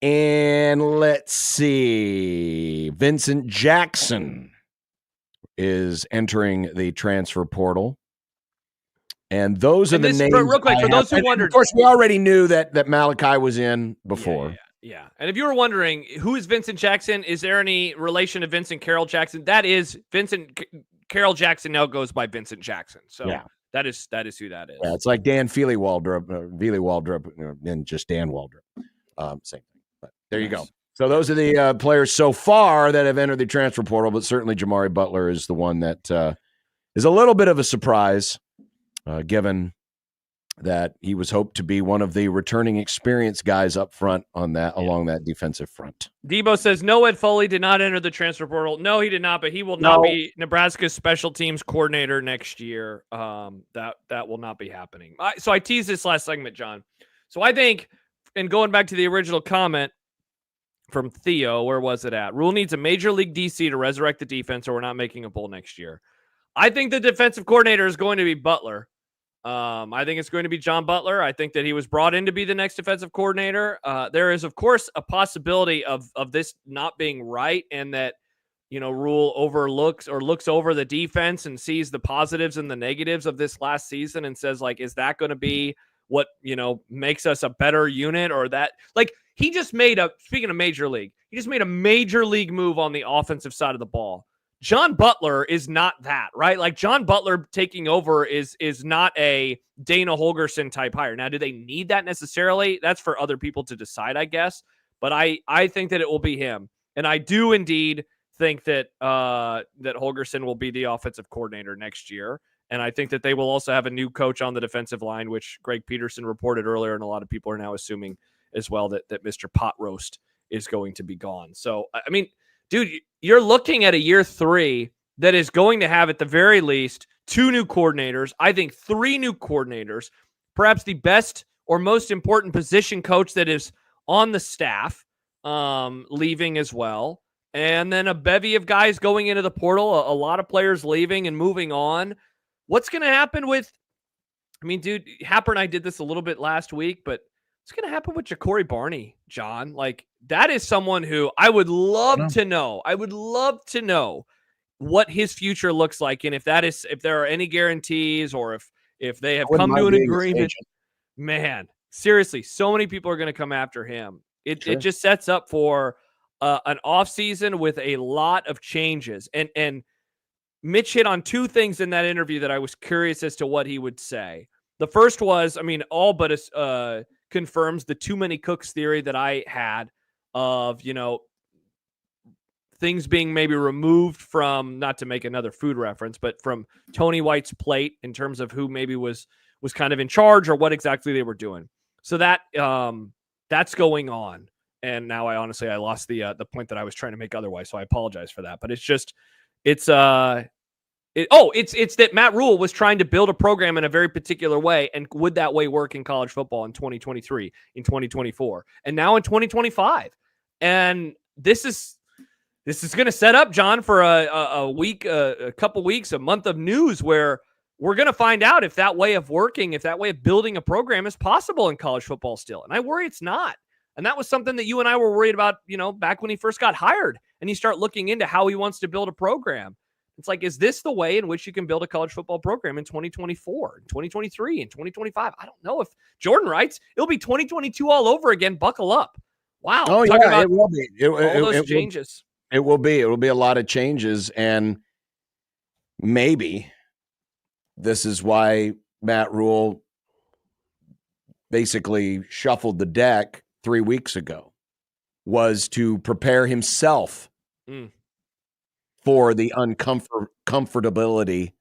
And let's see. Vincent Jackson is entering the transfer portal. And those are the names. Real quick, for those who wondered. Of course, we already knew that Malachi was in before. Yeah. And if you were wondering, who is Vincent Jackson? Is there any relation to Vincent Carroll Jackson? That is Vincent Carroll Jackson now goes by Vincent Jackson. So that is who that is. Yeah, it's like Dan Feely Waldrop, and just Dan Waldrop. Same thing. But there you go. So those are the players so far that have entered the transfer portal, but certainly Jamari Butler is the one that is a little bit of a surprise, given that he was hoped to be one of the returning experienced guys up front on that along that defensive front. Debo says, no, Ed Foley did not enter the transfer portal. No, he did not, but he will not be Nebraska's special teams coordinator next year. That will not be happening. So I teased this last segment, John. So I think, and going back to the original comment from Theo, where was it at? Rule needs a major league DC to resurrect the defense, or we're not making a bowl next year. I think the defensive coordinator is going to be Butler. I think it's going to be John Butler. I think that he was brought in to be the next defensive coordinator. There is, of course, a possibility of this not being right, and that, Rule overlooks or looks over the defense and sees the positives and the negatives of this last season and says, like, is that going to be what, makes us a better unit, or that, like, he just made speaking of major league, he just made a major league move on the offensive side of the ball. John Butler is not that, right? Like, John Butler taking over is not a Dana Holgorsen type hire. Now, do they need that necessarily? That's for other people to decide, I guess. But I think that it will be him. And I do indeed think that that Holgorsen will be the offensive coordinator next year. And I think that they will also have a new coach on the defensive line, which Greg Peterson reported earlier, and a lot of people are now assuming as well that Mr. Pot Roast is going to be gone. So, I mean, dude, you're looking at a year 3 that is going to have, at the very least, 2 new coordinators. I think 3 new coordinators, perhaps the best or most important position coach that is on the staff, leaving as well. And then a bevy of guys going into the portal, a lot of players leaving and moving on. What's going to happen with, dude, Happer and I did this a little bit last week, but what's going to happen with Ja'Cory Barney, John? Like, that is someone who I would love to know. I would love to know what his future looks like, and if there are any guarantees, or if they have come to an agreement. Man, seriously, so many people are going to come after him. It just sets up for an offseason with a lot of changes. And Mitch hit on 2 things in that interview that I was curious as to what he would say. The first was, all but confirms the too many cooks theory that I had of, things being maybe removed from, not to make another food reference, but from Tony White's plate in terms of who maybe was kind of in charge or what exactly they were doing. So that's going on. And now I lost the point that I was trying to make otherwise. So I apologize for that, but it's that Matt Rule was trying to build a program in a very particular way, and would that way work in college football in 2023, in 2024, and now in 2025? And this is going to set up, John, for a week, a couple weeks, a month of news where we're going to find out if that way of working, if that way of building a program is possible in college football still. And I worry it's not. And that was something that you and I were worried about, back when he first got hired, and you start looking into how he wants to build a program. It's like, is this the way in which you can build a college football program in 2024, in 2023, in 2025? I don't know. If Jordan writes, it'll be 2022 all over again. Buckle up. Wow. Oh, yeah, it will be. All those changes. It will be. It will be a lot of changes. And maybe this is why Matt Rule basically shuffled the deck 3 weeks ago, was to prepare himself for the uncomfortability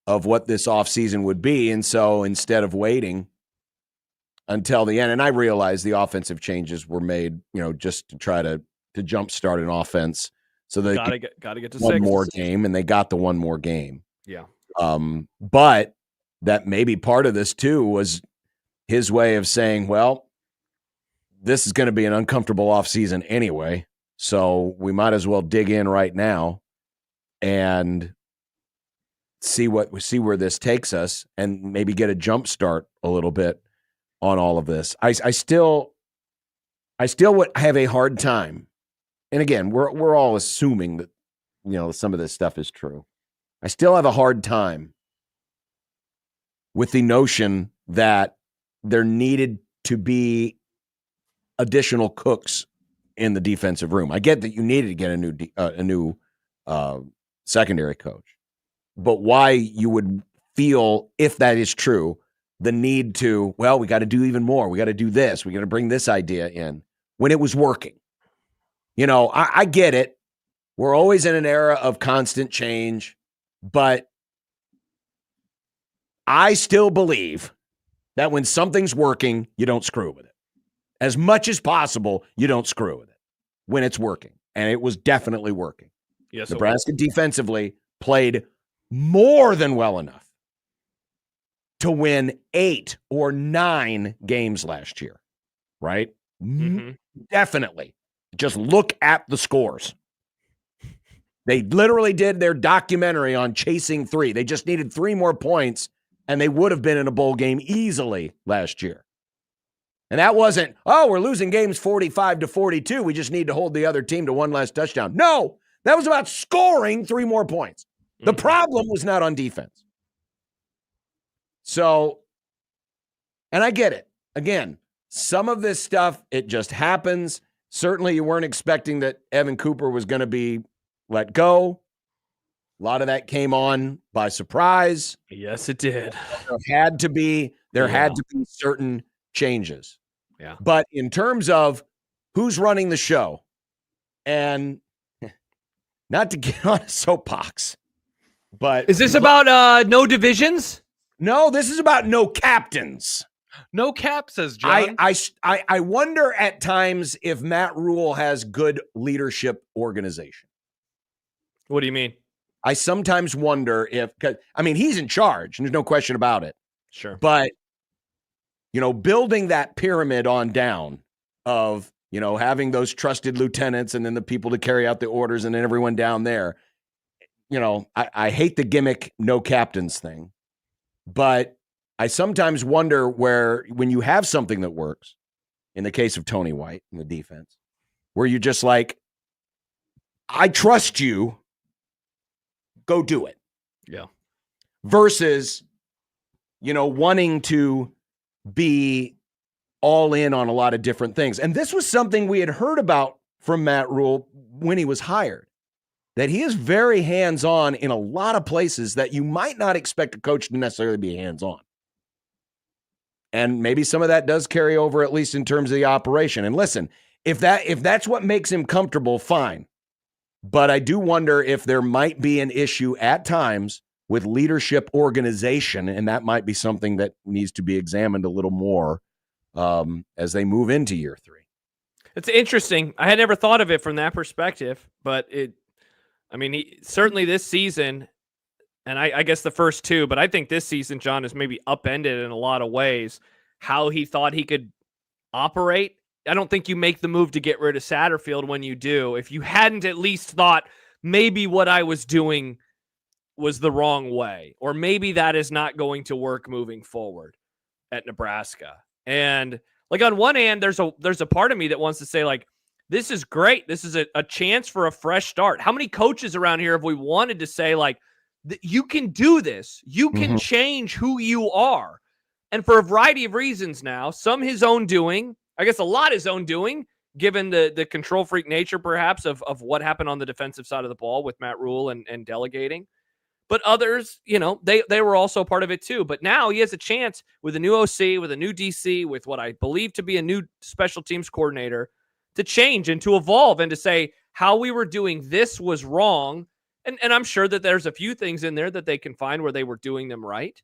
of what this offseason would be. And so instead of waiting until the end, and I realize the offensive changes were made, just to try to jumpstart an offense. So they gotta get to one 6 more game, and they got the one more game. Yeah. But that maybe part of this too was his way of saying, well, this is going to be an uncomfortable offseason anyway, so we might as well dig in right now and see where this takes us, and maybe get a jump start a little bit on all of this. I still would have a hard time. And again, we're all assuming that some of this stuff is true. I still have a hard time with the notion that there needed to be additional cooks in the defensive room. I get that you needed to get a new secondary coach, but why you would feel, if that is true, the need to, well, we got to do even more. We got to do this. We got to bring this idea in when it was working. I get it. We're always in an era of constant change, but I still believe that when something's working, you don't screw with it. As much as possible, you don't screw with it when it's working. And it was definitely working. Yes, Nebraska defensively played more than well enough to win 8 or 9 games last year, right? Mm-hmm. Definitely. Just look at the scores. They literally did their documentary on chasing 3. They just needed 3 more points, and they would have been in a bowl game easily last year. And that wasn't, we're losing games 45-42. We just need to hold the other team to 1 less touchdown. No, that was about scoring 3 more points. The problem was not on defense. So, and I get it. Again, some of this stuff, it just happens. Certainly you weren't expecting that Evan Cooper was going to be let go. A lot of that came on by surprise. Yes, it did. There had to be certain changes. Yeah. But in terms of who's running the show, and not to get on a soapbox, but is this about no divisions? No, this is about no captains. No cap, says John. I wonder at times if Matt Rule has good leadership organization. What do you mean? I sometimes wonder because he's in charge, and there's no question about it. Sure. But, building that pyramid on down of, having those trusted lieutenants and then the people to carry out the orders and then everyone down there, I hate the gimmick no captains thing, but I sometimes wonder when you have something that works, in the case of Tony White in the defense, where you're just like, I trust you, go do it. Yeah. Versus, wanting to be all in on a lot of different things. And this was something we had heard about from Matt Rule when he was hired, that he is very hands-on in a lot of places that you might not expect a coach to necessarily be hands-on. And maybe some of that does carry over, at least in terms of the operation. And listen, if that's what makes him comfortable, fine. But I do wonder if there might be an issue at times with leadership organization, and that might be something that needs to be examined a little more as they move into year 3. It's interesting. I had never thought of it from that perspective, but certainly this season, and I guess the first 2, but I think this season, John, is maybe upended in a lot of ways how he thought he could operate. I don't think you make the move to get rid of Satterfield when you do, if you hadn't at least thought maybe what I was doing was the wrong way, or maybe that is not going to work moving forward at Nebraska. And on one hand, there's a part of me that wants to say, this is great. This is a chance for a fresh start. How many coaches around here have we wanted to say, you can do this. You can change who you are. And for a variety of reasons now, some his own doing, I guess a lot his own doing, given the control freak nature perhaps of what happened on the defensive side of the ball with Matt Rule and delegating. But others, they were also part of it too. But now he has a chance with a new OC, with a new DC, with what I believe to be a new special teams coordinator, to change and to evolve and to say how we were doing this was wrong. And I'm sure that there's a few things in there that they can find where they were doing them right.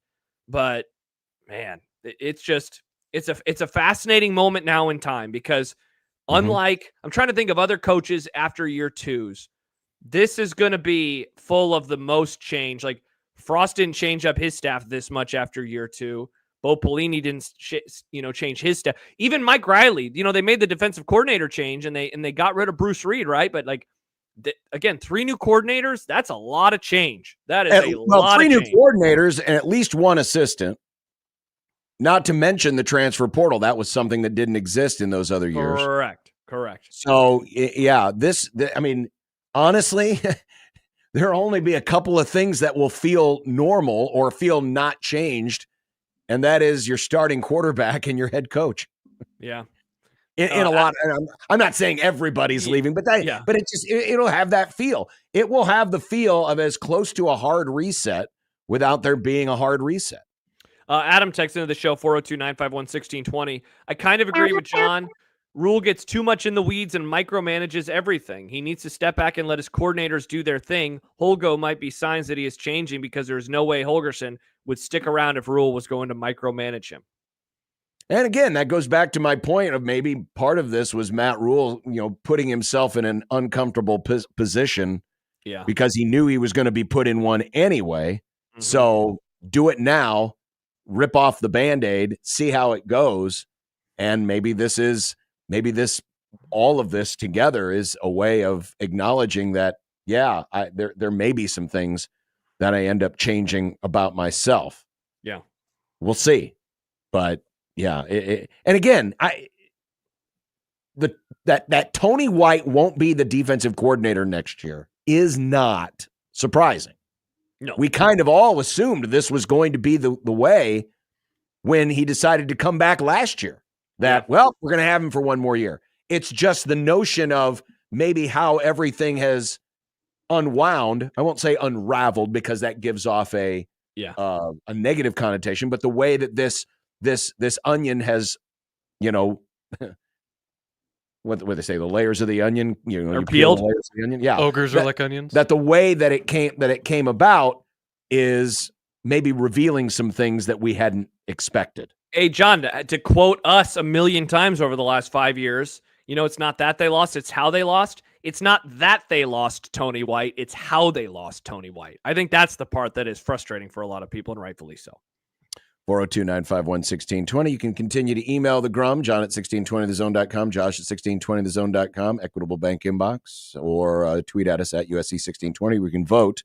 But man, it's a fascinating moment now in time because unlike, I'm trying to think of other coaches after year twos, this is going to be full of the most change. Like Frost didn't change up his staff this much after year two. Bo Pelini didn't, change his staff. Even Mike Riley, they made the defensive coordinator change and they got rid of Bruce Reed, right? But like, again, 3 new coordinators, that's a lot of change. That is a lot of change. 3 new coordinators and at least 1 assistant. Not to mention the transfer portal. That was something that didn't exist in those other years. Correct. So, yeah, honestly, there'll only be a couple of things that will feel normal or feel not changed, and that is your starting quarterback and your head coach. Yeah. In a lot, I'm not saying everybody's leaving, but it'll have that feel. It will have the feel of as close to a hard reset without there being a hard reset. Adam texted into the show 402-951-1620. I kind of agree with John. Rule gets too much in the weeds and micromanages everything. He needs to step back and let his coordinators do their thing. Holgo might be signs that he is changing because there's no way Holgerson would stick around if Rule was going to micromanage him. And again, that goes back to my point of maybe part of this was Matt Rule, putting himself in an uncomfortable position because he knew he was going to be put in one anyway. Mm-hmm. So do it now, rip off the Band-Aid, see how it goes. And maybe all of this together is a way of acknowledging that, there may be some things that I end up changing about myself. Yeah. We'll see. But yeah. And again, that Tony White won't be the defensive coordinator next year is not surprising. No. We kind of all assumed this was going to be the way when he decided to come back last year. That, we're going to have him for one more year. It's just the notion of maybe how everything has unwound. I won't say unraveled because that gives off a negative connotation, but the way that this onion has, what they say, the layers of the onion, you peeled. The layers of the onion. Yeah. Ogres are like onions. That the way that it came about is maybe revealing some things that we hadn't expected. Hey, John, to quote us a million times over the last 5 years, it's not that they lost, it's how they lost. It's not that they lost Tony White, it's how they lost Tony White. I think that's the part that is frustrating for a lot of people, and rightfully so. 402-951-1620. You can continue to email the Grum, John at 1620thezone.com, Josh at 1620thezone.com, Equitable Bank inbox, or tweet at us at USC1620. We can vote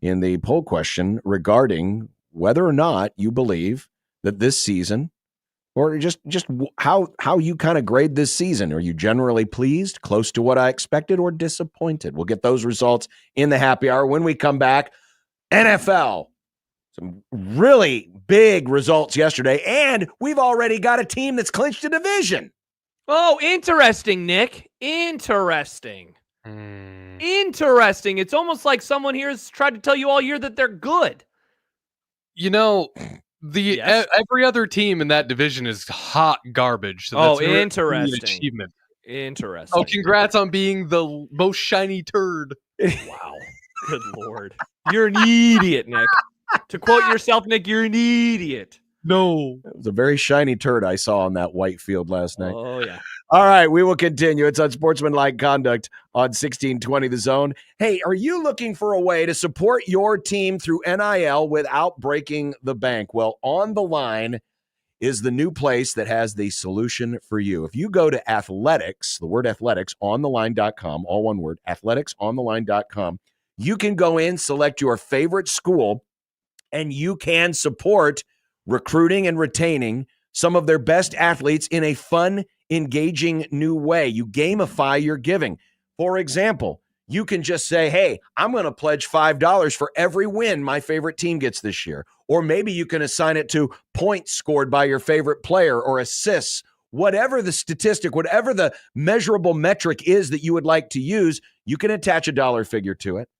in the poll question regarding whether or not you believe that this season, or just how you kind of grade this season. Are you generally pleased, close to what I expected, or disappointed? We'll get those results in the happy hour. When we come back, NFL. Some really big results yesterday, and we've already got a team that's clinched a division. Oh, interesting, Nick. Interesting. Interesting. It's almost like someone here has tried to tell you all year that they're good. Every other team in that division is hot garbage. So that's interesting. An achievement. Interesting. Oh, congrats on being the most shiny turd. Wow. Good Lord. You're an idiot, Nick. To quote yourself, Nick, you're an idiot. No. It was a very shiny turd I saw on that white field last night. Oh, yeah. All right, we will continue. It's Unsportsmanlike Conduct on 1620 The Zone. Hey, are you looking for a way to support your team through NIL without breaking the bank? Well, On the Line is the new place that has the solution for you. If you go to athletics, the word athletics, ontheline.com, all one word, athleticsontheline.com, you can go in, select your favorite school, and you can support recruiting and retaining some of their best athletes in a fun, engaging new way. You gamify your giving. For example, you can just say, hey, I'm going to pledge $5 for every win my favorite team gets this year. Or maybe you can assign it to points scored by your favorite player or assists. Whatever the statistic, whatever the measurable metric is that you would like to use, you can attach a dollar figure to it.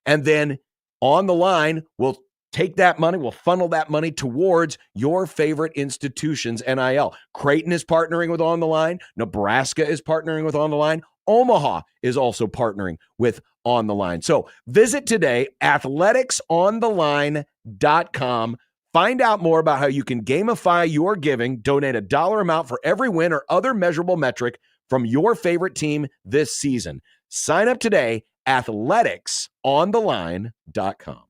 And then On the Line will take that money, we'll funnel that money towards your favorite institution's NIL. Creighton is partnering with On the Line. Nebraska is partnering with On the Line. Omaha is also partnering with on the line. So visit today, athleticsontheline.com. Find out more about how you can gamify your giving, donate a dollar amount for every win or other measurable metric from your favorite team this season. Sign up today, athleticsontheline.com.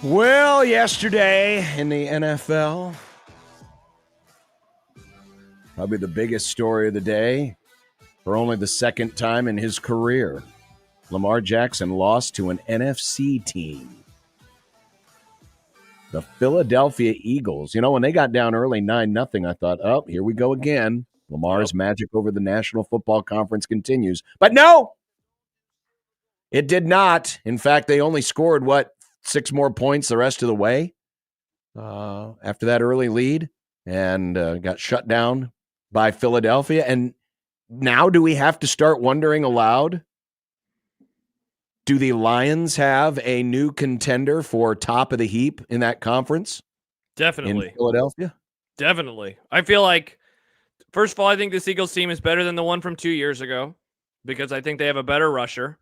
Well, yesterday in the NFL, probably the biggest story of the day for only the second time in his career. Lamar Jackson lost to an NFC team. The Philadelphia Eagles. You know, when they got down early 9-0, I thought, oh, here we go again. Lamar's magic over the National Football Conference continues. But no, it did not. In fact, they only scored, 6 more points the rest of the way after that early lead and got shut down by Philadelphia. And now do we have to start wondering aloud Do the Lions have a new contender for top of the heap in that conference? Definitely. In Philadelphia? Definitely. I feel like, first of all, I think this Eagles team is better than the one from 2 years ago because I think they have a better rusher.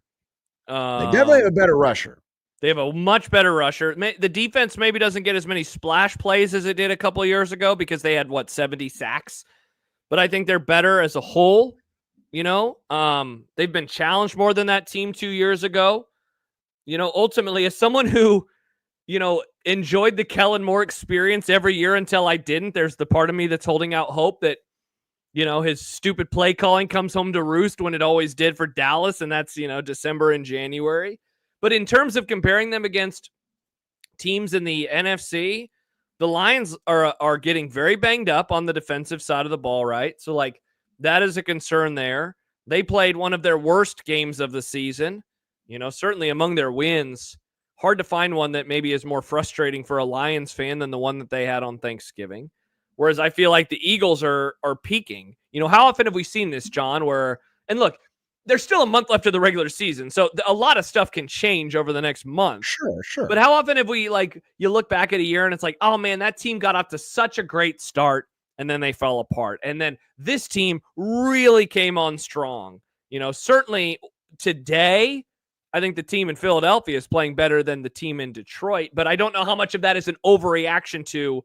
They definitely have a better rusher. They have a much better rusher. The defense maybe doesn't get as many splash plays as it did a couple of years ago because they had, 70 sacks. But I think they're better as a whole. They've been challenged more than that team 2 years ago. Ultimately, as someone who, enjoyed the Kellen Moore experience every year until I didn't, there's the part of me that's holding out hope that, his stupid play calling comes home to roost when it always did for Dallas, and that's, December and January. But in terms of comparing them against teams in the NFC, the Lions are getting very banged up on the defensive side of the ball, right? So, that is a concern there. They played one of their worst games of the season. Certainly among their wins, hard to find one that maybe is more frustrating for a Lions fan than the one that they had on Thanksgiving. Whereas I feel like the Eagles are peaking. How often have we seen this, John, and look, there's still a month left of the regular season, so a lot of stuff can change over the next month. Sure. But how often have we, you look back at a year and it's like, oh man, that team got off to such a great start and then they fell apart. And then this team really came on strong. Certainly today, I think the team in Philadelphia is playing better than the team in Detroit, but I don't know how much of that is an overreaction to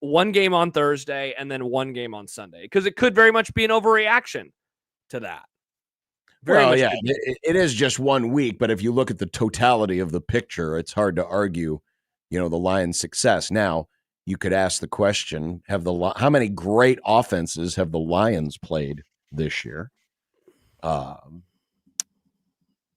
one game on Thursday and then one game on Sunday, because it could very much be an overreaction to that. It is just 1 week, but if you look at the totality of the picture, it's hard to argue, the Lions' success. Now, you could ask the question, how many great offenses have the Lions played this year?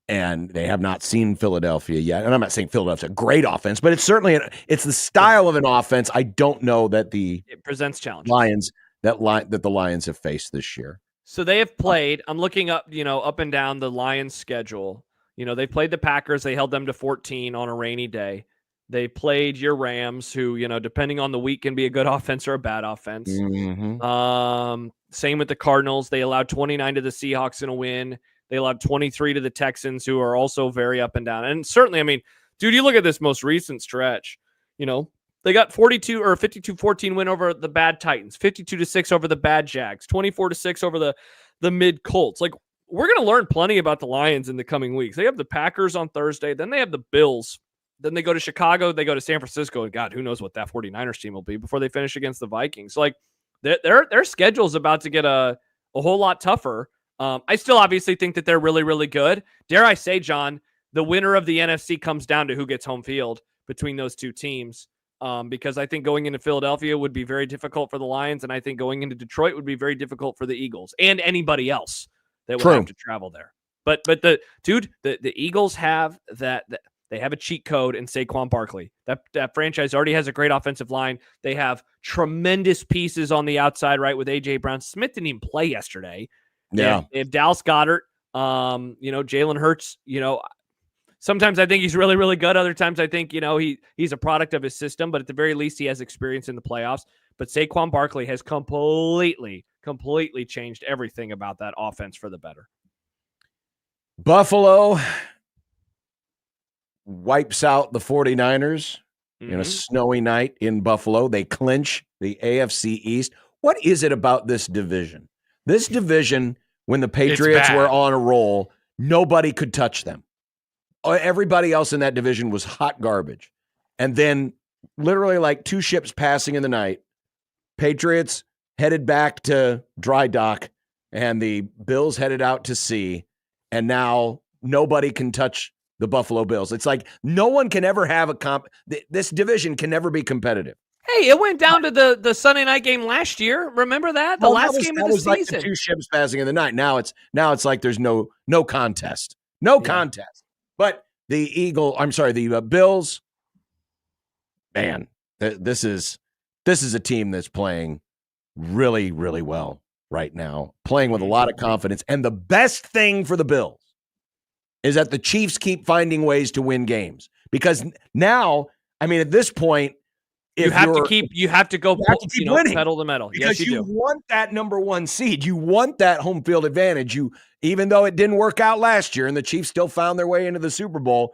And they have not seen Philadelphia yet. And I'm not saying Philadelphia's a great offense, but it's certainly it's the style of an offense. I don't know that it presents challenges. That the Lions have faced this year. So they have played, I'm looking up, up and down the Lions schedule. They played the Packers. They held them to 14 on a rainy day. They played your Rams, who, depending on the week, can be a good offense or a bad offense. Mm-hmm. Same with the Cardinals. They allowed 29 to the Seahawks in a win. They allowed 23 to the Texans, who are also very up and down. And certainly, dude, you look at this most recent stretch, they got 42 or 52-14 win over the bad Titans, 52-6 over the bad Jags, 24-6 over the mid Colts. We're going to learn plenty about the Lions in the coming weeks. They have the Packers on Thursday. Then they have the Bills. Then they go to Chicago. They go to San Francisco. And God, who knows what that 49ers team will be before they finish against the Vikings. Their schedule is about to get a whole lot tougher. I still obviously think that they're really, really good. Dare I say, John, the winner of the NFC comes down to who gets home field between those two teams. Because I think going into Philadelphia would be very difficult for the Lions, and I think going into Detroit would be very difficult for the Eagles and anybody else that would have to travel there. But the Eagles have that they have a cheat code in Saquon Barkley. That franchise already has a great offensive line. They have tremendous pieces on the outside, right? With A.J. Brown. Smith didn't even play yesterday. Yeah. They have Dallas Goedert, Jalen Hurts, sometimes I think he's really, really good. Other times I think, he's a product of his system, but at the very least he has experience in the playoffs. But Saquon Barkley has completely changed everything about that offense for the better. Buffalo wipes out the 49ers in a snowy night in Buffalo. They clinch the AFC East. What is it about this division? This division, when the Patriots were on a roll, nobody could touch them. Everybody else in that division was hot garbage. And then literally two ships passing in the night, Patriots headed back to dry dock and the Bills headed out to sea. And now nobody can touch the Buffalo Bills. It's like no one can ever have this division can never be competitive. Hey, it went down to the Sunday night game last year. Remember that? The last game of the season. Like the two ships passing in the night. Now it's like there's no contest. No contest. But the Bills, man, this is a team that's playing really, really well right now, playing with a lot of confidence. And the best thing for the Bills is that the Chiefs keep finding ways to win games, because now, at this point, You have to keep winning pedal to metal. because Yes, you want that number one seed. You want that home field advantage. Even though it didn't work out last year and the Chiefs still found their way into the Super Bowl,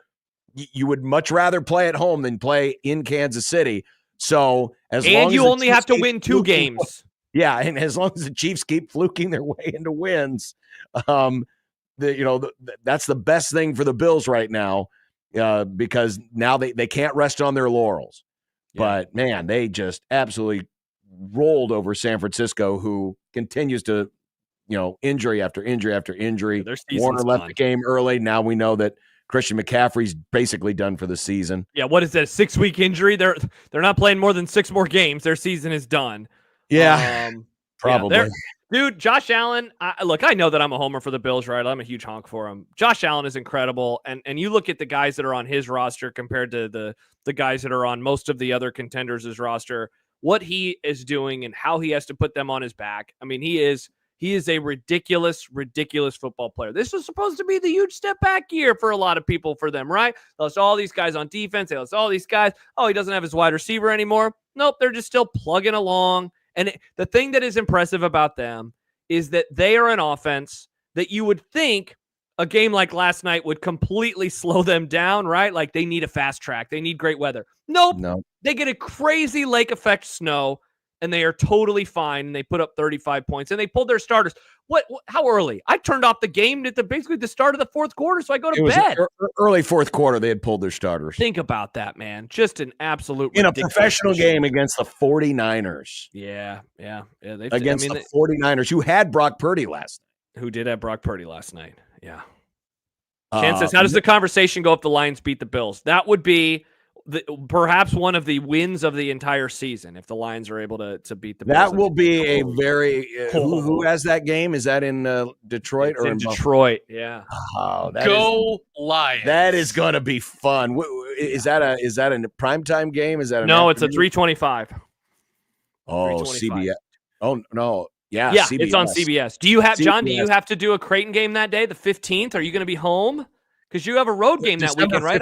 you would much rather play at home than play in Kansas City. So you only have to win 2 games. Yeah, and as long as the Chiefs keep fluking their way into wins, that's the best thing for the Bills right now, because now they can't rest on their laurels. Yeah. But man, they just absolutely rolled over San Francisco, who continues to, injury after injury after injury. Yeah, Warner left the game early. Now we know that Christian McCaffrey's basically done for the season. Yeah, what is that? 6-week injury? They're not playing more than 6 more games. Their season is done. Yeah, probably. Yeah, dude, Josh Allen. I know that I'm a homer for the Bills, right? I'm a huge honk for him. Josh Allen is incredible, and you look at the guys that are on his roster compared to the guys that are on most of the other contenders' roster. What he is doing and how he has to put them on his back. I mean, he is a ridiculous, ridiculous football player. This was supposed to be the huge step back year for a lot of people for them, right? They lost all these guys on defense. They lost all these guys. Oh, he doesn't have his wide receiver anymore. Nope, they're just still plugging along. And the thing that is impressive about them is that they are an offense that you would think a game like last night would completely slow them down, right? Like they need a fast track. They need great weather. Nope. No. They get a crazy lake effect snow, and they are totally fine. And they put up 35 points, and they pulled their starters. How early? I turned off the game at basically the start of the fourth quarter, so I go to bed. Early fourth quarter, they had pulled their starters. Think about that, man. Just an absolute in a professional game against the 49ers. Yeah. Against the 49ers, who had Brock Purdy last night. Who did have Brock Purdy last night. Yeah. Ken says, how does the conversation go if the Lions beat the Bills? That would be perhaps one of the wins of the entire season if the Lions are able to beat the Bills. That will be a very who has that game? Is that in Detroit or in Detroit? Yeah. Oh, Go Lions! That is going to be fun. Is that a primetime game? Is that no? It's a 325. Oh, CBS. Oh no. Yeah, CBS. It's on CBS. Do you have John? Do you have to do a Creighton game that day, the 15th? Are you going to be home? Because you have a road game that weekend, right?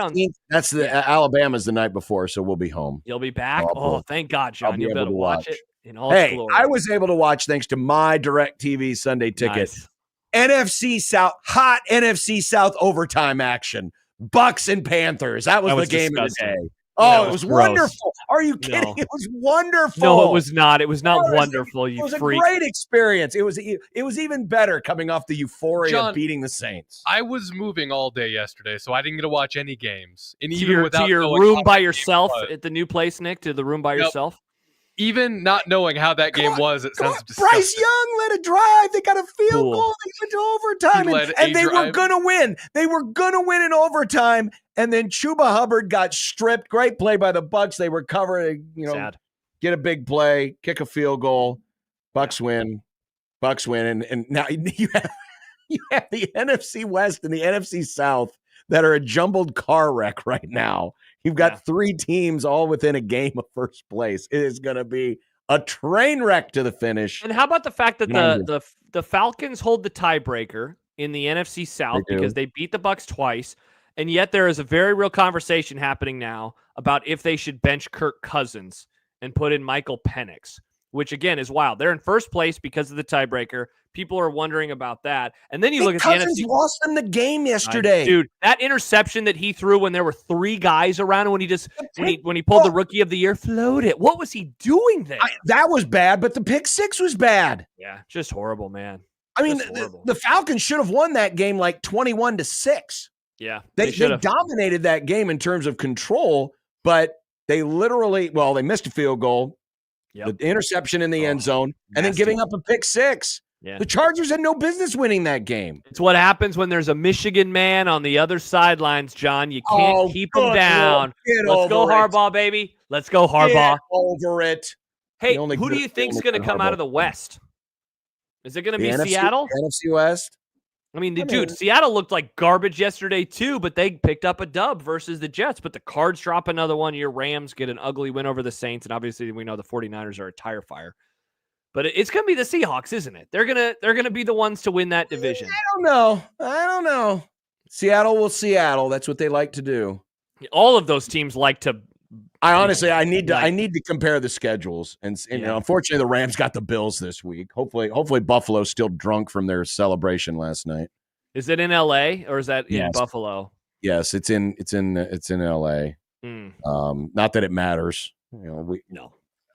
That's Alabama's the night before, so we'll be home. You'll be back? Thank God, John. You'll be able to watch it in all its glory. I was able to watch thanks to my DirecTV Sunday ticket. Nice. NFC South, hot NFC South overtime action. Bucks and Panthers. That was the game of the day. Oh, it was wonderful. Are you kidding? No. It was wonderful. No, it was not. It was not wonderful, you freak. It was a great experience. It was even better coming off the euphoria of beating the Saints. I was moving all day yesterday, so I didn't get to watch any games. And to your room by yourself at the new place, Nick, to the room by yourself? Even not knowing how that game was, it sounds disgusting. Bryce Young led a drive. They got a field goal. They went to overtime, and they were going to win. They were going to win in overtime, and then Chuba Hubbard got stripped. Great play by the Bucks. They recover, Sad. Get a big play, kick a field goal. Bucks win. And now you have the NFC West and the NFC South that are a jumbled car wreck right now. You've got 3 teams all within a game of first place. It is going to be a train wreck to the finish. And how about the fact that the Falcons hold the tiebreaker in the NFC South because they beat the Bucks twice, and yet there is a very real conversation happening now about if they should bench Kirk Cousins and put in Michael Penix, which again is wild. They're in first place because of the tiebreaker. People are wondering about that. And then you look at Cousins the NFC. Lost them the game yesterday. Dude, that interception that he threw when there were 3 guys around and when he pulled the Rookie of the Year, floated. What was he doing there? That was bad, but the pick 6 was bad. Yeah, just horrible, man. I mean, the Falcons should have won that game like 21-6. Yeah, they dominated that game in terms of control, but they they missed a field goal, the interception in the end zone, and then giving up a pick 6. Yeah. The Chargers had no business winning that game. It's what happens when there's a Michigan man on the other sidelines, John. You can't keep him down. Let's go Harbaugh, baby. Let's go Harbaugh. Get over it. Hey, who do you think's going to come out of the West? Is it going to be Seattle? NFC West? I mean, dude, Seattle looked like garbage yesterday too, but they picked up a dub versus the Jets. But the Cards drop another one. Your Rams get an ugly win over the Saints, and obviously we know the 49ers are a tire fire. But it's going to be the Seahawks, isn't it? They're gonna be the ones to win that division. I don't know. Seattle will Seattle. That's what they like to do. All of those teams like to I need to compare the schedules, and unfortunately, the Rams got the Bills this week. Hopefully, Buffalo's still drunk from their celebration last night. Is it in L.A. or is that in Buffalo? Yes, it's in L.A. Not that it matters.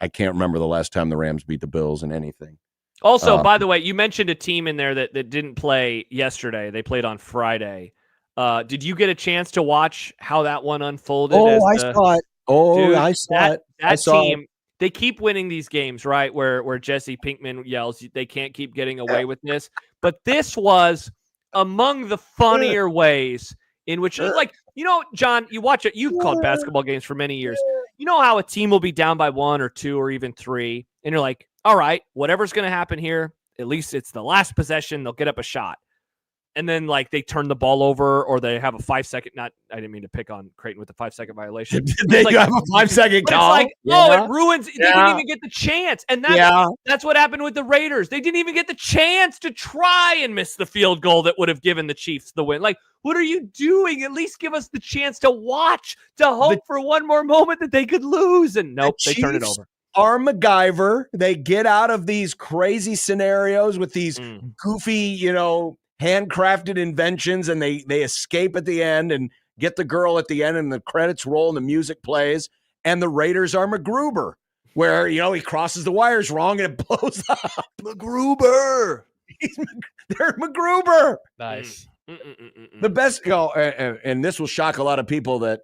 I can't remember the last time the Rams beat the Bills in anything. Also, by the way, you mentioned a team in there that didn't play yesterday. They played on Friday. Did you get a chance to watch how that one unfolded? I saw it. I saw it. That team, they keep winning these games, right? Where Jesse Pinkman yells, they can't keep getting away with this. But this was among the funnier ways in which, like, John, you watch it. You've called basketball games for many years. You know how a team will be down by 1 or 2 or even 3, and you're like, all right, whatever's going to happen here, at least it's the last possession. They'll get up a shot. And then, like, they turn the ball over or they have a 5-second, I didn't mean to pick on Creighton with the 5-second violation. They have a 5-second call? It's like, it ruins. They didn't even get the chance. And that's what happened with the Raiders. They didn't even get the chance to try and miss the field goal that would have given the Chiefs the win. Like, what are you doing? At least give us the chance to watch, to hope for one more moment that they could lose. And nope, they turn it over. Are MacGyver. They get out of these crazy scenarios with these goofy, handcrafted inventions, and they escape at the end and get the girl at the end, and the credits roll and the music plays. And the Raiders are MacGruber, where he crosses the wires wrong and it blows up. MacGruber. They're MacGruber. Nice. The best, and this will shock a lot of people that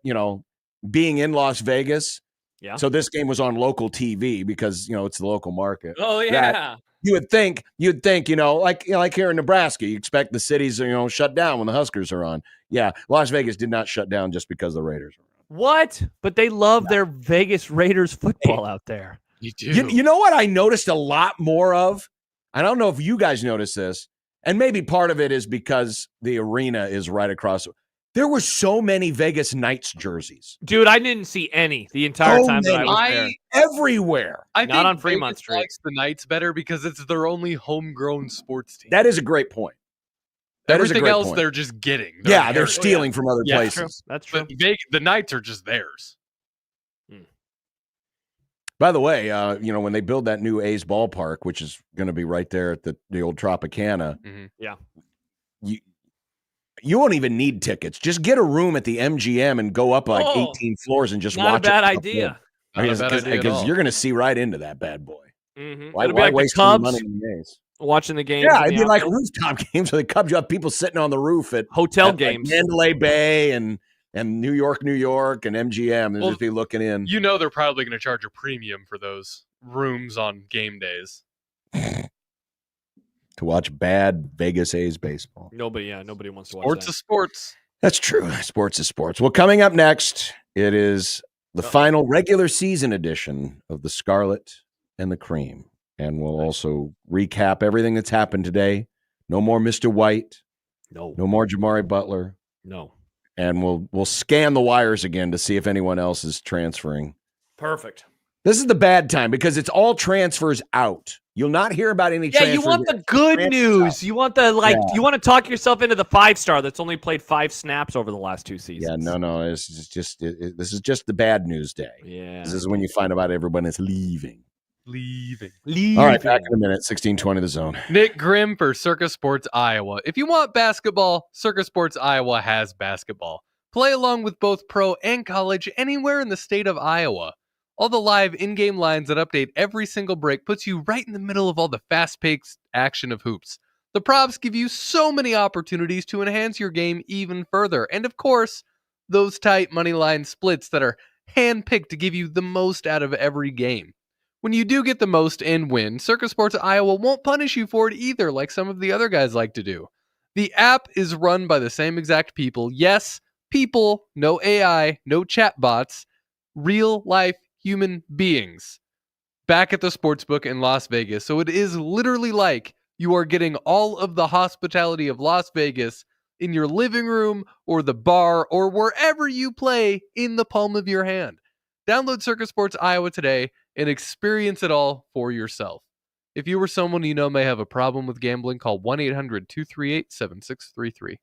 being in Las Vegas. Yeah. So this game was on local TV because it's the local market. Oh yeah. You'd think, like here in Nebraska, you expect the cities, shut down when the Huskers are on. Yeah, Las Vegas did not shut down just because the Raiders are on. What? But they love their Vegas Raiders football out there. You do. You know what I noticed a lot more of? I don't know if you guys noticed this, and maybe part of it is because the arena is right across. There were so many Vegas Knights jerseys. Dude, I didn't see any the entire time that I was there. Everywhere. I Not think on Fremont Vegas Street. likes the Knights better because it's their only homegrown sports team. That is a great point. Everything else they're just getting. They're stealing from other places. That's true. But the Knights are just theirs. By the way, when they build that new A's ballpark, which is going to be right there at the old Tropicana, yeah, you won't even need tickets. Just get a room at the MGM and go up 18 floors and just watch it. Not a bad idea. Because you're going to see right into that bad boy. Why like waste any money on the A's? Watching the games. Yeah, it'd be like rooftop games where the Cubs, you have people sitting on the roof at hotel games, like Mandalay Bay and New York, and MGM. They'll just be looking in. They're probably going to charge a premium for those rooms on game days. To watch bad Vegas A's baseball. Nobody wants to watch Sports that. is sports. That's true. Sports is sports. Well, coming up next, it is the final regular season edition of the Scarlet and the Cream. And we'll also recap everything that's happened today. No more Mr. White. No more Jamari Butler. No. And we'll scan the wires again to see if anyone else is transferring. Perfect. This is the bad time because it's all transfers out. You'll not hear about any transfers. Yeah, you want the good news. You want you want to talk yourself into the 5-star that's only played 5 snaps over the last 2 seasons. Yeah, no. This is just the bad news day. Yeah. This is when you find out everyone is leaving. Leaving. All right, back in a minute. 1620 The Zone. Nick Grim for Circus Sports Iowa. If you want basketball, Circus Sports Iowa has basketball. Play along with both pro and college anywhere in the state of Iowa. All the live in-game lines that update every single break puts you right in the middle of all the fast-paced action of hoops. The props give you so many opportunities to enhance your game even further. And of course, those tight money line splits that are hand-picked to give you the most out of every game. When you do get the most and win, Circus Sports Iowa won't punish you for it either, like some of the other guys like to do. The app is run by the same exact people. Yes, people, no AI, no chatbots, real-life human beings back at the sportsbook in Las Vegas. So it is literally like you are getting all of the hospitality of Las Vegas in your living room or the bar or wherever you play in the palm of your hand. Download Circus Sports Iowa today and experience it all for yourself. If you or someone you know may have a problem with gambling, call 1-800-238-7633.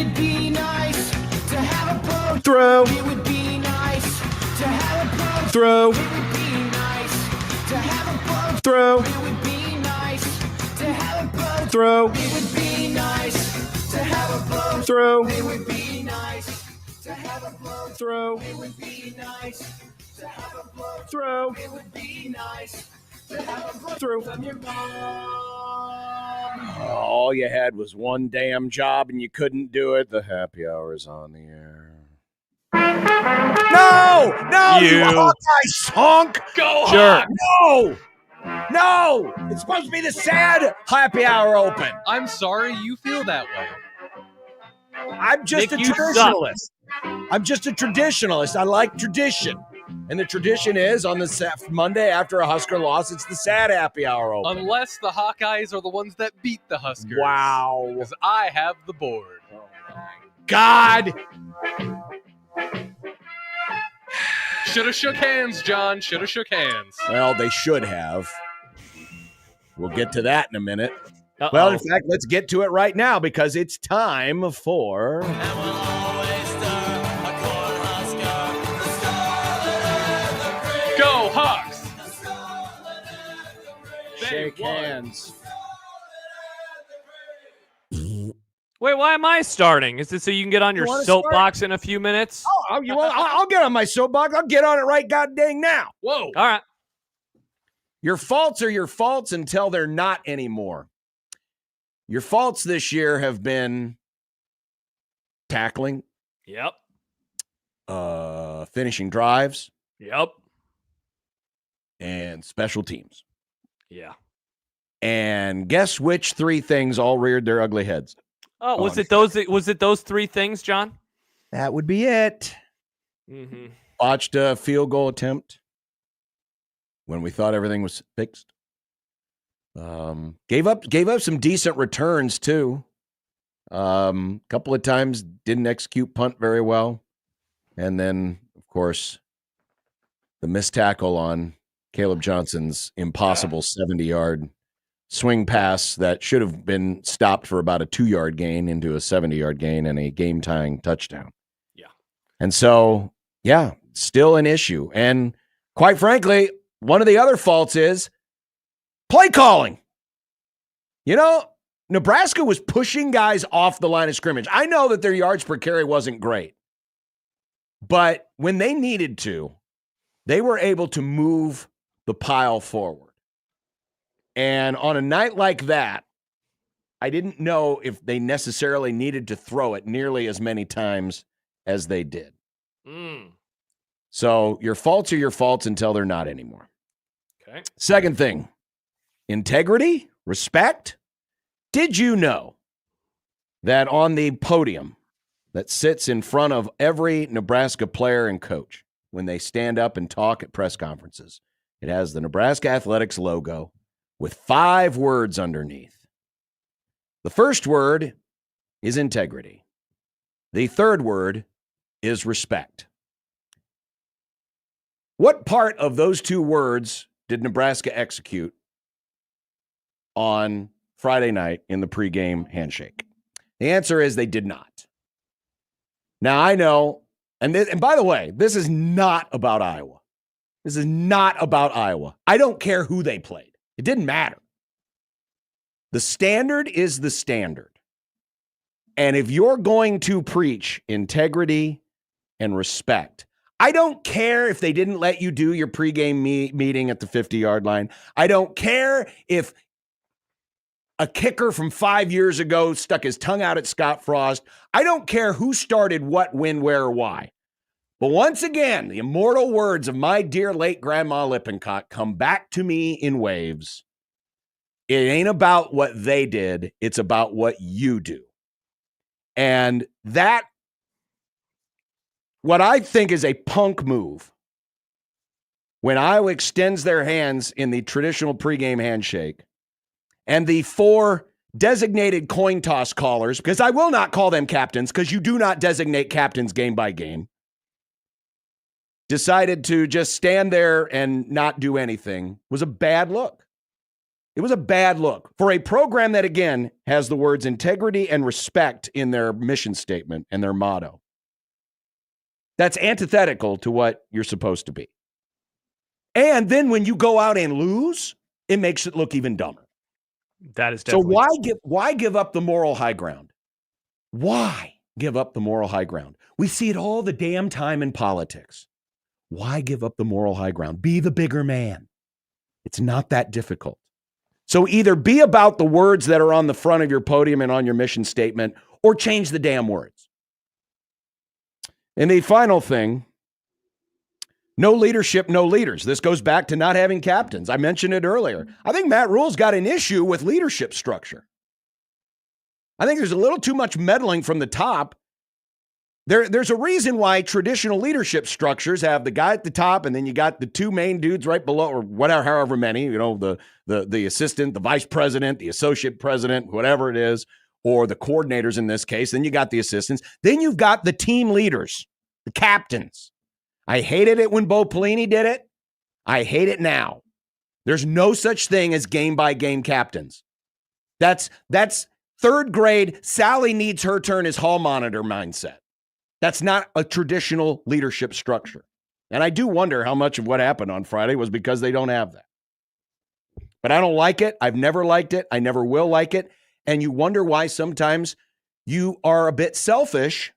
would be nice to have a boat. Throw. It would be nice to have a boat. Throw. It would be nice to have a boat. Throw. It would be nice to have a boat. Throw. It would be nice to have a boat. Throw. It would be nice to have a boat. Throw. It would be nice to have a boat. Throw. It would be nice to have a boat. Throw. From your mom. All you had was one damn job and you couldn't do it. The happy hour is on the air. No! No! You Hawkeye honk! Go Sure. Hawks! No! No! It's supposed to be the sad happy hour open. I'm sorry you feel that way. I'm just Nick, a you traditionalist. I'm just a traditionalist. I like tradition. And the tradition is on the Monday after a Husker loss, it's the sad happy hour open. Unless the Hawkeyes are the ones that beat the Huskers. Wow. Because I have the board. God. Should have shook hands, John. Should have shook hands. Well, they should have. We'll get to that in a minute. Uh-oh. Well, in fact, let's get to it right now because it's time for... Go Hawks! Shake hands. Wait, why am I starting? Is it so you can get on your wanna soapbox in a few minutes? Oh, you want? I'll get on my soapbox. I'll get on it right god dang now. Whoa. All right. Your faults are your faults until they're not anymore. Your faults this year have been tackling, Yep. finishing drives, Yep. and special teams. Yeah. And guess which three things all reared their ugly heads? Oh, was it those three things, John? That would be it. Mm-hmm. Botched a field goal attempt when we thought everything was fixed. Gave up some decent returns too. Couple of times didn't execute punt very well. And then, of course, the missed tackle on Caleb Johnson's impossible 70-yard swing pass that should have been stopped for about a 2-yard gain into a 70-yard gain and a game-tying touchdown. Yeah. And so, yeah, still an issue. And quite frankly, one of the other faults is play calling. You know, Nebraska was pushing guys off the line of scrimmage. I know that their yards per carry wasn't great, but when they needed to, they were able to move the pile forward. And on a night like that, I didn't know if they necessarily needed to throw it nearly as many times as they did. So your faults are your faults until they're not anymore. Okay. Second thing, integrity, respect. Did you know that on the podium that sits in front of every Nebraska player and coach when they stand up and talk at press conferences, it has the Nebraska Athletics logo with 5 words underneath. The first word is integrity. The third word is respect. What part of those 2 words did Nebraska execute on Friday night in the pregame handshake? The answer is they did not. Now, I know, and by the way, this is not about Iowa. This is not about Iowa. I don't care who they played. It didn't matter. The standard is the standard. And if you're going to preach integrity and respect, I don't care if they didn't let you do your pregame meeting at the 50-yard line. I don't care if a kicker from 5 years ago stuck his tongue out at Scott Frost. I don't care who started what, when, where, or why. But once again, the immortal words of my dear late Grandma Lippincott come back to me in waves. It ain't about what they did. It's about what you do. And that, what I think is a punk move, when Iowa extends their hands in the traditional pregame handshake, and the 4 designated coin toss callers, because I will not call them captains, because you do not designate captains game by game, decided to just stand there and not do anything, was a bad look. It was a bad look for a program that, again, has the words integrity and respect in their mission statement and their motto. That's antithetical to what you're supposed to be. And then when you go out and lose, it makes it look even dumber. That is definitely so. Why give up the moral high ground? Why give up the moral high ground? We see it all the damn time in politics. Why give up the moral high ground? Be the bigger man. It's not that difficult. So either be about the words that are on the front of your podium and on your mission statement, or change the damn words. And the final thing, no leadership, no leaders. This goes back to not having captains. I mentioned it earlier. I think Matt Rule's got an issue with leadership structure. I think there's a little too much meddling from the top. There's a reason why traditional leadership structures have the guy at the top, and then you got the two main dudes right below, or whatever, however many, the assistant, the vice president, the associate president, whatever it is, or the coordinators in this case. Then you got the assistants. Then you've got the team leaders, the captains. I hated it when Bo Pelini did it. I hate it now. There's no such thing as game-by-game captains. That's third grade, Sally needs her turn as hall monitor mindset. That's not a traditional leadership structure. And I do wonder how much of what happened on Friday was because they don't have that. But I don't like it. I've never liked it. I never will like it. And you wonder why sometimes you are a bit selfish,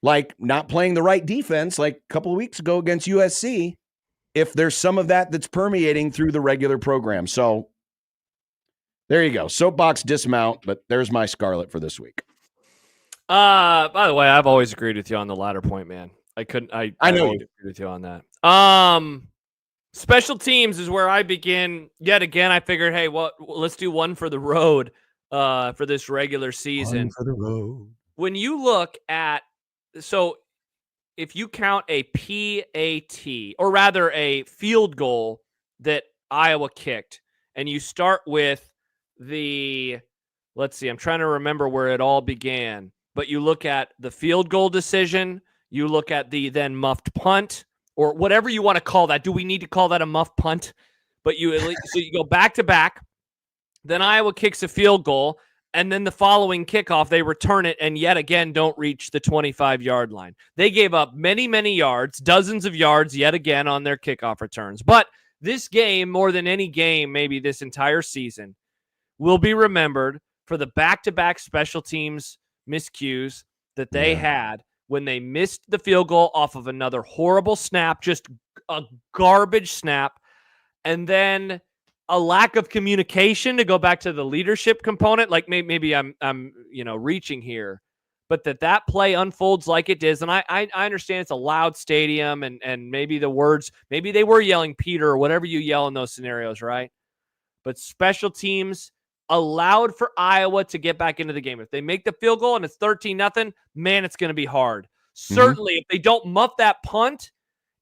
like not playing the right defense like a couple of weeks ago against USC, if there's some of that that's permeating through the regular program. So there you go. Soapbox dismount, but there's my Scarlet for this week. By the way, I've always agreed with you on the latter point, man. I know you agreed with you on that. Special teams is where I begin. Yet again, I figured, hey, let's do one for the road for this regular season. One for the road. When you look at, so if you count a PAT, or rather a field goal that Iowa kicked, and you start with let's see, I'm trying to remember where it all began. But you look at the field goal decision, you look at the then muffed punt, or whatever you want to call that. Do we need to call that a muffed punt? But so you go back to back, then Iowa kicks a field goal, and then the following kickoff, they return it and yet again don't reach the 25-yard line. They gave up many, many yards, dozens of yards yet again on their kickoff returns. But this game, more than any game, maybe this entire season, will be remembered for the back-to-back special teams miscues that they had when they missed the field goal off of another horrible snap, just a garbage snap, and then a lack of communication, to go back to the leadership component. Like maybe I'm reaching here, but that play unfolds like it is. And I understand it's a loud stadium, and maybe the words, maybe they were yelling Peter or whatever you yell in those scenarios, right? But special teams allowed for Iowa to get back into the game. If they make the field goal and it's 13-0, man, it's going to be hard. Certainly, if they don't muff that punt,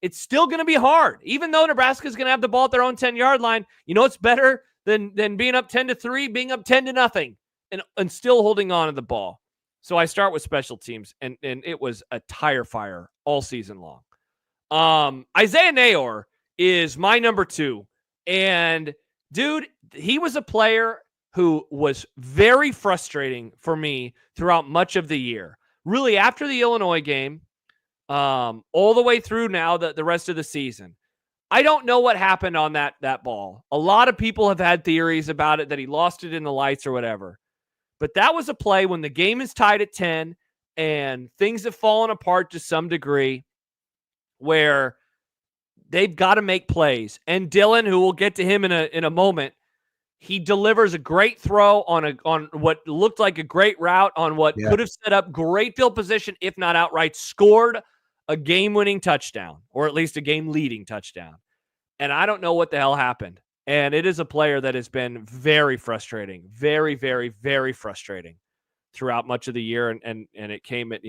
it's still going to be hard. Even though Nebraska is going to have the ball at their own 10-yard line, it's better than being up 10-3, being up 10-0, and still holding on to the ball. So I start with special teams, and it was a tire fire all season long. Isaiah Nayor is my number 2, and dude, he was a player who was very frustrating for me throughout much of the year. Really, after the Illinois game, all the way through now, the rest of the season. I don't know what happened on that ball. A lot of people have had theories about it, that he lost it in the lights or whatever. But that was a play when the game is tied at 10 and things have fallen apart to some degree, where they've got to make plays. And Dylan, who we'll get to him in a moment, he delivers a great throw on what looked like a great route, on what could have set up great field position, if not outright scored a game-winning touchdown, or at least a game-leading touchdown. And I don't know what the hell happened. And it is a player that has been very frustrating, very, very, very frustrating throughout much of the year. And it came at,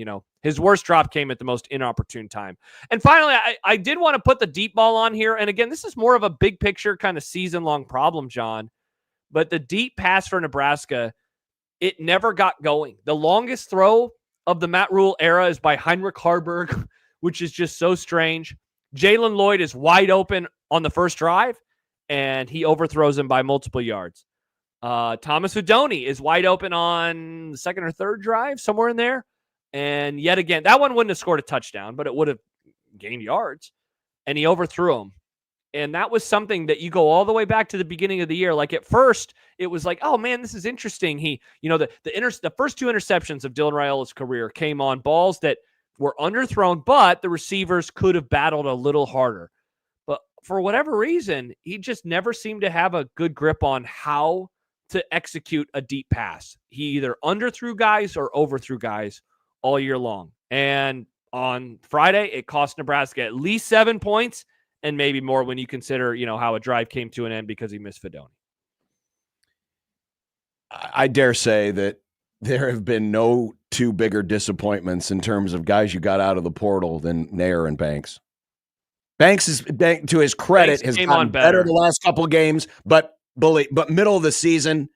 his worst drop came at the most inopportune time. And finally, I did want to put the deep ball on here. And again, this is more of a big picture kind of season-long problem, John. But the deep pass for Nebraska, it never got going. The longest throw of the Matt Rule era is by Heinrich Harburg, which is just so strange. Jalen Lloyd is wide open on the first drive, and he overthrows him by multiple yards. Thomas Fidone is wide open on the second or third drive, somewhere in there. And yet again, that one wouldn't have scored a touchdown, but it would have gained yards. And he overthrew him. And that was something that you go all the way back to the beginning of the year. Like at first, it was like, oh man, this is interesting. He, the first 2 interceptions of Dylan Raiola's career came on balls that were underthrown, but the receivers could have battled a little harder. But for whatever reason, he just never seemed to have a good grip on how to execute a deep pass. He either underthrew guys or overthrew guys all year long. And on Friday, it cost Nebraska at least 7 points and maybe more when you consider, how a drive came to an end because he missed Fidone. I dare say that there have been no 2 bigger disappointments in terms of guys you got out of the portal than Nair and Banks. Banks, to his credit, has gotten better the last couple of games, but middle of the season,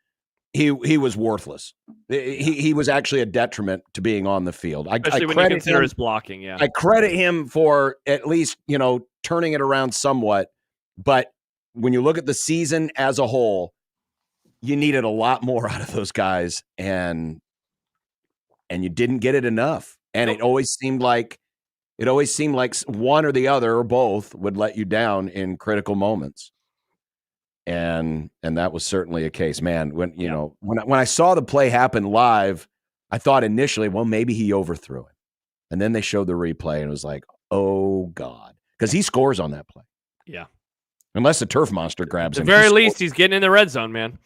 he was worthless. He was actually a detriment to being on the field. Especially when you consider his blocking, yeah. I credit him for at least, turning it around somewhat. But when you look at the season as a whole, you needed a lot more out of those guys, and you didn't get it enough. And it always seemed like one or the other or both would let you down in critical moments. And that was certainly a case, man. When when I saw the play happen live, I thought initially, well, maybe he overthrew it, and then they showed the replay, and it was like, oh god, because he scores on that play. Yeah, unless the turf monster grabs him. At the very least, he's getting in the red zone, man.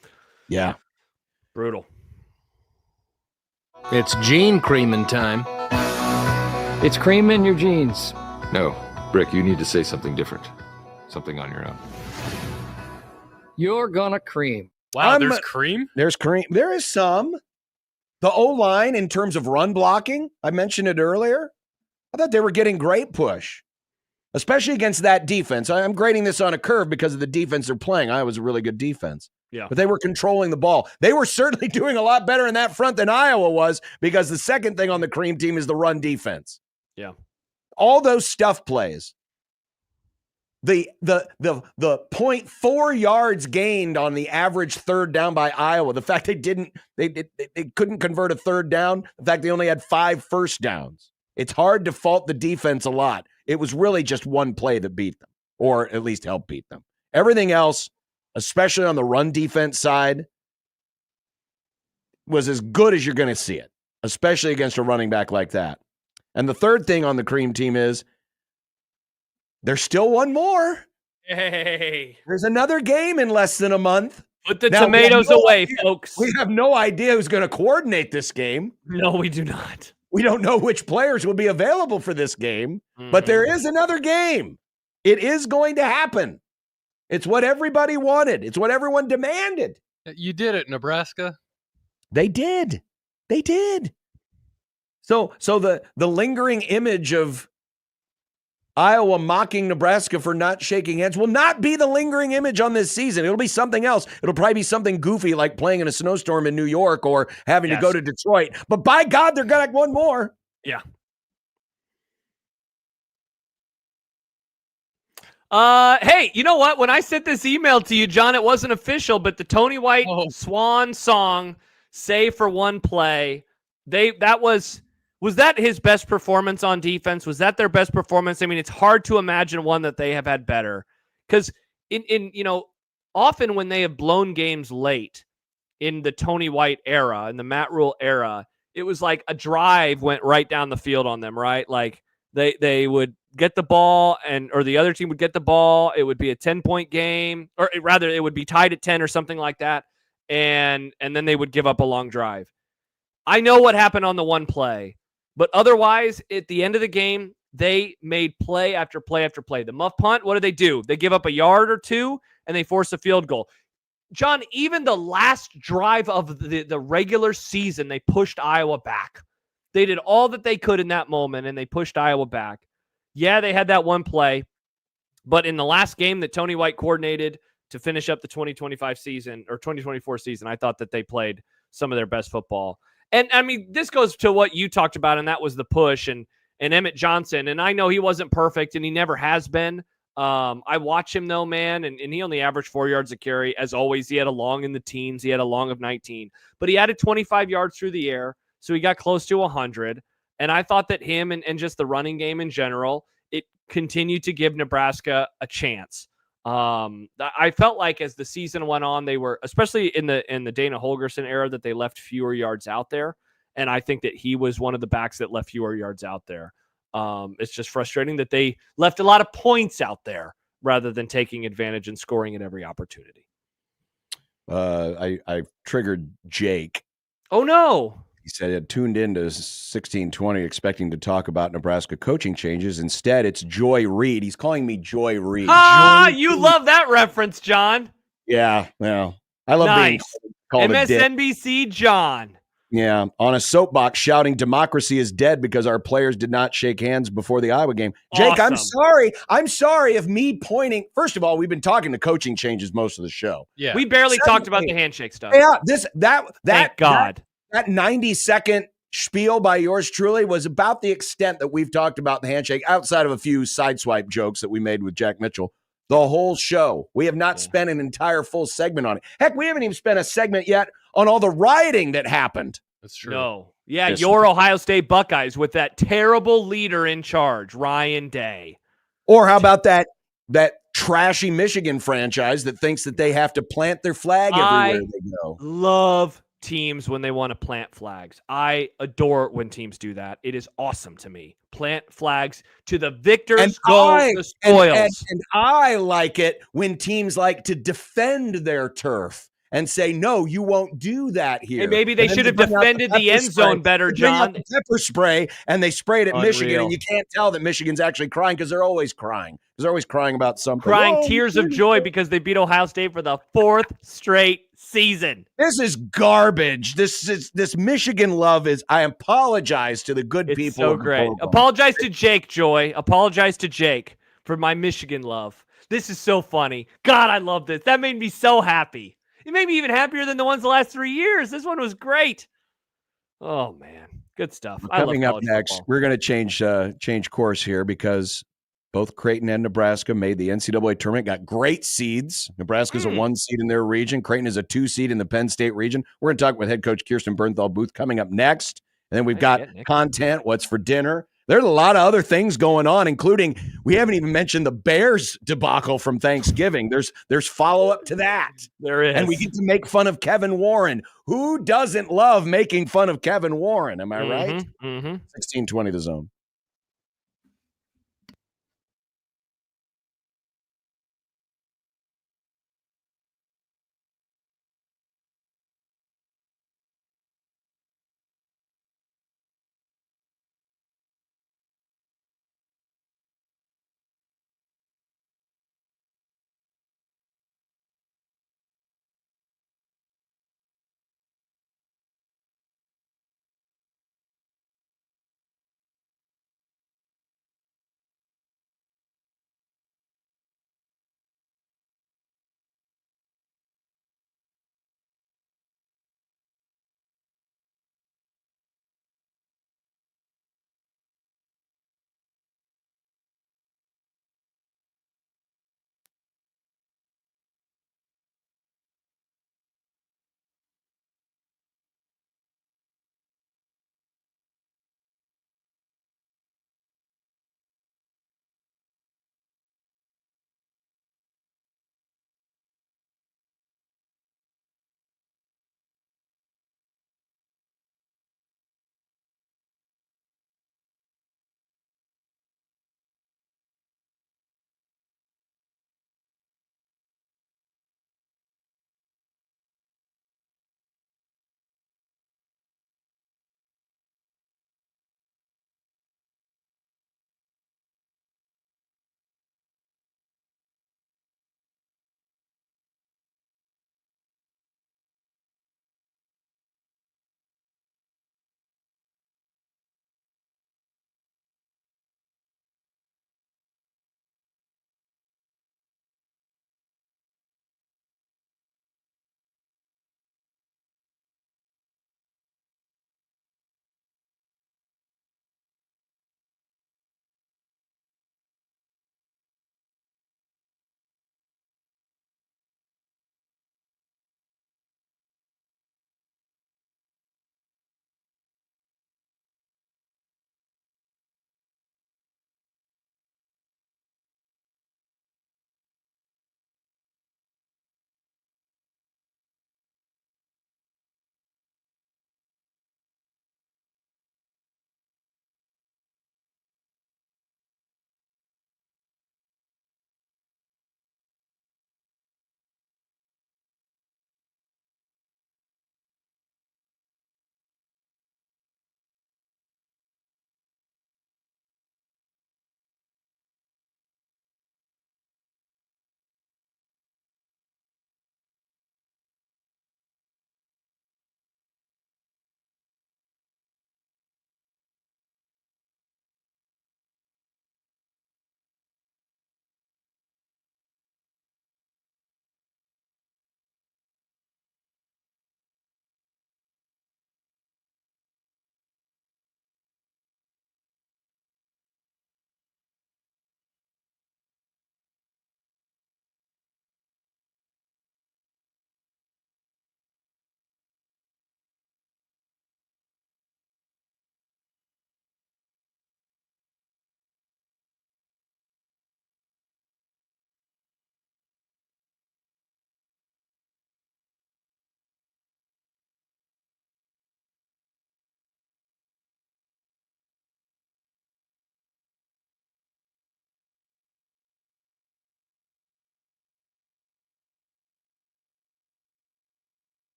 Yeah, brutal. It's gene creaming time. It's cream in your jeans. No, Brick, you need to say something different, something on your own. You're gonna cream. Wow, there's cream? There's cream. There is some. The O-line, in terms of run blocking, I mentioned it earlier. I thought they were getting great push, especially against that defense. I'm grading this on a curve because of the defense they're playing. Iowa's a really good defense. Yeah. But they were controlling the ball. They were certainly doing a lot better in that front than Iowa was, because the second thing on the cream team is the run defense. Yeah. All those stuff plays. The 0.4 yards gained on the average third down by Iowa. The fact they couldn't convert a third down. The fact they only had 5 first downs. It's hard to fault the defense a lot. It was really just one play that beat them, or at least helped beat them. Everything else, especially on the run defense side, was as good as you're going to see it, especially against a running back like that. And the third thing on the cream team is there's still one more. Hey. There's another game in less than a month. Put the tomatoes away, folks. We have no idea who's going to coordinate this game. No, we do not. We don't know which players will be available for this game, but there is another game. It is going to happen. It's what everybody wanted. It's what everyone demanded. You did it, Nebraska. They did. They did. So the lingering image of Iowa mocking Nebraska for not shaking hands will not be the lingering image on this season. It'll be something else. It'll probably be something goofy like playing in a snowstorm in New York or having to go to Detroit. But by God, they're going to have one more. Yeah. Hey, you know what? When I sent this email to you, John, it wasn't official, but the Tony White Swan song, "Save for One Play," was that his best performance on defense? Was that their best performance? I mean, it's hard to imagine one that they have had better, because often when they have blown games late in the Tony White era, in the Matt Rule era, it was like a drive went right down the field on them, right? Like they would get the ball or the other team would get the ball. It would be a 10-point game, or rather it would be tied at 10 or something like that. And then they would give up a long drive. I know what happened on the one play, but otherwise at the end of the game, they made play after play after play. The muff punt, what do? They give up a yard or two and they force a field goal. John, even the last drive of the regular season, they pushed Iowa back. They did all that they could in that moment, and they pushed Iowa back. Yeah, they had that one play, but in the last game that Tony White coordinated to finish up the 2025 season or 2024 season, I thought that they played some of their best football. And I mean, this goes to what you talked about, and that was the push and Emmett Johnson. And I know he wasn't perfect, and he never has been, I watch him though, man, and he only averaged 4 yards a carry. As always, he had a long in the teens. He had a long of 19, but he added 25 yards through the air, so he got close to 100. And I thought that him and just the running game in general, it continued to give Nebraska a chance. I felt like as the season went on, they were, especially in the Dana Holgerson era, that they left fewer yards out there. And I think that he was one of the backs that left fewer yards out there. It's just frustrating that they left a lot of points out there rather than taking advantage and scoring at every opportunity. I triggered Jake. Oh, no. He said it tuned into 1620 expecting to talk about Nebraska coaching changes. Instead, it's Joy Reid. He's calling me Joy Reid. You love that reference, John. Yeah, well, I love being called a dick. MSNBC John. Yeah, on a soapbox shouting democracy is dead because our players did not shake hands before the Iowa game. Jake, Awesome. I'm sorry if me pointing. First of all, we've been talking to coaching changes most of the show. Yeah. We barely talked about the handshake stuff. Yeah, Thank God. That 90-second spiel by yours truly was about the extent that we've talked about the handshake, outside of a few sideswipe jokes that we made with Jack Mitchell. The whole show. We have not spent an entire full segment on it. Heck, we haven't even spent a segment yet on all the rioting that happened. That's true. No. Yeah, Yes. your Ohio State Buckeyes with that terrible leader in charge, Ryan Day. Or how about that trashy Michigan franchise that thinks that they have to plant their flag everywhere they go? Love teams when they want to plant flags. I adore when teams do that. It is awesome to me. Plant flags to the victors go the spoils. And I like it when teams like to defend their turf and say, no, you won't do that here. And maybe they should have defended the end zone better, John. Pepper spray, and they sprayed at Unreal. Michigan, and you can't tell that Michigan's actually crying because they're always crying. They're always crying about something. Crying tears of joy because they beat Ohio State for the 4th straight season. This is garbage. This Michigan love is. I apologize to the good It's people. so of the great. Bowl. Apologize to Jake, Joy. Apologize to Jake for my Michigan love. This is so funny. God, I love this. That made me so happy. It made me even happier than the ones the last 3 years. This one was great. Oh, man. Good stuff. Coming I up love next, football. we're going to change course here because both Creighton and Nebraska made the NCAA tournament, got great seeds. Nebraska's a 1 seed in their region. Creighton is a 2 seed in the Penn State region. We're going to talk with head coach Kirsten Bernthal Booth coming up next. And then we've got content, what's for dinner. There's a lot of other things going on, including we haven't even mentioned the Bears debacle from Thanksgiving. There's follow-up to that. There is. And we get to make fun of Kevin Warren. Who doesn't love making fun of Kevin Warren? Am I right? 1620 The Zone.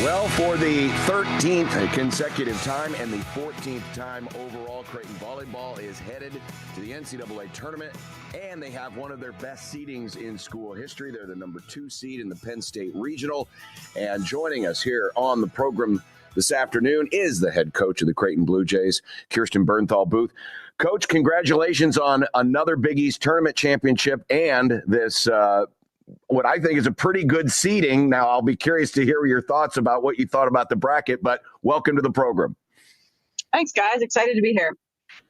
Well, for the 13th consecutive time and the 14th time overall, Creighton Volleyball is headed to the NCAA tournament, and they have one of their best seedings in school history. They're the number 2 seed in the Penn State Regional, and joining us here on the program this afternoon is the head coach of the Creighton Blue Jays, Kirsten Bernthal Booth. Coach, congratulations on another Big East tournament championship and this what I think is a pretty good seeding. Now, I'll be curious to hear your thoughts about what you thought about the bracket, but welcome to the program. Thanks, guys. Excited to be here.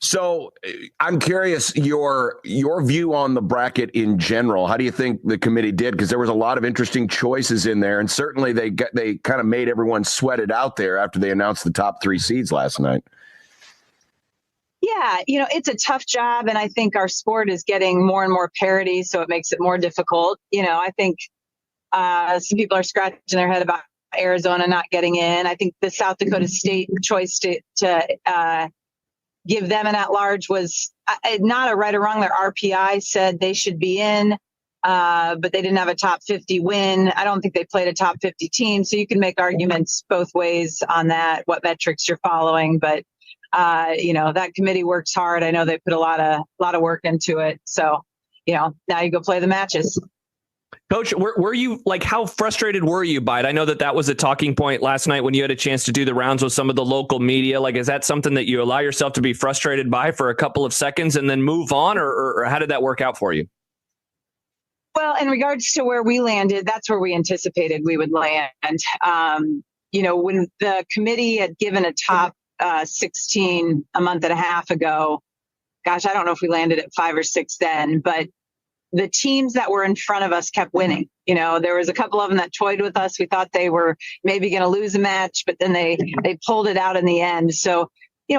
So I'm curious your view on the bracket in general. How do you think the committee did? Because there was a lot of interesting choices in there, and certainly they kind of made everyone sweat it out there after they announced the top 3 seeds last night. Yeah, it's a tough job, and I think our sport is getting more and more parity, so it makes it more difficult. I think some people are scratching their head about Arizona not getting in. I think the South Dakota State choice to give them an at-large was not a right or wrong. Their RPI said they should be in, but they didn't have a top 50 win. I don't think they played a top 50 team, so you can make arguments both ways on that, what metrics you're following, but that committee works hard. I know they put a lot of work into it. So, now you go play the matches. Coach, were you how frustrated were you by it? I know that was a talking point last night when you had a chance to do the rounds with some of the local media. Is that something that you allow yourself to be frustrated by for a couple of seconds and then move on, or how did that work out for you? Well, in regards to where we landed, that's where we anticipated we would land. When the committee had given a top 16 a month and a half ago, gosh, I don't know if we landed at 5 or 6 then, but the teams that were in front of us kept winning. There was a couple of them that toyed with us. We thought they were maybe going to lose a match, but then they pulled it out in the end. So,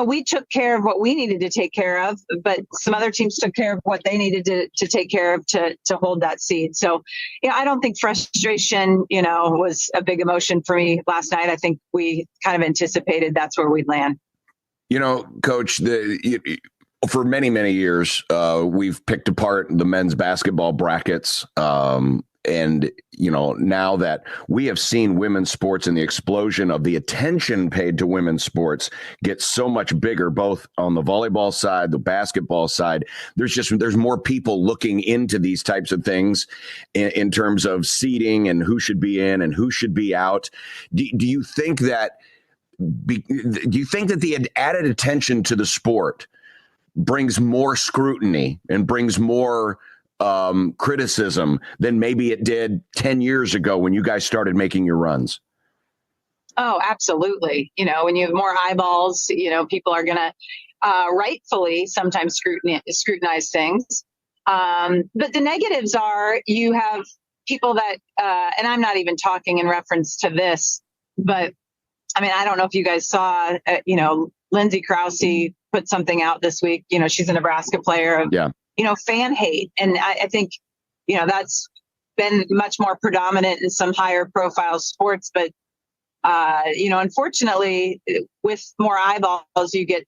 we took care of what we needed to take care of, but some other teams took care of what they needed to take care of to hold that seed. So, I don't think frustration, was a big emotion for me last night. I think we kind of anticipated that's where we'd land. Coach, for many, many years, we've picked apart the men's basketball brackets. And, now that we have seen women's sports and the explosion of the attention paid to women's sports get so much bigger, both on the volleyball side, the basketball side, there's more people looking into these types of things in terms of seeding and who should be in and who should be out. Do you think that the added attention to the sport brings more scrutiny and brings more criticism than maybe it did 10 years ago when you guys started making your runs? Oh, absolutely. When you have more eyeballs, people are going to rightfully sometimes scrutinize things. But the negatives are you have people that, and I'm not even talking in reference to this, but I don't know if you guys saw, Lindsey Krause put something out this week. She's a Nebraska player of, fan hate. And I think, that's been much more predominant in some higher profile sports. But, unfortunately, with more eyeballs, you get,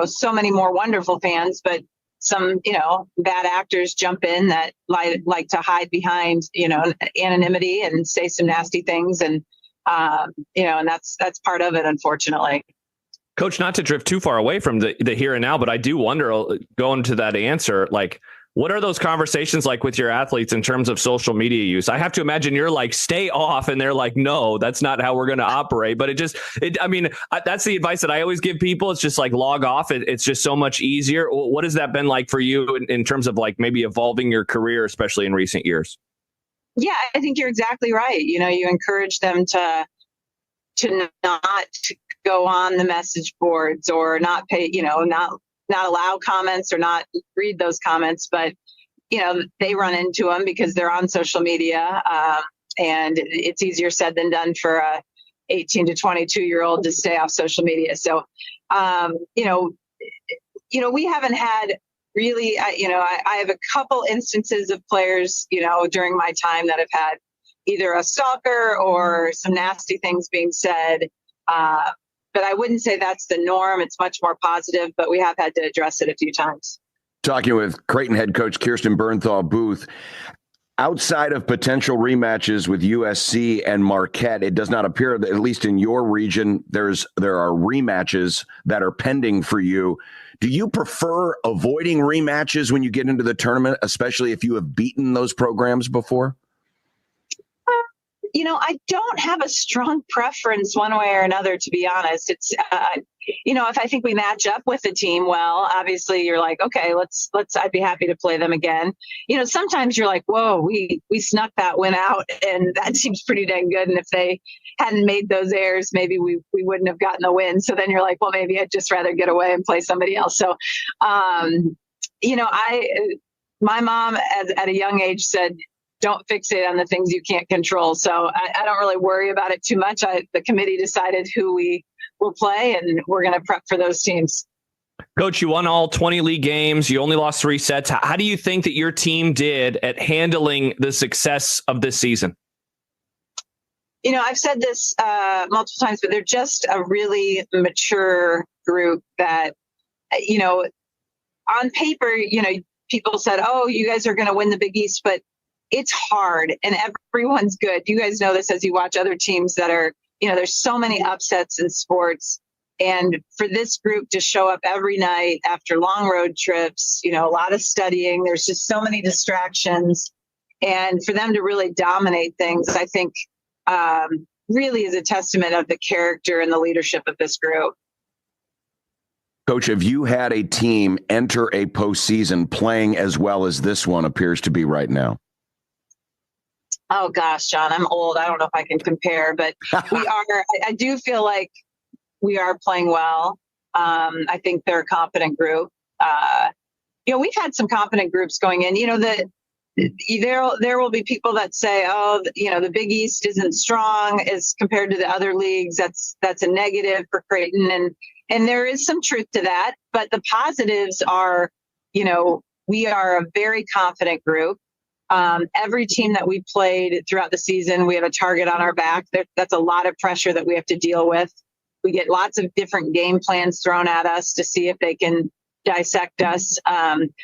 so many more wonderful fans. But some, bad actors jump in that like to hide behind, anonymity and say some nasty things. And, and that's part of it, unfortunately. Coach, not to drift too far away from the here and now, but I do wonder, going to that answer, what are those conversations like with your athletes in terms of social media use? I have to imagine you're stay off, and they're no, that's not how we're going to operate. But that's the advice that I always give people. It's just log off. It's just so much easier. What has that been like for you in terms of maybe evolving your career, especially in recent years? Yeah, I think you're exactly right. You encourage them to not go on the message boards or not pay, not allow comments or not read those comments, but, they run into them because they're on social media. And it's easier said than done for a 18 to 22-year-old to stay off social media. So, we haven't had really, I have a couple instances of players, during my time that have had either a stalker or some nasty things being said. But I wouldn't say that's the norm. It's much more positive, but we have had to address it a few times. Talking with Creighton head coach Kirsten Bernthal Booth. outside of potential rematches with USC and Marquette, it does not appear that, at least in your region, there are rematches that are pending for you. Do you prefer avoiding rematches when you get into the tournament, especially if you have beaten those programs before? I don't have a strong preference one way or another, to be honest. It's, if I think we match up with the team well, obviously you're like, okay, I'd be happy to play them again. Sometimes you're like, whoa, we snuck that win out, and that seems pretty dang good. And if they hadn't made those errors, maybe we wouldn't have gotten the win. So then you're like, well, maybe I'd just rather get away and play somebody else. So, my mom at a young age said, don't fixate on the things you can't control. So I don't really worry about it too much. The committee decided who we will play, and we're going to prep for those teams. Coach, you won all 20 league games. You only lost 3 sets. How do you think that your team did at handling the success of this season? I've said this multiple times, but they're just a really mature group that, on paper, people said, oh, you guys are going to win the Big East, but it's hard and everyone's good. You guys know this as you watch other teams that are, there's so many upsets in sports. And for this group to show up every night after long road trips, a lot of studying, there's just so many distractions. And for them to really dominate things, I think really is a testament of the character and the leadership of this group. Coach, have you had a team enter a postseason playing as well as this one appears to be right now? Oh gosh, John, I'm old. I don't know if I can compare, but I do feel like we are playing well. I think they're a competent group. We've had some competent groups going in, there will be people that say, oh, the Big East isn't strong as compared to the other leagues. That's a negative for Creighton. And there is some truth to that, but the positives are, we are a very confident group. Every team that we played throughout the season, we have a target on our back. That's a lot of pressure that we have to deal with. We get lots of different game plans thrown at us to see if they can dissect us.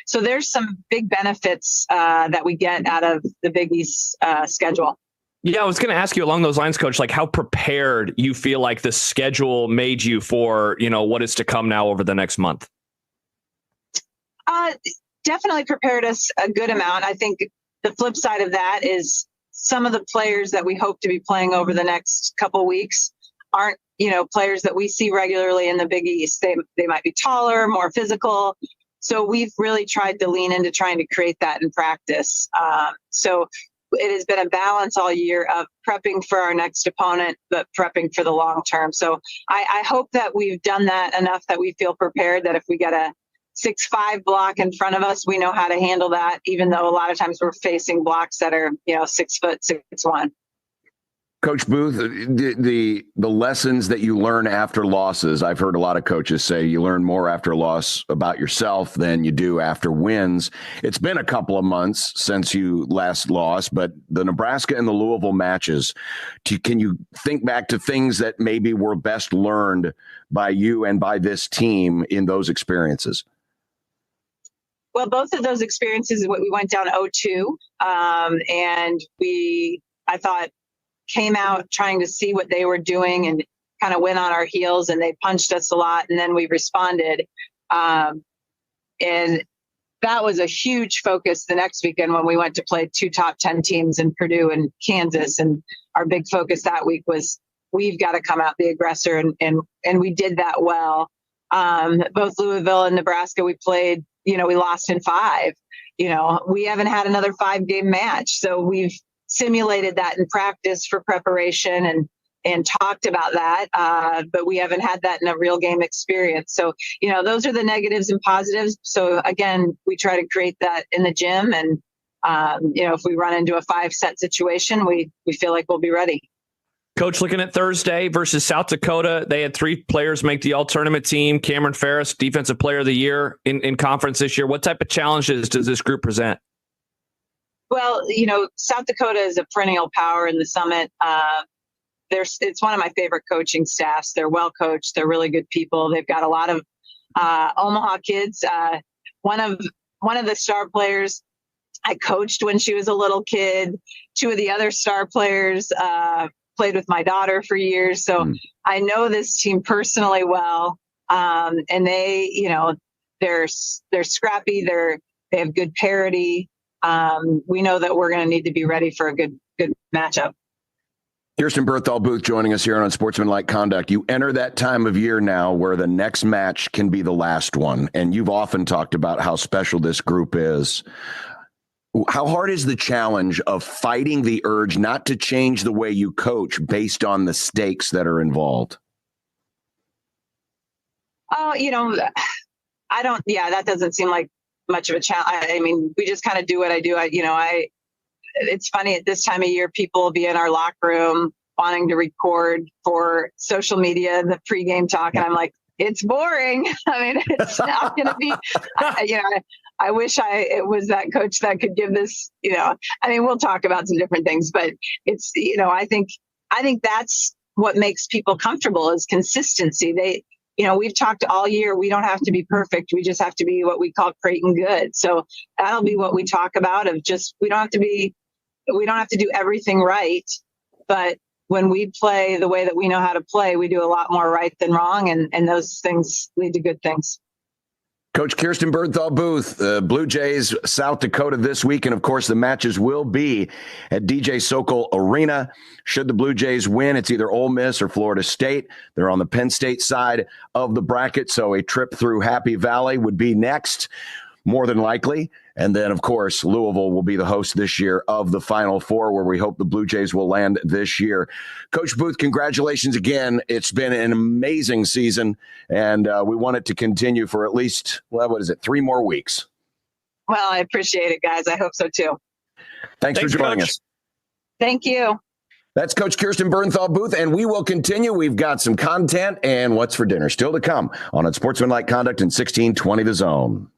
So there's some big benefits that we get out of the Big East schedule. Yeah, I was going to ask you along those lines, Coach, like how prepared you feel like the schedule made you for, what is to come now over the next month? Definitely prepared us a good amount. I think the flip side of that is some of the players that we hope to be playing over the next couple weeks aren't, players that we see regularly in the Big East. They might be taller, more physical. So we've really tried to lean into trying to create that in practice. So it has been a balance all year of prepping for our next opponent, but prepping for the long term. So I hope that we've done that enough that we feel prepared that if we get a 6'5" block in front of us, we know how to handle that, even though a lot of times we're facing blocks that are, 6 foot, 6'1". Coach Booth, the lessons that you learn after losses, I've heard a lot of coaches say you learn more after a loss about yourself than you do after wins. It's been a couple of months since you last lost, but the Nebraska and the Louisville matches, can you think back to things that maybe were best learned by you and by this team in those experiences? Well, both of those experiences, we went down 0-2, and I thought, came out trying to see what they were doing and kind of went on our heels, and they punched us a lot, and then we responded. And that was a huge focus the next weekend when we went to play 2 top 10 teams in Purdue and Kansas. And our big focus that week was we've got to come out the aggressor, and we did that well. Both Louisville and Nebraska, we played, we lost in 5. We haven't had another 5-game match. So we've simulated that in practice for preparation and talked about that. But we haven't had that in a real game experience. So, those are the negatives and positives. So again, we try to create that in the gym. And, if we run into a 5-set situation, we feel like we'll be ready. Coach, looking at Thursday versus South Dakota, they had 3 players make the all-tournament team. Cameron Ferris, Defensive Player of the Year in conference this year. What type of challenges does this group present? Well, South Dakota is a perennial power in the Summit. It's one of my favorite coaching staffs. They're well coached. They're really good people. They've got a lot of Omaha kids. One of the star players I coached when she was a little kid. Two of the other star players played with my daughter for years. So I know this team personally well. And they, they're scrappy. They have good parity. We know that we're going to need to be ready for a good matchup. Kirsten Berthal Booth joining us here on Unsportsmanlike Conduct. You enter that time of year now where the next match can be the last one. And you've often talked about how special this group is. How hard is the challenge of fighting the urge not to change the way you coach based on the stakes that are involved? Oh, that doesn't seem like much of a challenge. I mean, we just kind of do what I do. It's funny at this time of year, people will be in our locker room wanting to record for social media, the pregame talk. And I'm like, it's boring. I mean, it's not going to be, I wish it was that coach that could give this, we'll talk about some different things, but it's, I think that's what makes people comfortable is consistency. We've talked all year. We don't have to be perfect. We just have to be what we call Creighton good. So that'll be what we talk about of just, we don't have to do everything right, but when we play the way that we know how to play, we do a lot more right than wrong. And those things lead to good things. Coach Kirsten Berthal Booth, Blue Jays, South Dakota this week. And of course, the matches will be at DJ Sokol Arena. Should the Blue Jays win, it's either Ole Miss or Florida State. They're on the Penn State side of the bracket. So a trip through Happy Valley would be next, more than likely. And then, of course, Louisville will be the host this year of the Final Four, where we hope the Blue Jays will land this year. Coach Booth, congratulations again. It's been an amazing season, and we want it to continue for at least, 3 more weeks? Well, I appreciate it, guys. I hope so, too. Thanks for joining us. Thank you. That's Coach Kirsten Berthal Booth, and we will continue. We've got some content and what's for dinner still to come on Unsportsmanlike Conduct in 1620 The Zone.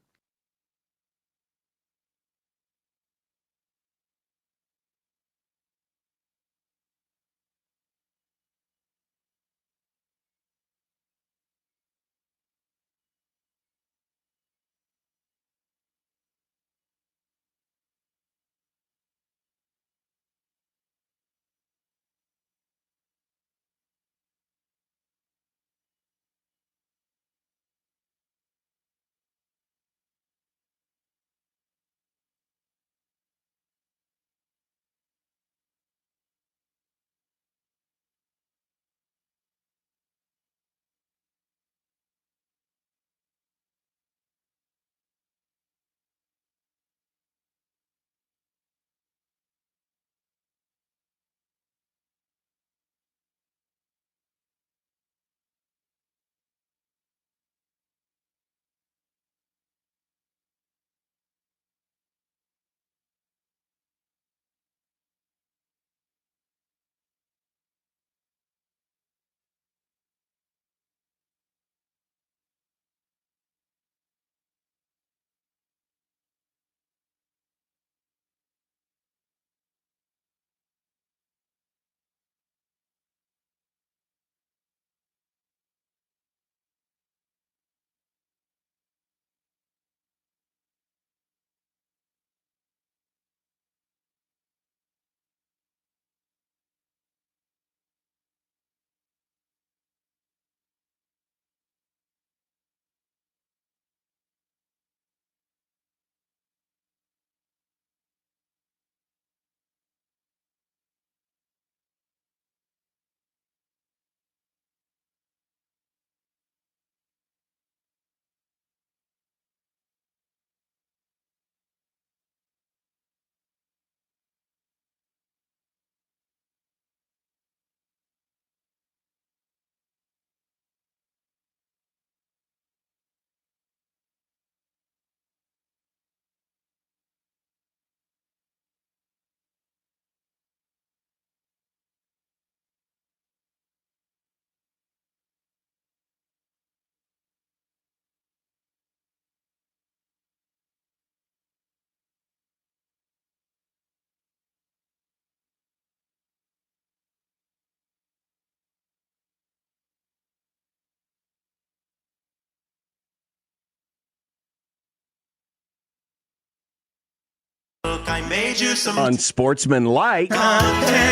book, I made you some Unsportsmanlike content.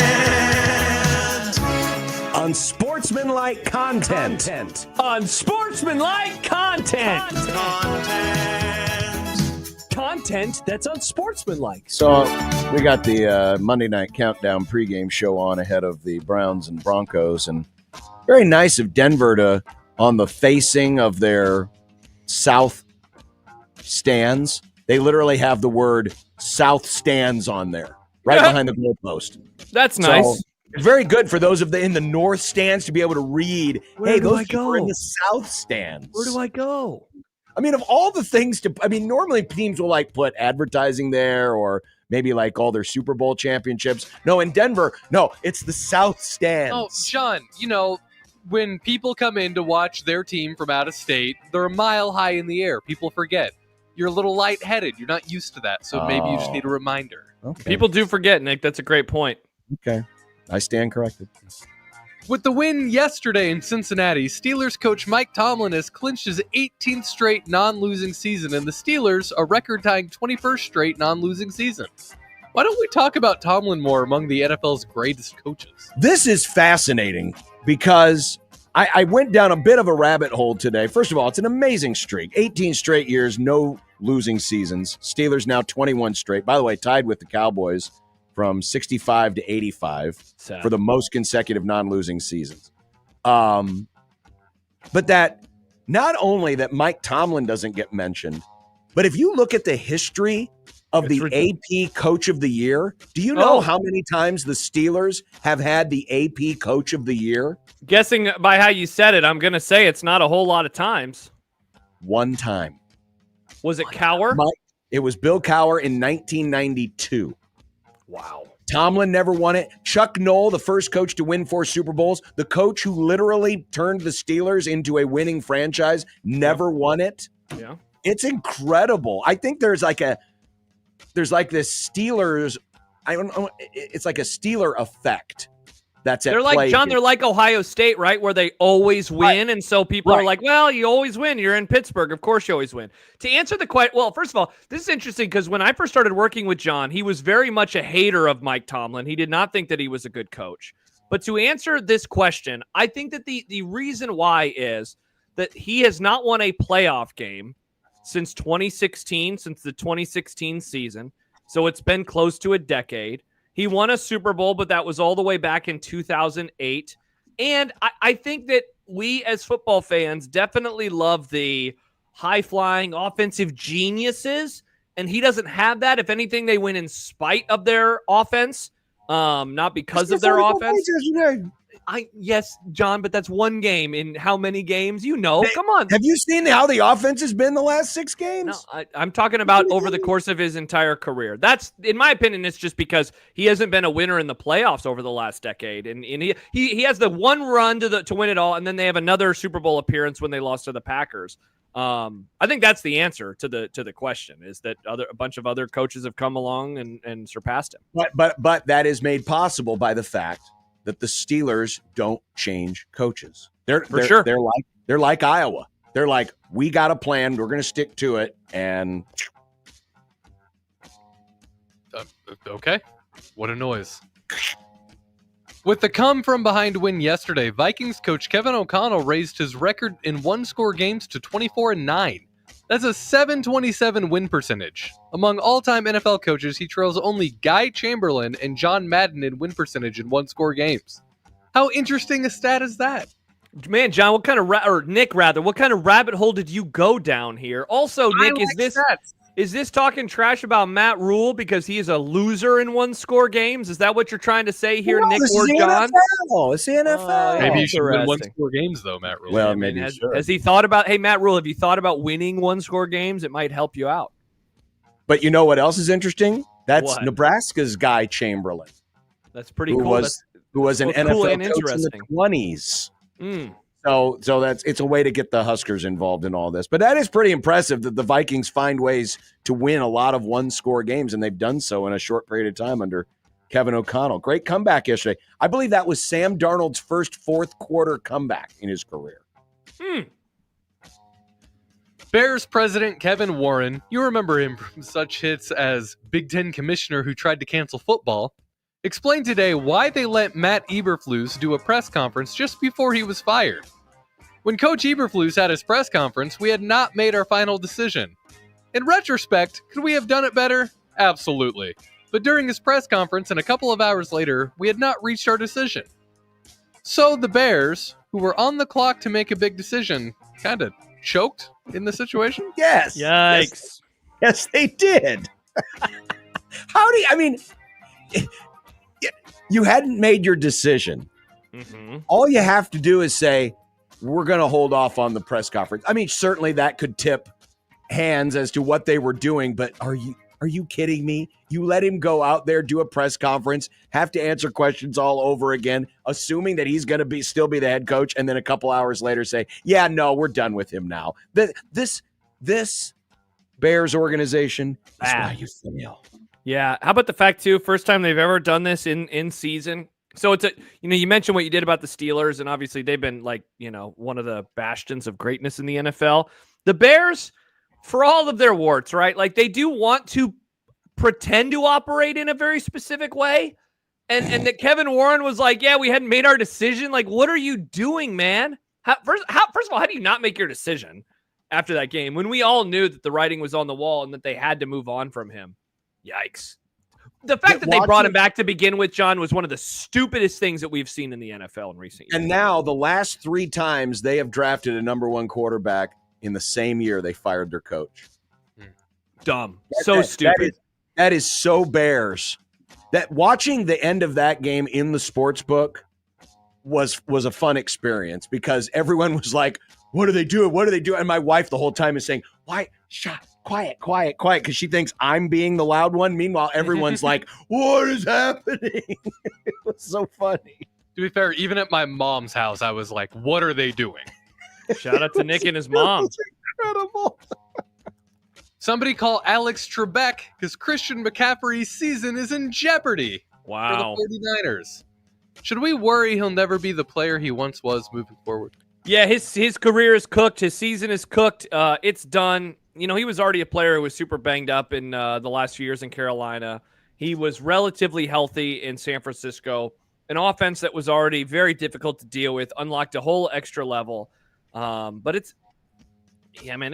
Unsportsmanlike content. Unsportsmanlike content. Content that's unsportsmanlike. So we got the Monday Night Countdown pregame show on ahead of the Browns and Broncos, and very nice of Denver to, on the facing of their south stands, they literally have the word South Stands on there, right behind the goalpost. That's nice. So, very good for those in the north stands to be able to read, hey, those people are in the south stands. Where do I go? I mean, of all the things normally teams will put advertising there or maybe all their Super Bowl championships. No, in Denver, no, it's the South Stands. Oh, John, when people come in to watch their team from out of state, they're a mile high in the air. People forget. You're a little lightheaded. You're not used to that. So maybe you just need a reminder. Okay. People do forget, Nick. That's a great point. Okay. I stand corrected. With the win yesterday in Cincinnati, Steelers coach Mike Tomlin has clinched his 18th straight non-losing season, and the Steelers a record-tying 21st straight non-losing season. Why don't we talk about Tomlin more among the NFL's greatest coaches? This is fascinating because I went down a bit of a rabbit hole today. First of all, it's an amazing streak. 18 straight years, no losing seasons. Steelers now 21 straight. By the way, tied with the Cowboys from 65 to 85 for the most consecutive non-losing seasons. But that not only that Mike Tomlin doesn't get mentioned, but if you look at the history of the AP Coach of the Year, do you know how many times the Steelers have had the AP Coach of the Year? Guessing by how you said it, I'm going to say it's not a whole lot of times. One time. Was it Cowher? It was Bill Cowher in 1992. Wow. Tomlin never won it. Chuck Noll, the first coach to win 4 Super Bowls, the coach who literally turned the Steelers into a winning franchise, never won it. Yeah. It's incredible. I think there's this Steelers, I don't know, it's like a Steeler effect that's at They're play. like, John, they're like Ohio State, right? Where they always win. And so people are like, well, you always win. You're in Pittsburgh. Of course you always win. To answer the question, well, first of all, this is interesting because when I first started working with John, he was very much a hater of Mike Tomlin. He did not think that he was a good coach. But to answer this question, I think that the reason why is that he has not won a playoff game since 2016, since the 2016 season. So it's been close to a decade. He won a Super Bowl, but that was all the way back in 2008. And I think that we as football fans definitely love the high-flying offensive geniuses, and he doesn't have that. If anything, they win in spite of their offense, not because of their offense. Yes, John, but that's one game in how many games? Come on. Have you seen how the offense has been the last 6 games? No, I'm talking about over the course of his entire career. That's, in my opinion, it's just because he hasn't been a winner in the playoffs over the last decade. And he has the one run to win it all, and then they have another Super Bowl appearance when they lost to the Packers. I think that's the answer to the question, is that a bunch of other coaches have come along and surpassed him. But that is made possible by the fact that the Steelers don't change coaches. They're like Iowa. They're like, we got a plan. We're going to stick to it. And okay, what a noise. With the come-from-behind win yesterday, Vikings coach Kevin O'Connell raised his record in one-score games to 24-9. That's a .727 win percentage. Among all-time NFL coaches, he trails only Guy Chamberlain and John Madden in win percentage in one-score games. How interesting a stat is that? Man, John, what kind of Nick, what kind of rabbit hole did you go down here? Also, Nick, is this talking trash about Matt Rule because he is a loser in one-score games? Is that what you're trying to say here, Nick or John? It's the NFL. Maybe you should win one-score games, though, Matt Rule. Well, maybe has he thought about? Hey, Matt Rule, have you thought about winning one-score games? It might help you out. But you know what else is interesting? That's Nebraska's Guy Chamberlain. That's pretty cool. Who was an NFL coach in the 20s. So it's a way to get the Huskers involved in all this. But that is pretty impressive that the Vikings find ways to win a lot of one-score games, and they've done so in a short period of time under Kevin O'Connell. Great comeback yesterday. I believe that was Sam Darnold's first fourth-quarter comeback in his career. Bears president Kevin Warren, you remember him from such hits as Big Ten commissioner who tried to cancel football, explained today why they let Matt Eberflus do a press conference just before he was fired. When Coach Eberflus had his press conference, we had not made our final decision. In retrospect, could we have done it better? Absolutely. But during his press conference and a couple of hours later, we had not reached our decision. So the Bears, who were on the clock to make a big decision, kind of choked in the situation? Yes. Yikes. Yes, they did. How do you, I mean, you hadn't made your decision. Mm-hmm. All you have to do is say, we're going to hold off on the press conference. I mean, certainly that could tip hands as to what they were doing, but are you kidding me? You let him go out there, do a press conference, have to answer questions all over again, assuming that he's going to still be the head coach, and then a couple hours later say, yeah, no, we're done with him now. This Bears organization is why you fail. Yeah. How about the fact, too, first time they've ever done this in season. So it's you mentioned what you did about the Steelers, and obviously they've been one of the bastions of greatness in the NFL. The Bears, for all of their warts, right? Like they do want to pretend to operate in a very specific way. And that Kevin Warren was like, yeah, we hadn't made our decision. Like, what are you doing, man? First of all, how do you not make your decision after that game when we all knew that the writing was on the wall and that they had to move on from him? Yikes. The fact that they brought him back to begin with, John, was one of the stupidest things that we've seen in the NFL in recent years. And now the last 3 times they have drafted a number 1 quarterback in the same year they fired their coach. Dumb. Stupid. That is so Bears. That watching the end of that game in the sports book was a fun experience because everyone was like, what are they doing? What are they doing? And my wife the whole time is saying, why? Shut quiet, because she thinks I'm being the loud one. Meanwhile, everyone's like, what is happening? It was so funny. To be fair, even at my mom's house, I was like, what are they doing? Shout out to Nick and his mom. Incredible. Somebody call Alex Trebek because Christian McCaffrey's season is in jeopardy. Wow. For the 49ers. Should we worry he'll never be the player he once was moving forward? Yeah, his career is cooked. His season is cooked. It's done. He was already a player who was super banged up in the last few years in Carolina. He was relatively healthy in San Francisco. An offense that was already very difficult to deal with, unlocked a whole extra level. But it's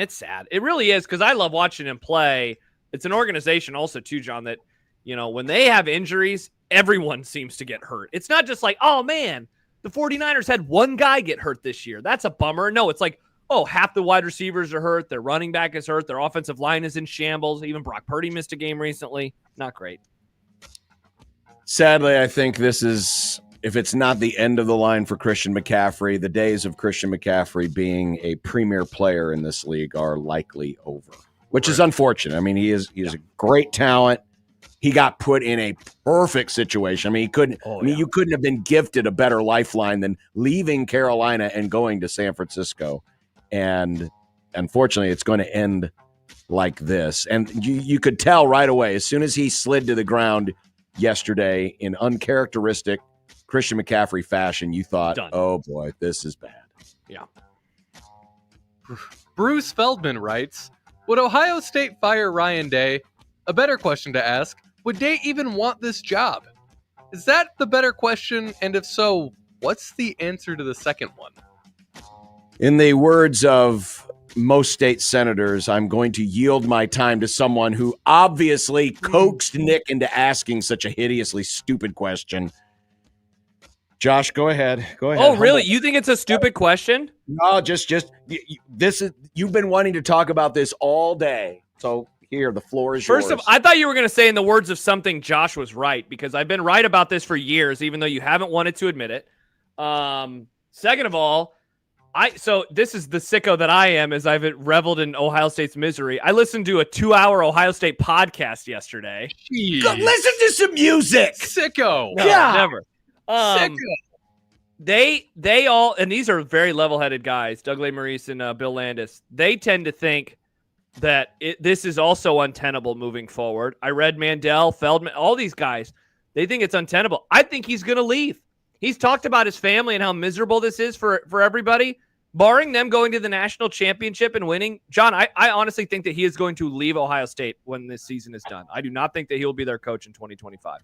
sad. It really is because I love watching him play. It's an organization also, too, John, that, when they have injuries, everyone seems to get hurt. It's not just like, oh, man, the 49ers had one guy get hurt this year. That's a bummer. No, it's like, oh, half the wide receivers are hurt. Their running back is hurt. Their offensive line is in shambles. Even Brock Purdy missed a game recently. Not great. Sadly, I think this is, if it's not the end of the line for Christian McCaffrey, the days of Christian McCaffrey being a premier player in this league are likely over, which is unfortunate. I mean, he's a great talent. He got put in a perfect situation. I mean, you couldn't have been gifted a better lifeline than leaving Carolina and going to San Francisco. And unfortunately, it's going to end like this. And you could tell right away, as soon as he slid to the ground yesterday in uncharacteristic Christian McCaffrey fashion, you thought, oh boy, this is bad. Yeah. Bruce Feldman writes, would Ohio State fire Ryan Day? A better question to ask, would Day even want this job? Is that the better question? And if so, what's the answer to the second one? In the words of most state senators, I'm going to yield my time to someone who obviously coaxed Nick into asking such a hideously stupid question. Josh, go ahead. Go ahead. Oh, really? You think it's a stupid question? No, just this is, you've been wanting to talk about this all day. So here, the floor is yours. I thought you were going to say in the words of something, Josh was right, because I've been right about this for years, even though you haven't wanted to admit it. Second of all, so this is the sicko that I am, as I've reveled in Ohio State's misery. I listened to a 2-hour Ohio State podcast yesterday. Go listen to some music. Sicko. No, never. They all, and these are very level-headed guys, Doug Maurice and Bill Landis. They tend to think that this is also untenable moving forward. I read Mandel, Feldman, all these guys. They think it's untenable. I think he's going to leave. He's talked about his family and how miserable this is for everybody. barring them going to the national championship and winning, John, I honestly think that he is going to leave Ohio State when this season is done. I do not think that he'll be their coach in 2025.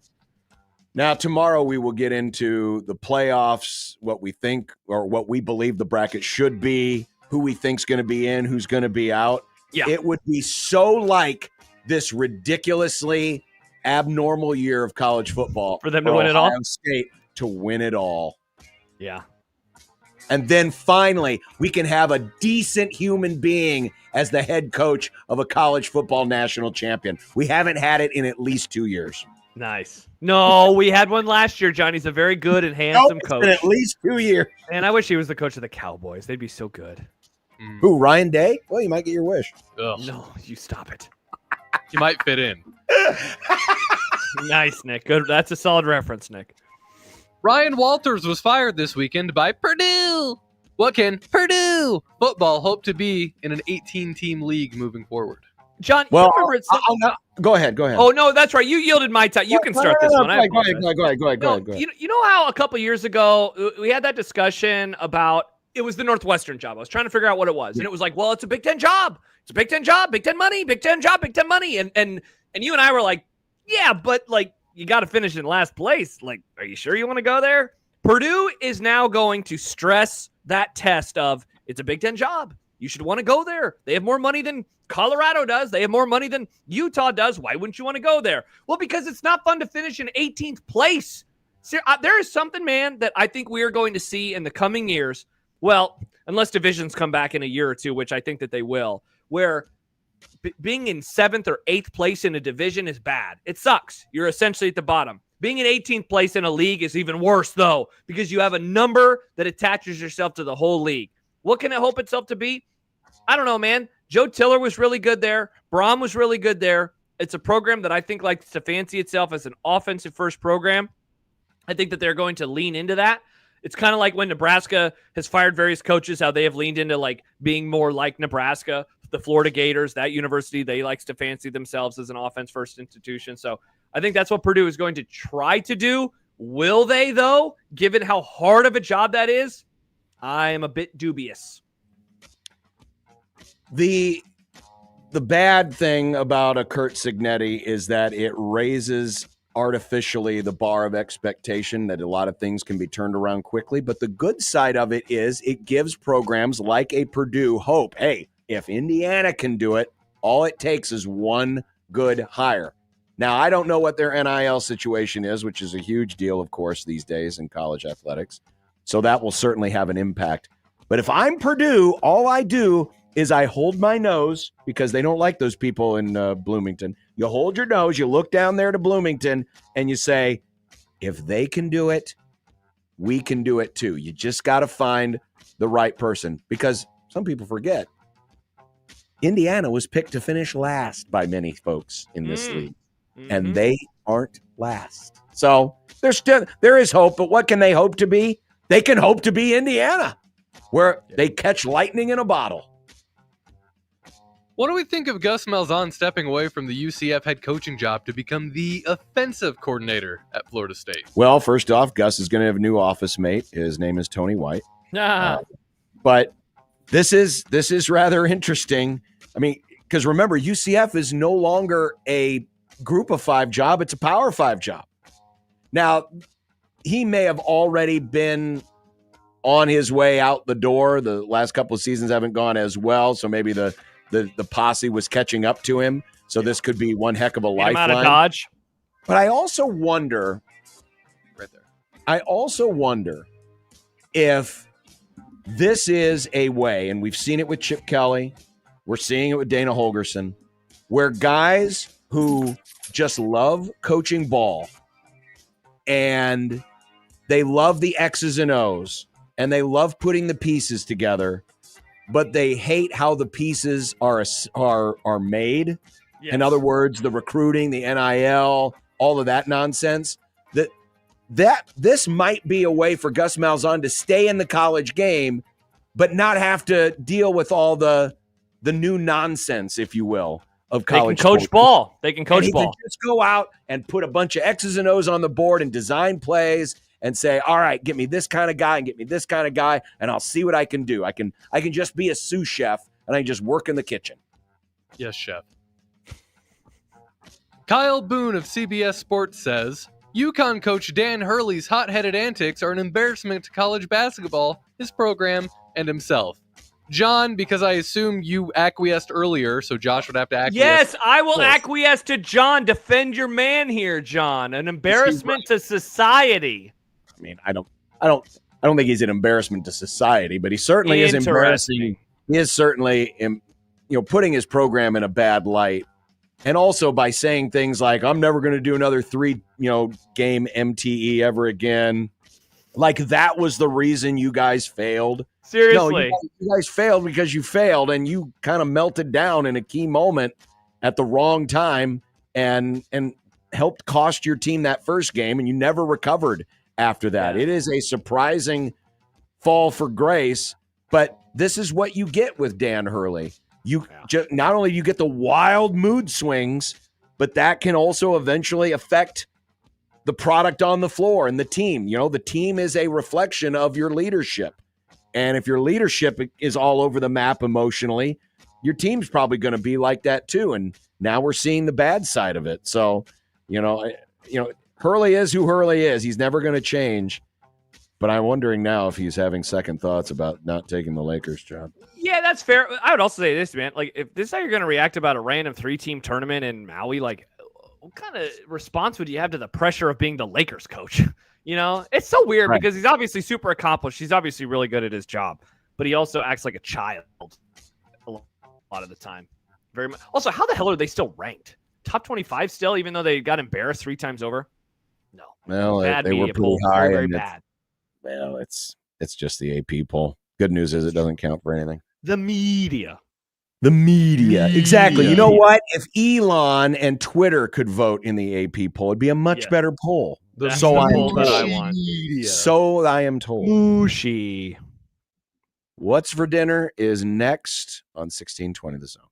Now, tomorrow we will get into the playoffs, what we think or what we believe the bracket should be, who we think's going to be in, who's going to be out. Yeah. It would be so like this ridiculously abnormal year of college football for them to win it all. Ohio State to win it all. Yeah. And then finally, we can have a decent human being as the head coach of a college football national champion. We haven't had it in at least 2 years. Nice. No, we had one last year, John. He's a very good and handsome coach. In at least 2 years. And I wish he was the coach of the Cowboys. They'd be so good. Who, Ryan Day? Well, you might get your wish. Ugh. No, you stop it. You might fit in. Nice, Nick. Good. That's a solid reference, Nick. Ryan Walters was fired this weekend by Purdue. What can Purdue football hope to be in an 18-team league moving forward? John, well, you remember go ahead. Oh, no, that's right. You yielded my time. You can start this one. Go ahead. You know how a couple years ago we had that discussion about it was the Northwestern job. I was trying to figure out what it was. And it was like, well, it's a Big Ten job. It's a Big Ten job, Big Ten money, Big Ten job, Big Ten money. And you and I were like, yeah, but like you got to finish in last place. Like, are you sure you want to go there? Purdue is now going to stress that test of it's a Big Ten job. You should want to go there. They have more money than Colorado does. They have more money than Utah does. Why wouldn't you want to go there? Well, because it's not fun to finish in 18th place. There is something, man, that I think we are going to see in the coming years. Well, unless divisions come back in a year or two, which I think that they will, where being in 7th or 8th place in a division is bad. It sucks. You're essentially at the bottom. Being in 18th place in a league is even worse, though, because you have a number that attaches yourself to the whole league. What can it hope itself to be? I don't know, man. Joe Tiller was really good there. Braum was really good there. It's a program that I think likes to fancy itself as an offensive-first program. I think that they're going to lean into that. It's kind of like when Nebraska has fired various coaches, how they have leaned into like being more like Nebraska. The Florida Gators, that university, they likes to fancy themselves as an offense-first institution. So I think that's what Purdue is going to try to do. Will they, though, given how hard of a job that is? I am a bit dubious. The bad thing about a Curt Cignetti is that it raises artificially the bar of expectation that a lot of things can be turned around quickly. But the good side of it is it gives programs like a Purdue hope. Hey, if Indiana can do it, all it takes is one good hire. Now, I don't know what their NIL situation is, which is a huge deal, of course, these days in college athletics. So that will certainly have an impact. But if I'm Purdue, all I do is I hold my nose because they don't like those people in Bloomington. You hold your nose, you look down there to Bloomington, and you say, if they can do it, we can do it too. You just got to find the right person because some people forget. Indiana was picked to finish last by many folks in this league, and they aren't last. So there is hope, but what can they hope to be? They can hope to be Indiana, where they catch lightning in a bottle. What do we think of Gus Malzahn stepping away from the UCF head coaching job to become the offensive coordinator at Florida State? Well, first off, Gus is going to have a new office mate. His name is Tony White. But this is rather interesting. I mean, because remember, UCF is no longer a group of 5 job. It's a power 5 job. Now, he may have already been on his way out the door. The last couple of seasons haven't gone as well. So maybe the posse was catching up to him. So this could be one heck of a lifeline. Out of Dodge. But I also wonder, if this is a way, and we've seen it with Chip Kelly, we're seeing it with Dana Holgerson, where guys who just love coaching ball and they love the X's and O's and they love putting the pieces together, but they hate how the pieces are made. Yes. In other words, the recruiting, the NIL, all of that nonsense. That this might be a way for Gus Malzahn to stay in the college game, but not have to deal with all the new nonsense, if you will, of college. They can coach ball. They can coach ball. Can just go out and put a bunch of X's and O's on the board and design plays and say, all right, get me this kind of guy and get me this kind of guy, and I'll see what I can do. I can just be a sous chef, and I can just work in the kitchen. Yes, chef. Kyle Boone of CBS Sports says, UConn coach Dan Hurley's hot-headed antics are an embarrassment to college basketball, his program, and himself. John, because I assume you acquiesced earlier, so Josh would have to acquiesce. Yes, I will acquiesce to John. Defend your man here, John. An embarrassment to society. I mean, I don't think he's an embarrassment to society, but he certainly is embarrassing. He is certainly, putting his program in a bad light. And also by saying things like, I'm never going to do another 3-game MTE ever again. Like that was the reason you guys failed. Seriously. No, you guys failed because you failed and you kind of melted down in a key moment at the wrong time and helped cost your team that first game, and you never recovered after that. Yeah. It is a surprising fall for grace, but this is what you get with Dan Hurley. Not only do you get the wild mood swings, but that can also eventually affect the product on the floor and the team. The team is a reflection of your leadership. And if your leadership is all over the map emotionally, your team's probably going to be like that too. And now we're seeing the bad side of it. So, Hurley is who Hurley is. He's never going to change. But I'm wondering now if he's having second thoughts about not taking the Lakers job. Yeah, that's fair. I would also say this, man. Like, if this is how you're going to react about a random 3-team tournament in Maui, like, what kind of response would you have to the pressure of being the Lakers coach? It's so weird because he's obviously super accomplished. He's obviously really good at his job, but he also acts like a child a lot of the time. Very much. Also, how the hell are they still ranked? Top 25 still, even though they got embarrassed 3 times over? No. Well, they were pretty high. Very bad. Well, it's just the AP poll. Good news is it doesn't count for anything. The media. Exactly. You know what? If Elon and Twitter could vote in the AP poll, it'd be a much better poll. That's the poll that I want. So I am told. Whooshy. What's for dinner is next on 1620 The Zone.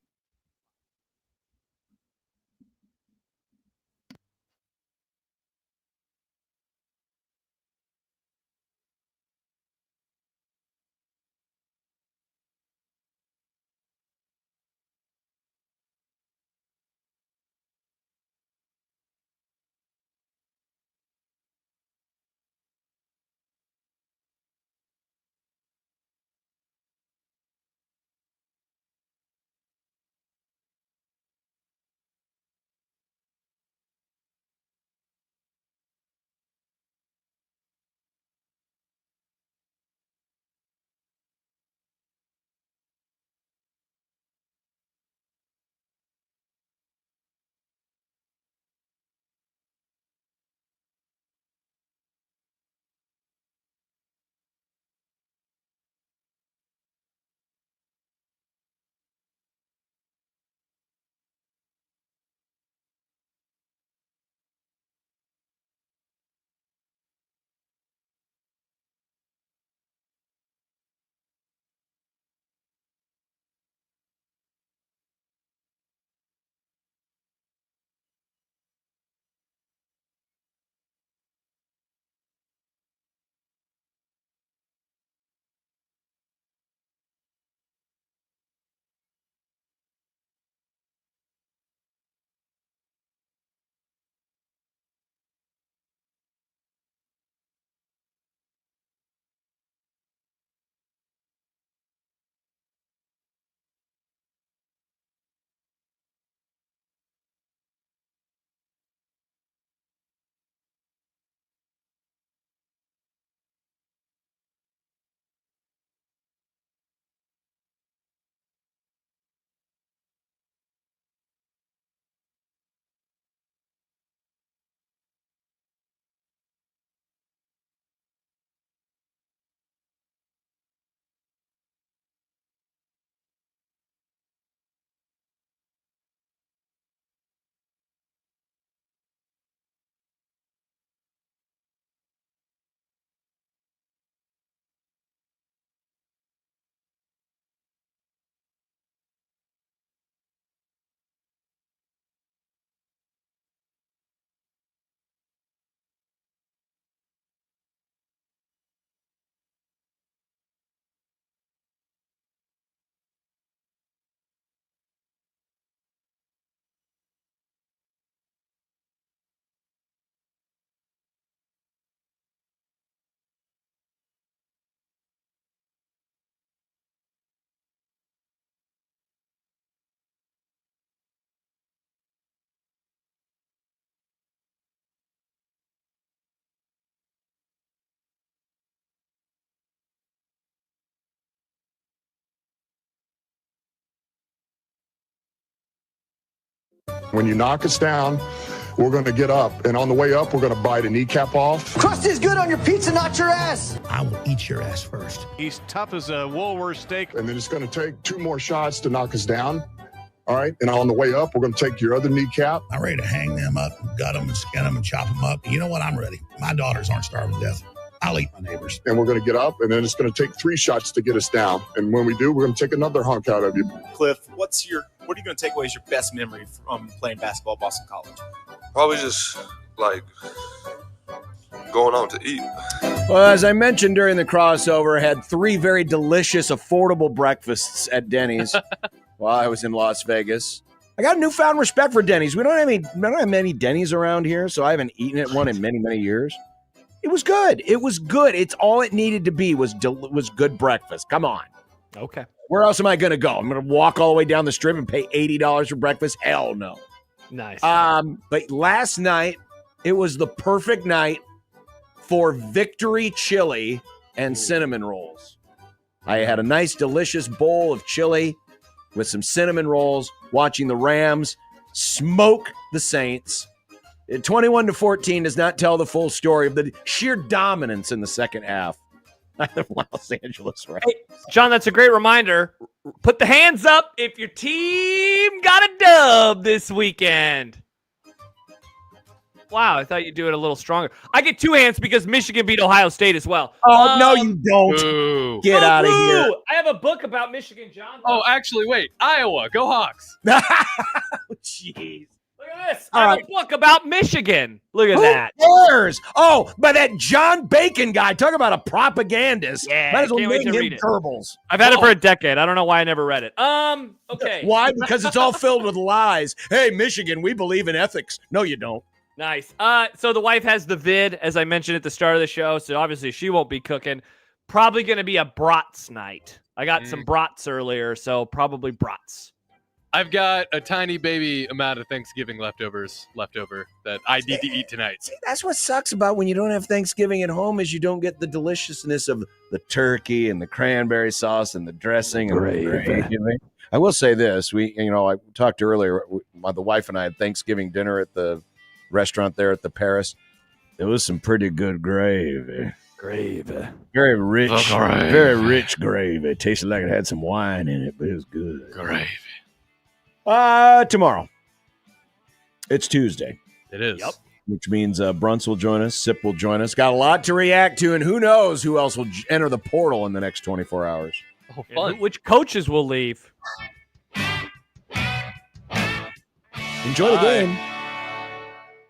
When you knock us down, we're going to get up, and on the way up, we're going to bite a kneecap off. Crust is good on your pizza, not your ass. I will eat your ass first. He's tough as a Woolworth steak. And then it's going to take 2 more shots to knock us down. All right. And on the way up, we're going to take your other kneecap. I'm ready to hang them up, gut them, and skin them, and chop them up. You know what? I'm ready. My daughters aren't starving to death. I'll eat my neighbors. And we're going to get up, and then it's going to take 3 shots to get us down. And when we do, we're going to take another hunk out of you. Cliff, what are you going to take away as your best memory from playing basketball at Boston College? Probably just like going out to eat. Well, as I mentioned during the crossover, I had 3 very delicious, affordable breakfasts at Denny's while I was in Las Vegas. I got a newfound respect for Denny's. We don't have many Denny's around here, so I haven't eaten at one in many, many years. It was good. It was good. It's all it needed to be was good breakfast. Come on. Okay. Where else am I going to go? I'm going to walk all the way down the strip and pay $80 for breakfast? Hell no. Nice. But last night, it was the perfect night for victory chili and cinnamon rolls. I had a nice, delicious bowl of chili with some cinnamon rolls, watching the Rams smoke the Saints. 21-14 does not tell the full story of the sheer dominance in the second half of Los Angeles, right? Hey, John, that's a great reminder. Put the hands up if your team got a dub this weekend. Wow, I thought you'd do it a little stronger. I get 2 hands because Michigan beat Ohio State as well. Oh, no, you don't. Boo. Get out of here. I have a book about Michigan, John. Oh, actually, wait. Iowa. Go Hawks. Jeez. Look at this. I have a book about Michigan. Look at that. Who cares? Oh, but that John Bacon guy, talk about a propagandist. Yeah, might as well can't wait name to him read it. Goebbels. I've had it for a decade. I don't know why I never read it. Okay. Why? Because it's all filled with lies. Hey, Michigan, we believe in ethics. No, you don't. Nice. So the wife has the vid, as I mentioned at the start of the show, so obviously she won't be cooking. Probably going to be a brats night. I got some brats earlier, so probably brats. I've got a tiny baby amount of Thanksgiving leftover that I need to eat tonight. See, that's what sucks about when you don't have Thanksgiving at home is you don't get the deliciousness of the turkey and the cranberry sauce and the dressing and the gravy. I will say this: I talked earlier. The wife and I had Thanksgiving dinner at the restaurant there at the Paris. There was some pretty good gravy. Very rich, very rich gravy. It tasted like it had some wine in it, but it was good. Gravy. Tomorrow. It's Tuesday. It is. Yep. Which means Brunts will join us, Sip will join us. Got a lot to react to, and who knows who else will enter the portal in the next 24 hours. Oh, fun. Which coaches will leave? Enjoy the game.